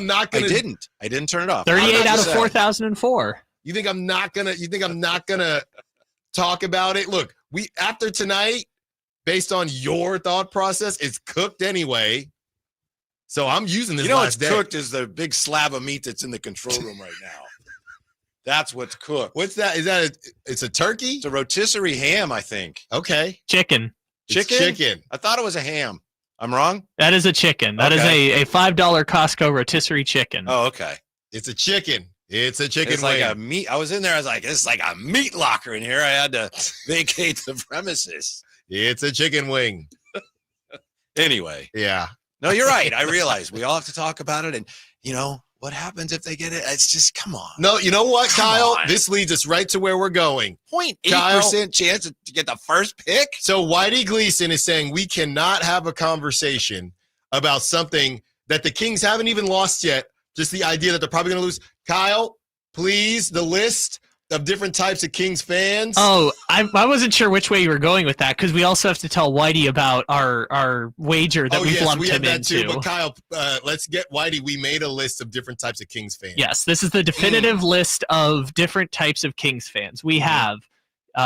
not going to? I didn't turn it off. 38 out of 4,004. You think I'm not going to talk about it? Look, after tonight, based on your thought process, it's cooked anyway. So I'm using this. What's cooked is the big slab of meat that's in the control room right now. That's what's cooked. What's that? Is that it's a turkey? It's a rotisserie ham, I think. Okay. Chicken. Chicken? I thought it was a ham. I'm wrong? That is a chicken. That is a $5 Costco rotisserie chicken. Oh, okay. It's a chicken. It's a chicken It's wing. like a meat. I was in there. I was like, it's like a meat locker in here. I had to vacate the premises. It's a chicken wing. Anyway. Yeah. No, you're right. I realize we all have to talk about it. And, what happens if they get it? It's just, come on. No, you know what, Kyle? On. This leads us right to where we're going. 0.8% chance to get the first pick? So Whitey Gleason is saying we cannot have a conversation about something that the Kings haven't even lost yet. Just the idea that they're probably going to lose. Kyle, please, the list of different types of Kings fans. Oh, I wasn't sure which way you were going with that, because we also have to tell Whitey about our wager that we've lumped him into. Too, but Kyle, let's get Whitey. We made a list of different types of Kings fans. Yes, this is the definitive list of different types of Kings fans. We have,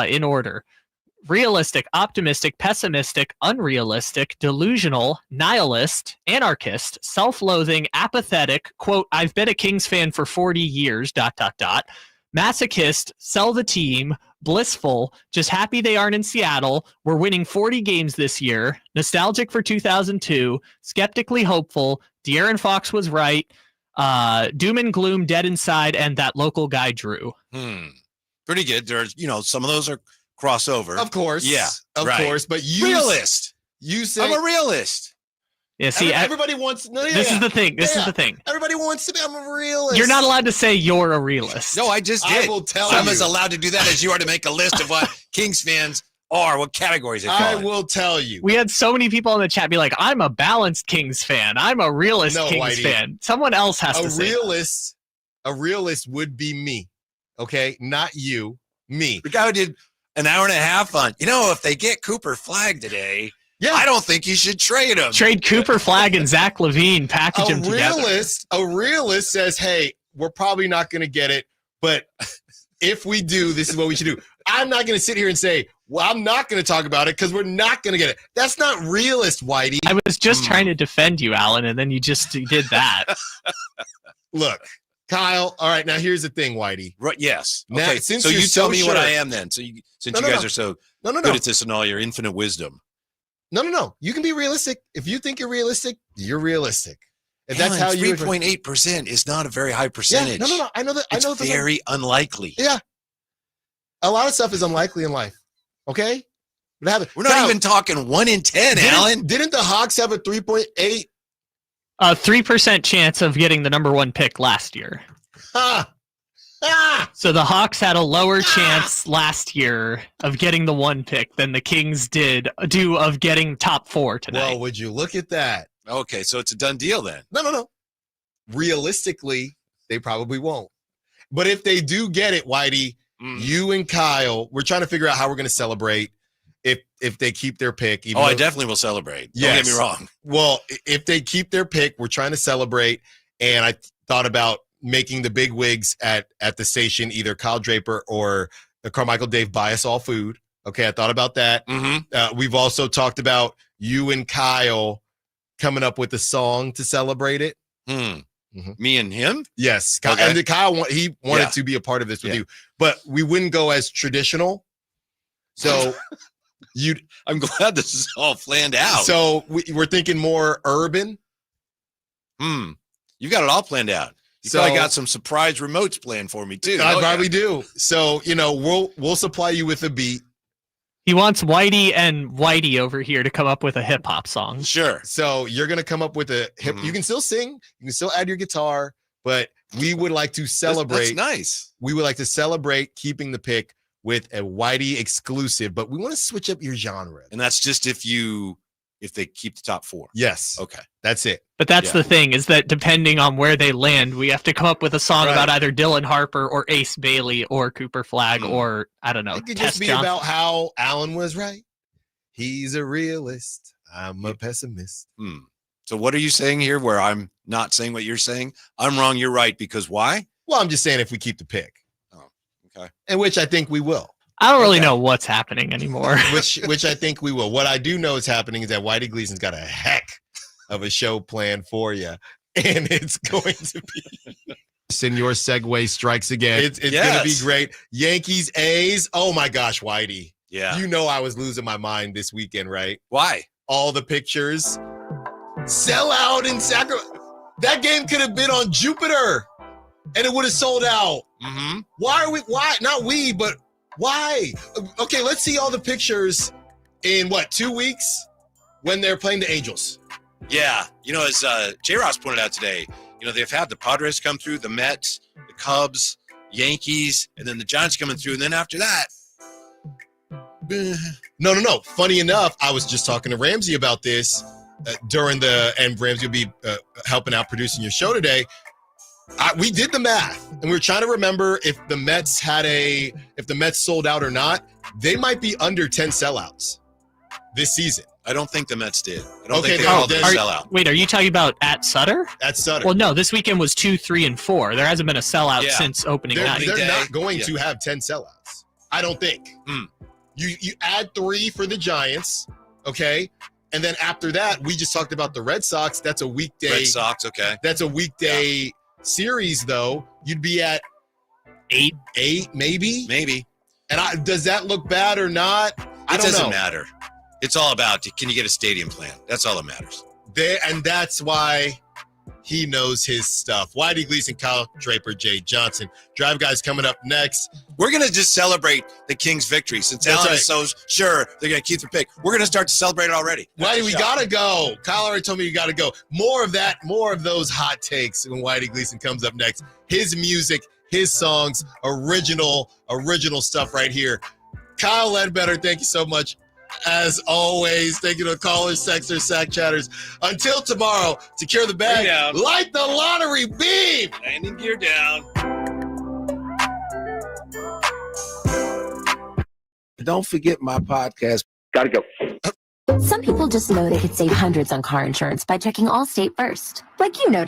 in order, realistic, optimistic, pessimistic, unrealistic, delusional, nihilist, anarchist, self-loathing, apathetic, quote, I've been a Kings fan for 40 years, ... masochist, sell the team, blissful, just happy they aren't in Seattle, we're winning 40 games this year, nostalgic for 2002, skeptically hopeful, De'Aaron Fox was right, doom and gloom, dead inside, and that local guy Drew. Pretty good. There's, some of those are crossover. Of course. Yeah. Of course. But realist. You say I'm a realist. Yeah, see, everybody wants. This is the thing. This is the thing. Everybody wants to be. I'm a realist. You're not allowed to say you're a realist. No, I just did. I will tell I'm you. as allowed to do that as you are to make a list of what Kings fans are, what categories they fall I in. will tell you. We had so many people in the chat be like, "I'm a balanced Kings fan. I'm a realist Kings Whitey. fan." Someone else has to say that. A realist would be me. Okay, not you. Me. The guy who did an hour and a half on. If they get Cooper Flag today. Yeah. I don't think you should trade him. Trade Cooper Flag and Zach LaVine, package them together. A realist says, hey, we're probably not going to get it, but if we do, this is what we should do. I'm not going to sit here and say, well, I'm not going to talk about it because we're not going to get it. That's not realist, Whitey. I was just trying to defend you, Allen, and then you just did that. Look, Kyle, all right, now here's the thing, Whitey. Right, yes. Now, okay, since so you're you tell so me sure, what I am then. So you guys are so good at this and all your infinite wisdom. No. You can be realistic. If you think you're realistic, you're realistic. If that's how you 3.8% is not a very high percentage. Yeah, no. I know that. It's very unlikely. Yeah. A lot of stuff is unlikely in life. Okay? We're not even talking 1 in 10, Allen. Didn't the Hawks have a 3.8? 3% chance of getting the number 1 pick last year. So the Hawks had a lower chance last year of getting the 1 pick than the Kings do of getting top 4 tonight. Well, would you look at that? Okay, so it's a done deal then. No. Realistically, they probably won't. But if they do get it, Whitey, you and Kyle, we're trying to figure out how we're going to celebrate if they keep their pick. I definitely will celebrate. Don't get me wrong. Well, if they keep their pick, we're trying to celebrate. And I thought about making the big wigs at the station, either Kyle Draper or Carmichael Dave buy us all food. Okay, I thought about that. We've also talked about you and Kyle coming up with a song to celebrate it. Me and him? Yes. Okay. And Kyle, he wanted to be a part of this with you, but we wouldn't go as traditional. So I'm glad this is all planned out. So we're thinking more urban. You got it all planned out. You probably got some surprise remotes planned for me too. I probably do. So, we'll supply you with a beat. He wants Whitey and Whitey over here to come up with a hip hop song. Sure. So you're going to come up with a hip. You can still sing. You can still add your guitar, but we would like to celebrate. That's nice. We would like to celebrate keeping the pick with a Whitey exclusive, but we want to switch up your genre. And that's just if they keep the top 4. Yes. Okay. That's it. But that's the thing, is that depending on where they land, we have to come up with a song about either Dylan Harper or Ace Bailey or Cooper Flagg or, I don't know, It could Tess just be Johnson. about how Allen was right. He's a realist. I'm a pessimist. So what are you saying here where I'm not saying what you're saying? I'm wrong, you're right, because why? Well, I'm just saying if we keep the pick. Oh, okay. And which I think we will. I don't really know what's happening anymore. which I think we will. What I do know is happening is that Whitey Gleason's got a heck of a show planned for you, and it's going to be. Senor Segway strikes again. It's going to be great. Yankees, A's. Oh my gosh, Whitey. Yeah. You know I was losing my mind this weekend, right? Why? All the pictures. Sell out in Sacramento. That game could have been on Jupiter, and it would have sold out. Why? Not we, but why? Okay, let's see all the pictures in 2 weeks when they're playing the Angels. Yeah. As J. Ross pointed out today, they've had the Padres come through, the Mets, the Cubs, Yankees, and then the Giants coming through. And then after that. No. Funny enough, I was just talking to Ramsey about this and Ramsey will be helping out producing your show today. We did the math, and we were trying to remember if the Mets sold out or not. They might be under 10 sellouts this season. I don't think the Mets did. I don't think they called it a sellout. Wait, are you talking about at Sutter? At Sutter. Well, no, this weekend was 2, 3, and 4. There hasn't been a sellout since opening night. They're not going to have 10 sellouts. I don't think. You add 3 for the Giants, okay? And then after that, we just talked about the Red Sox. That's a weekday. Red Sox, okay. That's a weekday series, though. You'd be at 8, maybe. Maybe. And does that look bad or not? It doesn't matter. It's all about, can you get a stadium plan? That's all that matters. And that's why he knows his stuff. Whitey Gleason, Kyle Draper, Jay Johnson. Drive Guys coming up next. We're going to just celebrate the Kings' victory. Since Allen is so sure they're going to keep the pick, we're going to start to celebrate it already. Whitey, we got to go. Kyle already told me you got to go. More of that, more of those hot takes when Whitey Gleason comes up next. His music, his songs, original stuff right here. Kyle Ledbetter, thank you so much. As always, thank you to callers, sexers, sack chatters. Until tomorrow, secure the bag, light the lottery beam. Landing gear down. Don't forget my podcast. Gotta go. Some people just know they could save hundreds on car insurance by checking Allstate first. Like